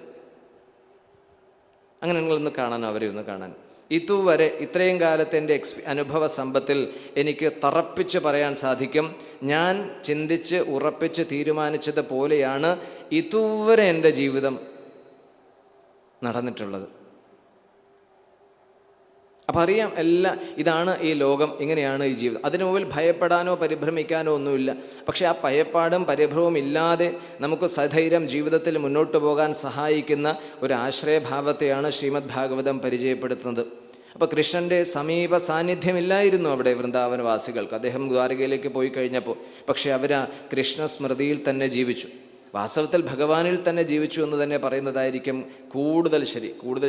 A: അങ്ങനെ നിങ്ങളൊന്ന് കാണാനോ, അവരെ ഒന്ന് കാണാൻ. ഇതുവരെ ഇത്രയും കാലത്തെ എൻ്റെ അനുഭവ സമ്പത്തിൽ എനിക്ക് തറപ്പിച്ച് പറയാൻ സാധിക്കും, ഞാൻ ചിന്തിച്ച് ഉറപ്പിച്ച് തീരുമാനിച്ചത് പോലെയാണ് ഇതുവരെ എൻ്റെ ജീവിതം നടന്നിട്ടുള്ളത്. അപ്പം അറിയാം ഇതാണ് ഈ ലോകം, ഇങ്ങനെയാണ് ഈ ജീവിതം. അതിനു മുമ്പിൽ ഭയപ്പെടാനോ പരിഭ്രമിക്കാനോ ഒന്നുമില്ല. പക്ഷെ ആ ഭയപ്പാടും പരിഭ്രമവും ഇല്ലാതെ നമുക്ക് സധൈര്യം ജീവിതത്തിൽ മുന്നോട്ട് പോകാൻ സഹായിക്കുന്ന ഒരു ആശ്രയഭാവത്തെയാണ് ശ്രീമദ് ഭാഗവതം പരിചയപ്പെടുത്തുന്നത്. അപ്പോൾ കൃഷ്ണൻ്റെ സമീപ സാന്നിധ്യമില്ലായിരുന്നു അവിടെ വൃന്ദാവനവാസികൾക്ക്. അദ്ദേഹം ദ്വാരകയിലേക്ക് പോയി കഴിഞ്ഞപ്പോൾ. പക്ഷെ അവർ ആ കൃഷ്ണസ്മൃതിയിൽ തന്നെ ജീവിച്ചു. വാസ്തവത്തിൽ ഭഗവാനിൽ തന്നെ ജീവിച്ചു എന്ന് തന്നെ പറയുന്നതായിരിക്കും കൂടുതൽ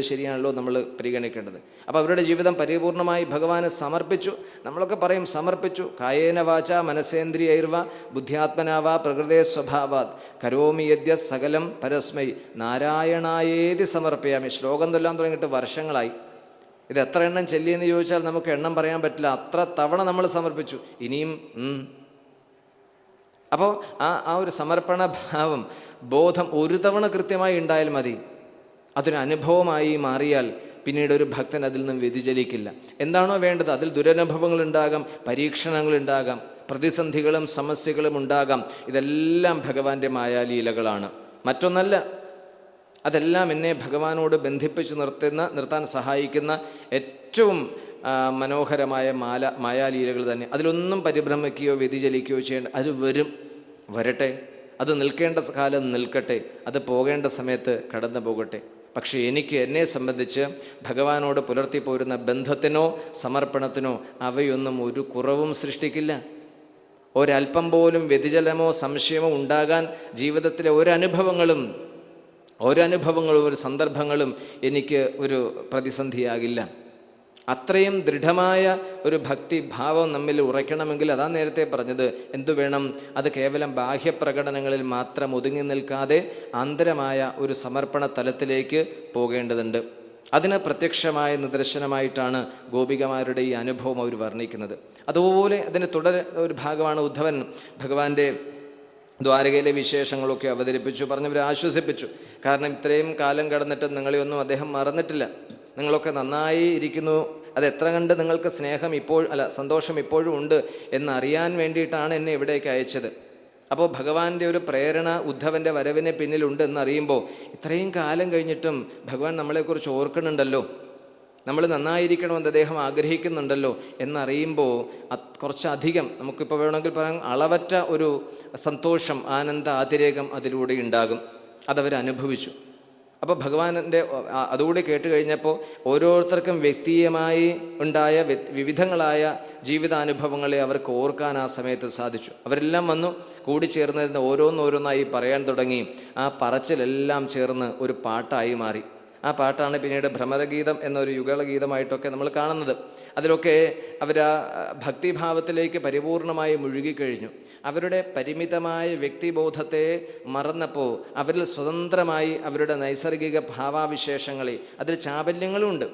A: ശരിയാണല്ലോ നമ്മൾ പരിഗണിക്കേണ്ടത്. അപ്പോൾ അവരുടെ ജീവിതം പരിപൂർണമായി ഭഗവാന് സമർപ്പിച്ചു. നമ്മളൊക്കെ പറയും സമർപ്പിച്ചു. കായേന വാച മനസേന്ദ്രിയൈർവ ബുദ്ധ്യാത്മനാവ പ്രകൃതേ സ്വഭാവാത് കരോമി യദ്യ സകലം പരസ്മൈ നാരായണായേതി സമർപ്പയാമി. ശ്ലോകം ചൊല്ലാൻ തുടങ്ങിയിട്ട് വർഷങ്ങളായി. ഇത് എത്ര എണ്ണം ചൊല്ലിയെന്ന് ചോദിച്ചാൽ നമുക്ക് എണ്ണം പറയാൻ പറ്റില്ല. അത്ര തവണ നമ്മൾ സമർപ്പിച്ചു. ഇനിയും അപ്പോൾ ആ ഒരു സമർപ്പണ ഭാവം ബോധം ഒരു തവണ കൃത്യമായി ഉണ്ടായാൽ മതി. അതൊരു അനുഭവമായി മാറിയാൽ പിന്നീട് ഒരു ഭക്തൻ അതിൽ നിന്നും വ്യതിചലിക്കില്ല. എന്താണോ വേണ്ടത് അതിൽ ദുരനുഭവങ്ങൾ ഉണ്ടാകാം, പരീക്ഷണങ്ങൾ ഉണ്ടാകാം, പ്രതിസന്ധികളും സമസ്യകളും ഉണ്ടാകാം. ഇതെല്ലാം ഭഗവാന്റെ മായാലീലകളാണ്, മറ്റൊന്നല്ല. അതെല്ലാം എന്നെ ഭഗവാനോട് ബന്ധിപ്പിച്ച് നിർത്താൻ സഹായിക്കുന്ന ഏറ്റവും മനോഹരമായ മായാലീലകൾ തന്നെ. അതിലൊന്നും പരിഭ്രമിക്കുകയോ വ്യതിചലിക്കുകയോ ചെയ്യേണ്ട. അത് വരട്ടെ, അത് നിൽക്കേണ്ട കാലം നിൽക്കട്ടെ, അത് പോകേണ്ട സമയത്ത് കടന്നു പോകട്ടെ. പക്ഷേ എന്നെ സംബന്ധിച്ച് ഭഗവാനോട് പുലർത്തിപ്പോരുന്ന ബന്ധത്തിനോ സമർപ്പണത്തിനോ അവയൊന്നും ഒരു കുറവും സൃഷ്ടിക്കില്ല. ഒരല്പം പോലും വ്യതിചലമോ സംശയമോ ഉണ്ടാകാൻ ജീവിതത്തിലെ ഒരനുഭവങ്ങളും ഒരു സന്ദർഭങ്ങളും എനിക്ക് ഒരു പ്രതിസന്ധിയാകില്ല. അത്രയും ദൃഢമായ ഒരു ഭക്തിഭാവം നമ്മിൽ ഉറയ്ക്കണമെങ്കിൽ അതാ നേരത്തെ പറഞ്ഞത്, എന്തു വേണം? അത് കേവലം ബാഹ്യപ്രകടനങ്ങളിൽ മാത്രം ഒതുങ്ങി നിൽക്കാതെ ആന്തരമായ ഒരു സമർപ്പണ തലത്തിലേക്ക് പോകേണ്ടതുണ്ട്. അതിന് പ്രത്യക്ഷമായ നിദർശനമായിട്ടാണ് ഗോപികമാരുടെ ഈ അനുഭവം അവർ വർണ്ണിക്കുന്നത്. അതുപോലെ അതിന് ഒരു ഭാഗമാണ് ഉദ്ധവൻ ഭഗവാന്റെ ദ്വാരകയിലെ വിശേഷങ്ങളൊക്കെ അവതരിപ്പിച്ചു, പറഞ്ഞവരെ ആശ്വസിപ്പിച്ചു. കാരണം ഇത്രയും കാലം കടന്നിട്ട് നിങ്ങളെയൊന്നും അദ്ദേഹം മറന്നിട്ടില്ല, നിങ്ങളൊക്കെ നന്നായി ഇരിക്കുന്നു, അത് എത്ര കണ്ട് നിങ്ങൾക്ക് സ്നേഹം സന്തോഷം ഇപ്പോഴും ഉണ്ട് എന്നറിയാൻ വേണ്ടിയിട്ടാണ് എന്നെ ഇവിടേക്ക് അയച്ചത്. അപ്പോൾ ഭഗവാന്റെ ഒരു പ്രേരണ ഉദ്ധവൻ്റെ വരവിന് പിന്നിലുണ്ട് എന്നറിയുമ്പോൾ ഇത്രയും കാലം കഴിഞ്ഞിട്ടും ഭഗവാൻ നമ്മളെക്കുറിച്ച് ഓർക്കുന്നുണ്ടല്ലോ, നമ്മൾ നന്നായിരിക്കണമെന്ന് അദ്ദേഹം ആഗ്രഹിക്കുന്നുണ്ടല്ലോ എന്നറിയുമ്പോൾ കുറച്ചധികം നമുക്കിപ്പോൾ വേണമെങ്കിൽ പറയാം അളവറ്റ ഒരു സന്തോഷം, ആനന്ദ, അതിരേകം അതിലൂടെ ഉണ്ടാകും. അതവരനുഭവിച്ചു. അപ്പോൾ ഭഗവാന്റെ അതുകൂടി കേട്ട് കഴിഞ്ഞപ്പോൾ ഓരോരുത്തർക്കും വ്യക്തിയമായി ഉണ്ടായ വിവിധങ്ങളായ ജീവിതാനുഭവങ്ങളെ അവർക്ക് ഓർക്കാൻ ആ സമയത്ത് സാധിച്ചു. അവരെല്ലാം വന്നു കൂടിച്ചേർന്നിരുന്ന് ഓരോന്നോരോന്നായി പറയാൻ തുടങ്ങി. ആ പറച്ചിലെല്ലാം ചേർന്ന് ഒരു പാട്ടായി മാറി. ആ പാട്ടാണ് പിന്നീട് ഭ്രമരഗീതം എന്നൊരു യുഗളഗീതമായിട്ടൊക്കെ നമ്മൾ കാണുന്നത്. അതിലൊക്കെ അവർ ആ ഭക്തിഭാവത്തിലേക്ക് പരിപൂർണമായി മുഴുകിക്കഴിഞ്ഞു. അവരുടെ പരിമിതമായ വ്യക്തിബോധത്തെ മറന്നപ്പോൾ അവരിൽ സ്വതന്ത്രമായി അവരുടെ നൈസർഗിക ഭാവാവിശേഷങ്ങളെ, അതിൽ ചാബല്യങ്ങളുമുണ്ട്,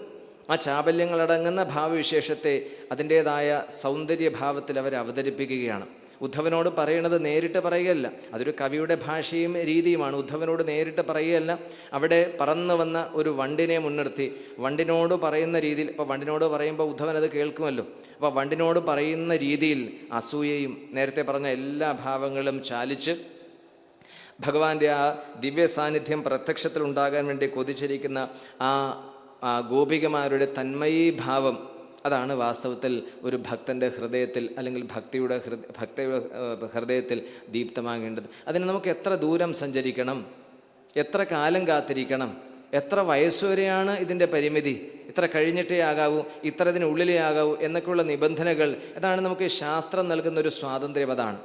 A: ആ ചാബല്യങ്ങളടങ്ങുന്ന ഭാവവിശേഷത്തെ അതിൻ്റേതായ സൗന്ദര്യഭാവത്തിൽ അവർ അവതരിപ്പിക്കുകയാണ്. ഉദ്ധവനോട് പറയണത് നേരിട്ട് പറയുകയല്ല, അതൊരു കവിയുടെ ഭാഷയും രീതിയുമാണ്. ഉദ്ധവനോട് നേരിട്ട് പറയുകയല്ല, അവിടെ പറന്നു വന്ന ഒരു വണ്ടിനെ മുൻനിർത്തി വണ്ടിനോട് പറയുന്ന രീതിയിൽ, ഇപ്പോൾ വണ്ടിനോട് പറയുമ്പോൾ ഉദ്ധവൻ അത് കേൾക്കുമല്ലോ, അപ്പോൾ വണ്ടിനോട് പറയുന്ന രീതിയിൽ അസൂയയും നേരത്തെ പറഞ്ഞ എല്ലാ ഭാവങ്ങളും ചാലിച്ച് ഭഗവാന്റെ ആ ദിവ്യ സാന്നിധ്യം പ്രത്യക്ഷത്തിൽ ഉണ്ടാകാൻ വേണ്ടി കൊതിച്ചിരിക്കുന്ന ആ ഗോപികമാരുടെ തന്മയീഭാവം, അതാണ് വാസ്തവത്തിൽ ഒരു ഭക്തൻ്റെ ഹൃദയത്തിൽ അല്ലെങ്കിൽ ഭക്തിയുടെ ഹൃദയത്തിൽ ദീപ്തമാകേണ്ടത്. അതിന് നമുക്ക് എത്ര ദൂരം സഞ്ചരിക്കണം, എത്ര കാലം കാത്തിരിക്കണം, എത്ര വയസ്സുവരെയാണ് ഇതിൻ്റെ പരിമിതി, ഇത്ര കഴിഞ്ഞിട്ടേ ആകാവൂ, ഇത്ര ഇതിനുള്ളിലേ ആകാവൂ എന്നൊക്കെയുള്ള നിബന്ധനകൾ, അതാണ് നമുക്ക് ശാസ്ത്രം നൽകുന്ന ഒരു സ്വാതന്ത്ര്യം. അതാണ്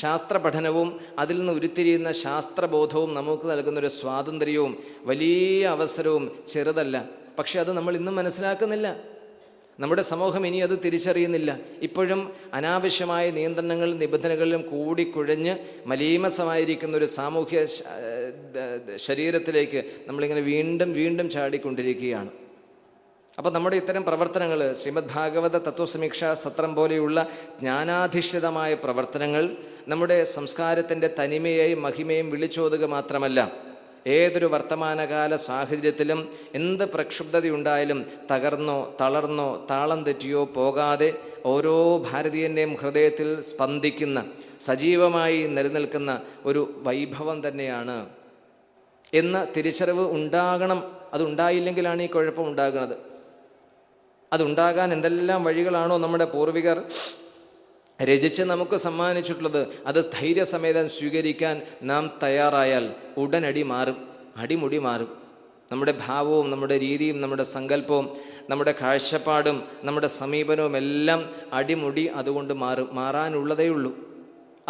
A: ശാസ്ത്ര പഠനവും അതിൽ നിന്ന് ഉരുത്തിരിയുന്ന ശാസ്ത്രബോധവും നമുക്ക് നൽകുന്നൊരു സ്വാതന്ത്ര്യവും വലിയ അവസരവും ചെറുതല്ല. പക്ഷെ അത് നമ്മൾ ഇന്നും മനസ്സിലാക്കുന്നില്ല. നമ്മുടെ സമൂഹം ഇനി അത് തിരിച്ചറിയുന്നില്ല. ഇപ്പോഴും അനാവശ്യമായ നിയന്ത്രണങ്ങളും നിബന്ധനകളിലും കൂടിക്കുഴഞ്ഞ് മലീമസമായിരിക്കുന്ന ഒരു സാമൂഹ്യ ശരീരത്തിലേക്ക് നമ്മളിങ്ങനെ വീണ്ടും വീണ്ടും ചാടിക്കൊണ്ടിരിക്കുകയാണ്. അപ്പോൾ നമ്മുടെ ഇത്തരം പ്രവർത്തനങ്ങൾ, ശ്രീമദ് ഭാഗവത തത്വസമീക്ഷാ സത്രം പോലെയുള്ള ജ്ഞാനാധിഷ്ഠിതമായ പ്രവർത്തനങ്ങൾ നമ്മുടെ സംസ്കാരത്തിൻ്റെ തനിമയെയും മഹിമയും വിളിച്ചോതുക മാത്രമല്ല, ഏതൊരു വർത്തമാനകാല സാഹചര്യത്തിലും എന്ത് പ്രക്ഷുബ്ധതയുണ്ടായാലും തകർന്നോ തളർന്നോ താളം തെറ്റിയോ പോകാതെ ഓരോ ഭാരതീയൻ്റെയും ഹൃദയത്തിൽ സ്പന്ദിക്കുന്ന, സജീവമായി നിലനിൽക്കുന്ന ഒരു വൈഭവം തന്നെയാണ് എന്ന തിരിച്ചറിവ് ഉണ്ടാകണം. അതുണ്ടായില്ലെങ്കിലാണ് ഈ കുഴപ്പം ഉണ്ടാകുന്നത്. അതുണ്ടാകാൻ എന്തെല്ലാം വഴികളാണോ നമ്മുടെ പൂർവികർ രചിച്ച് നമുക്ക് സമ്മാനിച്ചിട്ടുള്ളത്, അത് ധൈര്യസമേതം സ്വീകരിക്കാൻ നാം തയ്യാറായാൽ ഉടനടി മാറും, അടിമുടി മാറും. നമ്മുടെ ഭാവവും നമ്മുടെ രീതിയും നമ്മുടെ സങ്കല്പവും നമ്മുടെ കാഴ്ചപ്പാടും നമ്മുടെ സമീപനവും എല്ലാം അടിമുടി അതുകൊണ്ട് മാറാനുള്ളതേ ഉള്ളൂ.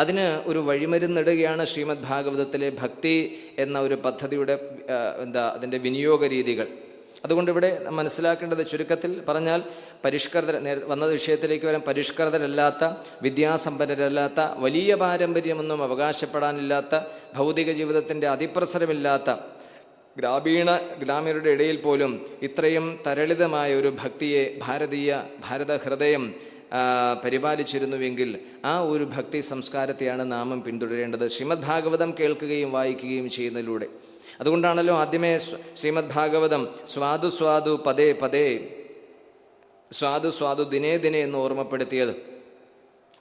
A: അതിന് ഒരു വഴിമരുന്നിടുകയാണ് ശ്രീമദ് ഭാഗവതത്തിലെ ഭക്തി എന്ന ഒരു പദ്ധതിയുടെ അതിൻ്റെ വിനിയോഗ രീതികൾ. അതുകൊണ്ട് ഇവിടെ മനസ്സിലാക്കേണ്ടത്, ചുരുക്കത്തിൽ പറഞ്ഞാൽ, വന്ന വിഷയത്തിലേക്ക് വരാൻ, പരിഷ്കൃതരല്ലാത്ത, വിദ്യാസമ്പന്നരല്ലാത്ത, വലിയ പാരമ്പര്യമൊന്നും അവകാശപ്പെടാനില്ലാത്ത, ഭൗതിക ജീവിതത്തിൻ്റെ അതിപ്രസരമില്ലാത്ത ഗ്രാമീണരുടെ ഇടയിൽ പോലും ഇത്രയും തരളിതമായ ഒരു ഭക്തിയെ ഭാരത ഹൃദയം പരിപാലിച്ചിരുന്നുവെങ്കിൽ ആ ഒരു ഭക്തി സംസ്കാരത്തെയാണ് നാമും പിന്തുടരേണ്ടത്, ശ്രീമദ് ഭാഗവതം കേൾക്കുകയും വായിക്കുകയും ചെയ്യുന്നതിലൂടെ. അതുകൊണ്ടാണല്ലോ ആദ്യമേ ശ്രീമദ് ഭാഗവതം സ്വാദു സ്വാദു പദേ പദേ, സ്വാദു സ്വാദു ദിനേ ദിനേ എന്ന് ഓർമ്മപ്പെടുത്തിയത്.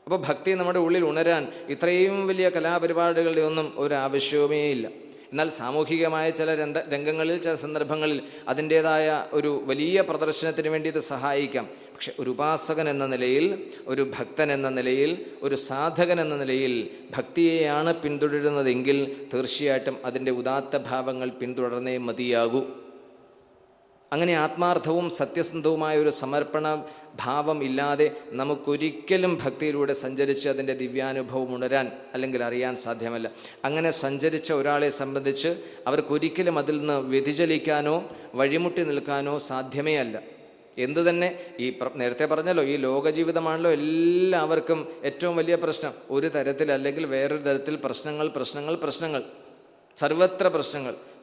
A: അപ്പോൾ ഭക്തി നമ്മുടെ ഉള്ളിൽ ഉണരാൻ ഇത്രയും വലിയ കലാപരിപാടികളുടെ ഒന്നും ഒരാവശ്യവുമേ ഇല്ല. എന്നാൽ സാമൂഹികമായ ചില രംഗങ്ങളിൽ, ചില സന്ദർഭങ്ങളിൽ അതിൻ്റേതായ ഒരു വലിയ പ്രദർശനത്തിന് വേണ്ടി ഇത് സഹായിക്കാം. പക്ഷെ ഒരു ഉപാസകൻ എന്ന നിലയിൽ, ഒരു ഭക്തൻ എന്ന നിലയിൽ, ഒരു സാധകൻ എന്ന നിലയിൽ ഭക്തിയെയാണ് പിന്തുടരുന്നതെങ്കിൽ തീർച്ചയായിട്ടും അതിൻ്റെ ഉദാത്ത ഭാവങ്ങൾ പിന്തുടർന്നേ മതിയാകൂ. അങ്ങനെ ആത്മാർത്ഥവും സത്യസന്ധവുമായ ഒരു സമർപ്പണ ഭാവം ഇല്ലാതെ നമുക്കൊരിക്കലും ഭക്തിയിലൂടെ സഞ്ചരിച്ച് അതിൻ്റെ ദിവ്യാനുഭവം ഉണരാൻ അല്ലെങ്കിൽ അറിയാൻ സാധ്യമല്ല. അങ്ങനെ സഞ്ചരിച്ച ഒരാളെ സംബന്ധിച്ച് അവർക്കൊരിക്കലും അതിൽ നിന്ന് വ്യതിചലിക്കാനോ വഴിമുട്ടി നിൽക്കാനോ സാധ്യമേ അല്ല. എന്തു തന്നെ നേരത്തെ പറഞ്ഞല്ലോ, ഈ ലോകജീവിതമാണല്ലോ എല്ലാവർക്കും ഏറ്റവും വലിയ പ്രശ്നം. ഒരു തരത്തിൽ അല്ലെങ്കിൽ വേറൊരു തരത്തിൽ പ്രശ്നങ്ങൾ. സർവത്ര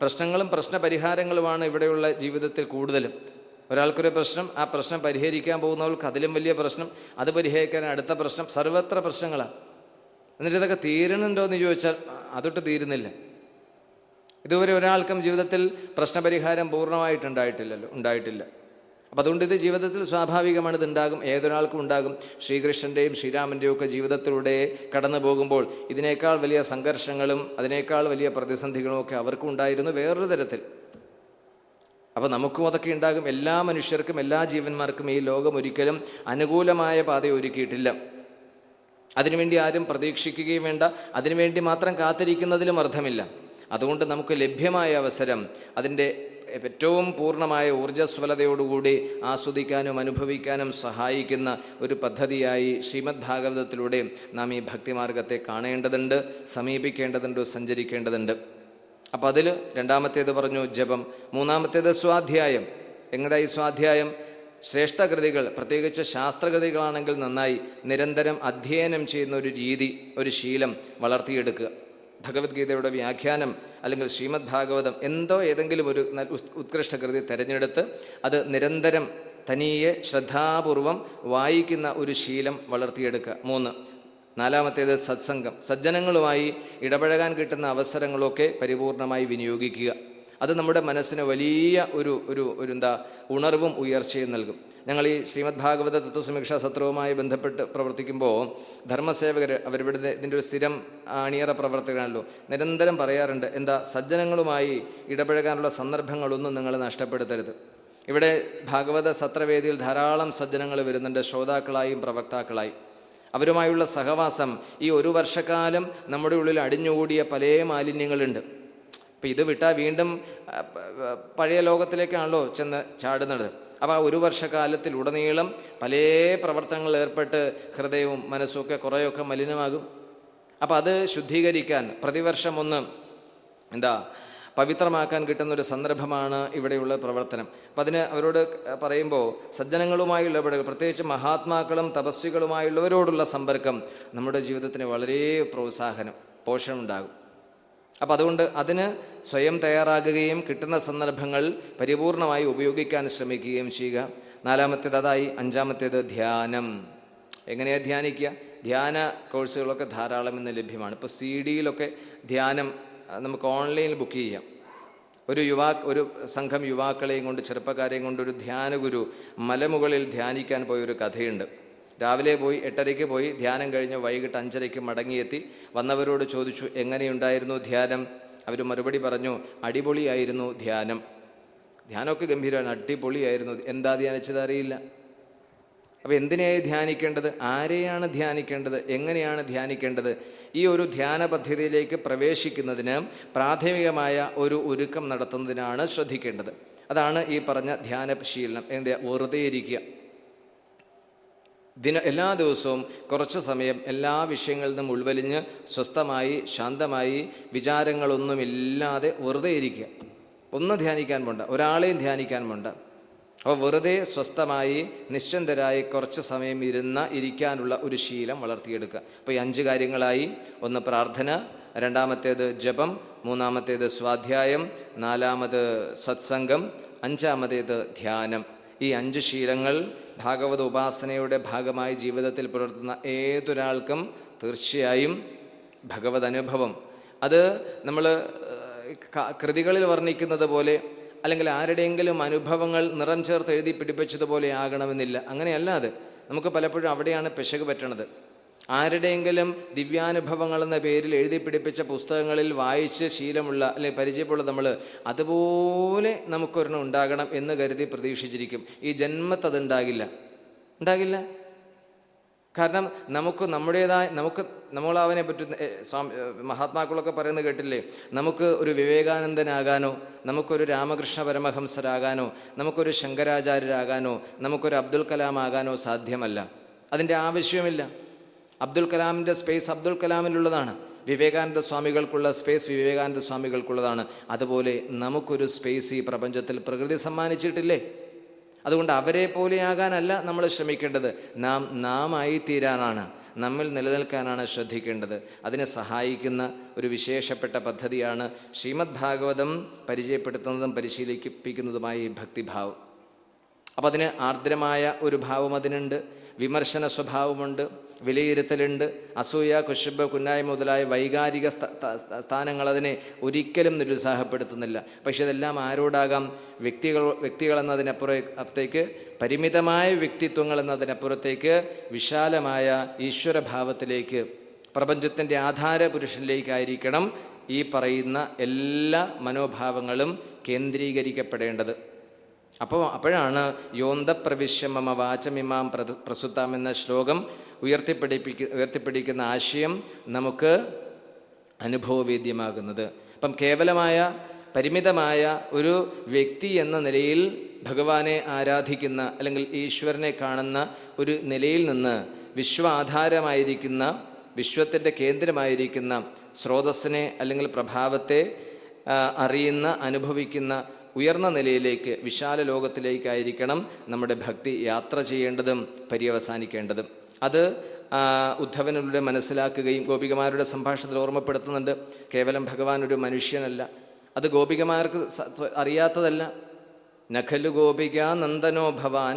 A: പ്രശ്നങ്ങളും പ്രശ്നപരിഹാരങ്ങളുമാണ് ഇവിടെയുള്ള ജീവിതത്തിൽ കൂടുതലും. ഒരാൾക്കൊരു പ്രശ്നം, ആ പ്രശ്നം പരിഹരിക്കാൻ പോകുന്നവർക്ക് അതിലും വലിയ പ്രശ്നം, അത് പരിഹരിക്കാൻ അടുത്ത പ്രശ്നം, സർവത്ര പ്രശ്നങ്ങളാണ്. എന്നിട്ട് ഇതൊക്കെ തീരണുണ്ടോ എന്ന് ചോദിച്ചാൽ അതൊട്ട് തീരുന്നില്ല. ഇതുവരെ ഒരാൾക്കും ജീവിതത്തിൽ പ്രശ്നപരിഹാരം ഉണ്ടായിട്ടില്ല. അപ്പം അതുകൊണ്ട് ഇത് ജീവിതത്തിൽ സ്വാഭാവികമാണ്, ഇതുണ്ടാകും, ഏതൊരാൾക്കും ഉണ്ടാകും. ശ്രീകൃഷ്ണൻ്റെയും ശ്രീരാമൻ്റെയും ഒക്കെ ജീവിതത്തിലൂടെ കടന്നു പോകുമ്പോൾ ഇതിനേക്കാൾ വലിയ സംഘർഷങ്ങളും അതിനേക്കാൾ വലിയ പ്രതിസന്ധികളും ഒക്കെ അവർക്കും ഉണ്ടായിരുന്നു വേറൊരു തരത്തിൽ. അപ്പോൾ നമുക്കും അതൊക്കെ ഉണ്ടാകും. എല്ലാ മനുഷ്യർക്കും, എല്ലാ ജീവന്മാർക്കും ഈ ലോകം ഒരിക്കലും അനുകൂലമായ പാത ഒരുക്കിയിട്ടില്ല. അതിനുവേണ്ടി ആരും പ്രതീക്ഷിക്കുകയും വേണ്ട, അതിനുവേണ്ടി മാത്രം കാത്തിരിക്കുന്നതിലും അർത്ഥമില്ല. അതുകൊണ്ട് നമുക്ക് ലഭ്യമായ അവസരം അതിൻ്റെ ഏറ്റവും പൂർണ്ണമായ ഊർജ്ജസ്വലതയോടുകൂടി ആസ്വദിക്കാനും അനുഭവിക്കാനും സഹായിക്കുന്ന ഒരു പദ്ധതിയായി ശ്രീമദ് ഭാഗവതത്തിലൂടെ നാം ഈ ഭക്തിമാർഗത്തെ കാണേണ്ടതുണ്ട്, സമീപിക്കേണ്ടതുണ്ട്, സഞ്ചരിക്കേണ്ടതുണ്ട്. അപ്പം അതിൽ രണ്ടാമത്തേത് പറഞ്ഞു ജപം, മൂന്നാമത്തേത് സ്വാധ്യായം. എങ്ങനെയായി സ്വാധ്യായം? ശ്രേഷ്ഠകൃതികൾ, പ്രത്യേകിച്ച് ശാസ്ത്രകൃതികളാണെങ്കിൽ നന്നായി നിരന്തരം അധ്യയനം ചെയ്യുന്ന ഒരു രീതി, ഒരു ശീലം വളർത്തിയെടുക്കുക. ഭഗവത്ഗീതയുടെ വ്യാഖ്യാനം അല്ലെങ്കിൽ ശ്രീമദ് ഭാഗവതം ഏതെങ്കിലും ഒരു ഉത്കൃഷ്ട കൃതി തിരഞ്ഞെടുത്ത് അത് നിരന്തരം തനിയെ ശ്രദ്ധാപൂർവം വായിക്കുന്ന ഒരു ശീലം വളർത്തിയെടുക്കുക. 3. നാലാമത്തേത് സത്സംഗം, സജ്ജനങ്ങളുമായി ഇടപഴകാൻ കിട്ടുന്ന അവസരങ്ങളൊക്കെ പരിപൂർണമായി വിനിയോഗിക്കുക. അത് നമ്മുടെ മനസ്സിന് വലിയ ഒരു ഉണർവും ഉയർച്ചയും നൽകും. ഞങ്ങൾ ഈ ശ്രീമദ് ഭാഗവത തത്വസമീക്ഷാ സത്രവുമായി ബന്ധപ്പെട്ട് പ്രവർത്തിക്കുമ്പോൾ ധർമ്മസേവകർ, അവരിവിടെ ഇതിൻ്റെ ഒരു സ്ഥിരം അണിയറ പ്രവർത്തകരാണല്ലോ, നിരന്തരം പറയാറുണ്ട്, സജ്ജനങ്ങളുമായി ഇടപഴകാനുള്ള സന്ദർഭങ്ങളൊന്നും നിങ്ങൾ നഷ്ടപ്പെടുത്തരുത്. ഇവിടെ ഭാഗവത സത്രവേദിയിൽ ധാരാളം സജ്ജനങ്ങൾ വരുന്നുണ്ട്, ശ്രോതാക്കളായും പ്രവക്താക്കളായും. അവരുമായുള്ള സഹവാസം ഈ ഒരു വർഷക്കാലം നമ്മുടെ ഉള്ളിൽ അടിഞ്ഞുകൂടിയ പല മാലിന്യങ്ങളുണ്ട്. ഇപ്പം ഇത് വിട്ടാൽ വീണ്ടും പഴയ ലോകത്തിലേക്കാണല്ലോ ചെന്ന് ചാടുന്നത്. അപ്പോൾ ആ ഒരു വർഷക്കാലത്തിലുടനീളം പല പ്രവർത്തനങ്ങളിൽ ഏർപ്പെട്ട് ഹൃദയവും മനസ്സും ഒക്കെ കുറേയൊക്കെ മലിനമാകും. അപ്പം അത് ശുദ്ധീകരിക്കാൻ പ്രതിവർഷം ഒന്ന് പവിത്രമാക്കാൻ കിട്ടുന്നൊരു സന്ദർഭമാണ് ഇവിടെയുള്ള പ്രവർത്തനം. അപ്പം അതിന് അവരോട് പറയുമ്പോൾ സജ്ജനങ്ങളുമായുള്ള ഇടപെടൽ, പ്രത്യേകിച്ച് മഹാത്മാക്കളും തപസ്വികളുമായുള്ളവരോടുള്ള സമ്പർക്കം നമ്മുടെ ജീവിതത്തിന് വളരെ പ്രോത്സാഹനം, പോഷണമുണ്ടാകും. അപ്പം അതുകൊണ്ട് അതിന് സ്വയം തയ്യാറാകുകയും കിട്ടുന്ന സന്ദർഭങ്ങൾ പരിപൂർണമായി ഉപയോഗിക്കാൻ ശ്രമിക്കുകയും ചെയ്യുക. നാലാമത്തേത്. അഞ്ചാമത്തേത് ധ്യാനം. എങ്ങനെയാണ് ധ്യാനിക്കുക? ധ്യാന കോഴ്സുകളൊക്കെ ധാരാളം ഇന്ന് ലഭ്യമാണ്. ഇപ്പോൾ CD-യിലൊക്കെ ധ്യാനം നമുക്ക് ഓൺലൈനിൽ ബുക്ക് ചെയ്യാം. ഒരു സംഘം യുവാക്കളെയും കൊണ്ട്, ചെറുപ്പക്കാരെയും കൊണ്ട് ഒരു ധ്യാനഗുരു മലമുകളിൽ ധ്യാനിക്കാൻ പോയൊരു കഥയുണ്ട്. രാവിലെ പോയി 8:30 പോയി, ധ്യാനം കഴിഞ്ഞ് വൈകിട്ട് 5:30 മടങ്ങിയെത്തി. വന്നവരോട് ചോദിച്ചു, എങ്ങനെയുണ്ടായിരുന്നു ധ്യാനം? അവർ മറുപടി പറഞ്ഞു, അടിപൊളിയായിരുന്നു ധ്യാനം. ധ്യാനമൊക്കെ ഗംഭീരമാണ്, അടിപൊളിയായിരുന്നു. എന്താ ധ്യാനിച്ചത് അറിയില്ല. അപ്പോൾ എന്തിനെയായി ധ്യാനിക്കേണ്ടത്? ആരെയാണ് ധ്യാനിക്കേണ്ടത്? എങ്ങനെയാണ് ധ്യാനിക്കേണ്ടത്? ഈ ഒരു ധ്യാന പദ്ധതിയിലേക്ക് പ്രവേശിക്കുന്നതിന് പ്രാഥമികമായ ഒരു ഒരുക്കം നടത്തുന്നതിനാണ് ശ്രദ്ധിക്കേണ്ടത്. അതാണ് ഈ പറഞ്ഞ ധ്യാനശീലനം. വെറുതെ ഇരിക്കുക. എല്ലാ ദിവസവും കുറച്ച് സമയം എല്ലാ വിഷയങ്ങളിൽ നിന്നും ഉൾവലിഞ്ഞ് സ്വസ്ഥമായി ശാന്തമായി വിചാരങ്ങളൊന്നുമില്ലാതെ വെറുതെ ഇരിക്കുക. ഒന്നും ധ്യാനിക്കാൻ പോണ്ട, ഒരാളെയും ധ്യാനിക്കാൻ പോണ്ട. അപ്പോൾ വെറുതെ സ്വസ്ഥമായി നിശ്ചന്തരായി കുറച്ച് സമയം ഇരിക്കാനുള്ള ഒരു ശീലം വളർത്തിയെടുക്കുക. അപ്പോൾ ഈ 5 കാര്യങ്ങളായി. 1 പ്രാർത്ഥന, രണ്ടാമത്തേത് ജപം, മൂന്നാമത്തേത് സ്വാധ്യായം, നാലാമത് സത്സംഗം, അഞ്ചാമത്തേത് ധ്യാനം. ഈ 5 ശീലങ്ങൾ ഭാഗവത ഉപാസനയുടെ ഭാഗമായി ജീവിതത്തിൽ പുലർത്തുന്ന ഏതൊരാൾക്കും തീർച്ചയായും ഭഗവത് അനുഭവം, അത് നമ്മൾ കൃതികളിൽ വർണ്ണിക്കുന്നത് പോലെ അല്ലെങ്കിൽ ആരുടെയെങ്കിലും അനുഭവങ്ങൾ നിറം ചേർത്ത് എഴുതി പിടിപ്പിച്ചതുപോലെ ആകണമെന്നില്ല. അങ്ങനെയല്ല. അത് നമുക്ക് പലപ്പോഴും അവിടെയാണ് പിശക് പറ്റണത്. ആരുടെയെങ്കിലും ദിവ്യാനുഭവങ്ങൾ എന്ന പേരിൽ എഴുതി പിടിപ്പിച്ച പുസ്തകങ്ങളിൽ വായിച്ച് ശീലമുള്ള അല്ലെങ്കിൽ പരിചയമുള്ള നമ്മൾ അതുപോലെ നമുക്കൊരെണ്ണം ഉണ്ടാകണം എന്ന് കരുതി പ്രതീക്ഷിച്ചിരിക്കും. ഈ ജന്മത്ത് ഉണ്ടാകില്ല. കാരണം നമുക്ക് നമ്മളവനെ പറ്റുന്ന മഹാത്മാക്കളൊക്കെ പറയുന്നത് കേട്ടില്ലേ, നമുക്ക് ഒരു വിവേകാനന്ദനാകാനോ, നമുക്കൊരു രാമകൃഷ്ണ പരമഹംസരാകാനോ, നമുക്കൊരു ശങ്കരാചാര്യരാകാനോ, നമുക്കൊരു അബ്ദുൽ കലാം ആകാനോ സാധ്യമല്ല. അതിൻ്റെ ആവശ്യമില്ല. അബ്ദുൽ കലാമിൻ്റെ സ്പേസ് അബ്ദുൽ കലാമിലുള്ളതാണ്. വിവേകാനന്ദ സ്വാമികൾക്കുള്ള സ്പേസ് വിവേകാനന്ദ സ്വാമികൾക്കുള്ളതാണ്. അതുപോലെ നമുക്കൊരു സ്പേസ് ഈ പ്രപഞ്ചത്തിൽ പ്രകൃതി സമ്മാനിച്ചിട്ടില്ലേ? അതുകൊണ്ട് അവരെ പോലെയാകാനല്ല നമ്മൾ ശ്രമിക്കേണ്ടത്, നാം ആയിത്തീരാനാണ്. നമ്മിൽ നിലനിൽക്കാനാണ് ശ്രദ്ധിക്കേണ്ടത്. അതിനെ സഹായിക്കുന്ന ഒരു വിശേഷപ്പെട്ട പദ്ധതിയാണ് ശ്രീമദ് ഭാഗവതം പരിചയപ്പെടുത്തുന്നതും പരിശീലിപ്പിക്കുന്നതുമായ ഈ ഭക്തിഭാവം. അപ്പം അതിന് ആർദ്രമായ ഒരു ഭാവം അതിനുണ്ട്, വിമർശന സ്വഭാവമുണ്ട്, വിലയിരുത്തലുണ്ട്, അസൂയ, കുശുബ്, കുന്നായ്മ മുതലായ വൈകാരിക സ്ഥാനങ്ങൾ അതിനെ ഒരിക്കലും നിരുത്സാഹപ്പെടുത്തുന്നില്ല. പക്ഷെ ഇതെല്ലാം ആരോടാകാം? വ്യക്തികൾ എന്നതിനപ്പുറത്തേക്ക്, പരിമിതമായ വ്യക്തിത്വങ്ങൾ എന്നതിനപ്പുറത്തേക്ക് വിശാലമായ ഈശ്വരഭാവത്തിലേക്ക്, പ്രപഞ്ചത്തിൻ്റെ ആധാര പുരുഷനിലേക്കായിരിക്കണം ഈ പറയുന്ന എല്ലാ മനോഭാവങ്ങളും കേന്ദ്രീകരിക്കപ്പെടേണ്ടത്. അപ്പോഴാണ് യോന്തപ്രവിശ്യ മമ വാചമിമാം പ്രസുത്താം എന്ന ശ്ലോകം ഉയർത്തിപ്പിടിക്കുന്ന ആശയം നമുക്ക് അനുഭവവേദ്യമാകുന്നത്. അപ്പം കേവലമായ പരിമിതമായ ഒരു വ്യക്തി എന്ന നിലയിൽ ഭഗവാനെ ആരാധിക്കുന്ന അല്ലെങ്കിൽ ഈശ്വരനെ കാണുന്ന ഒരു നിലയിൽ നിന്ന് വിശ്വാധാരമായിരിക്കുന്ന, വിശ്വത്തിൻ്റെ കേന്ദ്രമായിരിക്കുന്ന സ്രോതസ്സിനെ അല്ലെങ്കിൽ പ്രഭാവത്തെ അറിയുന്ന, അനുഭവിക്കുന്ന ഉയർന്ന നിലയിലേക്ക്, വിശാല ലോകത്തിലേക്കായിരിക്കണം നമ്മുടെ ഭക്തി യാത്ര ചെയ്യേണ്ടതും പര്യവസാനിക്കേണ്ടതും. അത് ഉദ്ധവനിലൂടെ മനസ്സിലാക്കുകയും ഗോപികമാരുടെ സംഭാഷണത്തിൽ ഓർമ്മപ്പെടുത്തുന്നുണ്ട്. കേവലം ഭഗവാൻ ഒരു മനുഷ്യനല്ല, അത് ഗോപികമാർക്ക് അറിയാത്തതല്ല. നഖലു ഗോപിക നന്ദനോ ഭവാൻ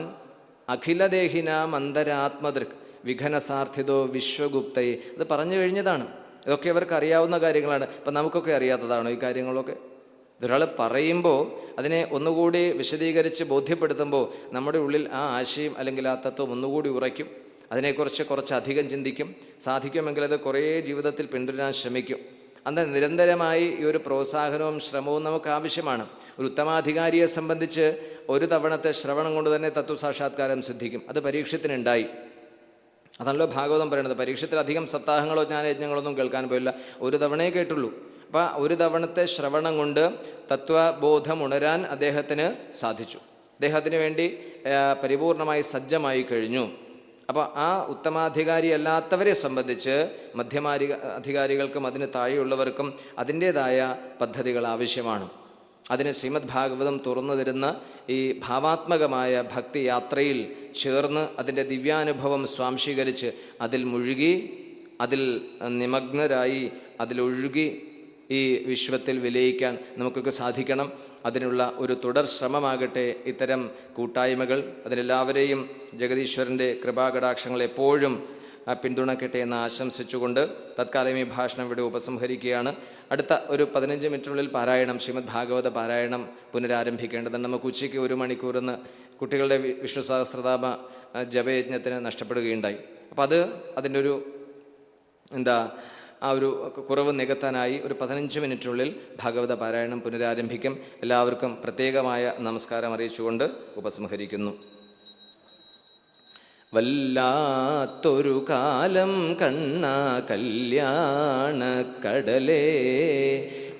A: അഖിലദേഹിനാം അന്തരാത്മദൃക് വിഘനസാർത്ഥിതോ വിശ്വഗുപ്തയെ. അത് പറഞ്ഞു കഴിഞ്ഞതാണ്. ഇതൊക്കെ അവർക്ക് അറിയാവുന്ന കാര്യങ്ങളാണ്. ഇപ്പം നമുക്കൊക്കെ അറിയാത്തതാണോ ഈ കാര്യങ്ങളൊക്കെ? ഇതൊരാൾ പറയുമ്പോൾ അതിനെ ഒന്നുകൂടി വിശദീകരിച്ച് ബോധ്യപ്പെടുത്തുമ്പോൾ നമ്മുടെ ഉള്ളിൽ ആ ആശയം അല്ലെങ്കിൽ ആ തത്വം ഒന്നുകൂടി ഉറയ്ക്കും. അതിനെക്കുറിച്ച് കുറച്ചധികം ചിന്തിക്കും. സാധിക്കുമെങ്കിൽ അത് കുറേ ജീവിതത്തിൽ പിന്തുടരാൻ ശ്രമിക്കും. അന്ന് നിരന്തരമായി ഈ ഒരു പ്രോത്സാഹനവും ശ്രമവും നമുക്ക് ആവശ്യമാണ്. ഒരു ഉത്തമാധികാരിയെ സംബന്ധിച്ച് ഒരു തവണത്തെ ശ്രവണം കൊണ്ട് തന്നെ തത്വസാക്ഷാത്കാരം സിദ്ധിക്കും. അത് പരീക്ഷത്തിനുണ്ടായി. അതല്ലോ ഭാഗവതം പറയുന്നത്. പരീക്ഷത്തിൽ അധികം സപ്താഹങ്ങളോ ജ്ഞാനയജ്ഞങ്ങളൊന്നും കേൾക്കാൻ പോയില്ല, ഒരു തവണയേ കേട്ടുള്ളൂ. അപ്പം ഒരു തവണത്തെ ശ്രവണം കൊണ്ട് തത്വബോധം ഉണരാൻ അദ്ദേഹത്തിന് സാധിച്ചു. അദ്ദേഹത്തിന് വേണ്ടി പരിപൂർണമായി സജ്ജമായി കഴിഞ്ഞു. അപ്പോൾ ആ ഉത്തമാധികാരി അല്ലാത്തവരെ സംബന്ധിച്ച് അധികാരികൾക്കും അതിന് താഴെയുള്ളവർക്കും അതിൻ്റേതായ പദ്ധതികൾ ആവശ്യമാണ്. അതിന് ശ്രീമദ് ഭാഗവതം തുറന്നു തരുന്ന ഈ ഭാവാത്മകമായ ഭക്തി യാത്രയിൽ ചേർന്ന് അതിൻ്റെ ദിവ്യാനുഭവം സ്വാംശീകരിച്ച് അതിൽ മുഴുകി, അതിൽ നിമഗ്നരായി, അതിലൊഴുകി ഈ വിശ്വത്തിൽ വിലയിക്കാൻ നമുക്കൊക്കെ സാധിക്കണം. അതിനുള്ള ഒരു തുടർ ശ്രമമാകട്ടെ ഇത്തരം കൂട്ടായ്മകൾ. അതിലെല്ലാവരെയും ജഗദീശ്വരൻ്റെ കൃപാകടാക്ഷങ്ങൾ എപ്പോഴും പിന്തുണക്കട്ടെ എന്ന് ആശംസിച്ചുകൊണ്ട് തത്കാലം ഈ ഭാഷണം ഇവിടെ ഉപസംഹരിക്കുകയാണ്. അടുത്ത ഒരു 15 മിനിറ്റിനുള്ളിൽ പാരായണം, ശ്രീമദ് ഭാഗവത പാരായണം പുനരാരംഭിക്കേണ്ടതുണ്ട്. നമുക്ക് ഉച്ചയ്ക്ക് 1 മണിക്കൂറിന് കുട്ടികളുടെ വിഷ്ണു സഹസ്രനാമ ജപയജ്ഞത്തിന് നഷ്ടപ്പെടുകയുണ്ടായി. അപ്പോൾ അതിൻ്റെ ഒരു ആ ഒരു കുറവ് നികത്താനായി ഒരു 15 മിനിറ്റിനുള്ളിൽ ഭാഗവത പാരായണം പുനരാരംഭിക്കും. എല്ലാവർക്കും പ്രത്യേകമായ നമസ്കാരം അറിയിച്ചുകൊണ്ട് ഉപസംഹരിക്കുന്നു. വല്ലാത്തൊരു കാലം കണ്ണ കല്യാണക്കടലേ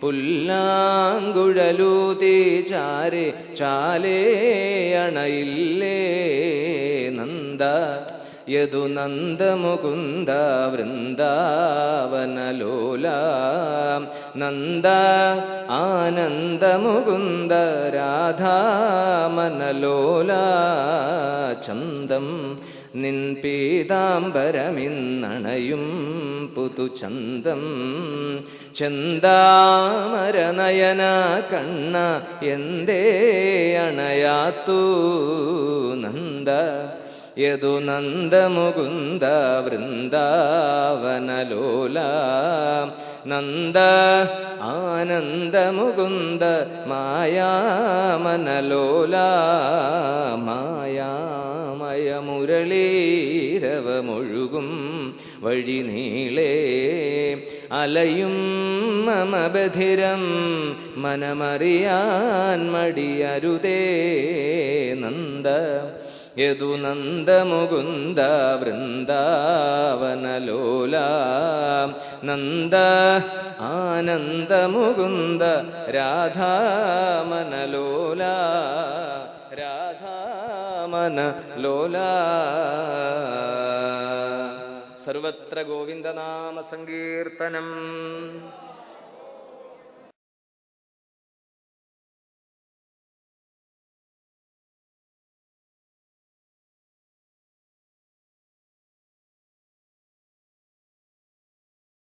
A: പുല്ലാങ്കുഴലൂതി ചാരേ ചാലേ അണയില്ലേ നന്ദ യദു നന്ദമുകുന്ദ വൃന്ദാവനലോല നന്ദ ആനന്ദമുകുന്ദ രാധാമനലോല ചന്ദം നിൻ പീതാംബരമിന്നണയും പുതുചന്തം ചന്ദാമരനയന കണ്ണ എന്തേ അണയാത്തു നന്ദ യദു നന്ദമുകുന്ദ വൃന്ദാവനലോല നന്ദ ആനന്ദമുകുന്ദ മായാമനലോല മായാമയമുരളീരവമൊഴുകും വഴി നീളേ അലയും മമ ബധിരം മനമറിയാൻ മടിയരുതേ നന്ദ യദു നന്ദമുകുന്ദ വൃന്ദാവനലോല നന്ദ ആനന്ദമുകുന്ദ രാധാമനലോല രാധാമനലോല സർവത്ര ഗോവിന്ദനാമ സങ്കീർത്തനം.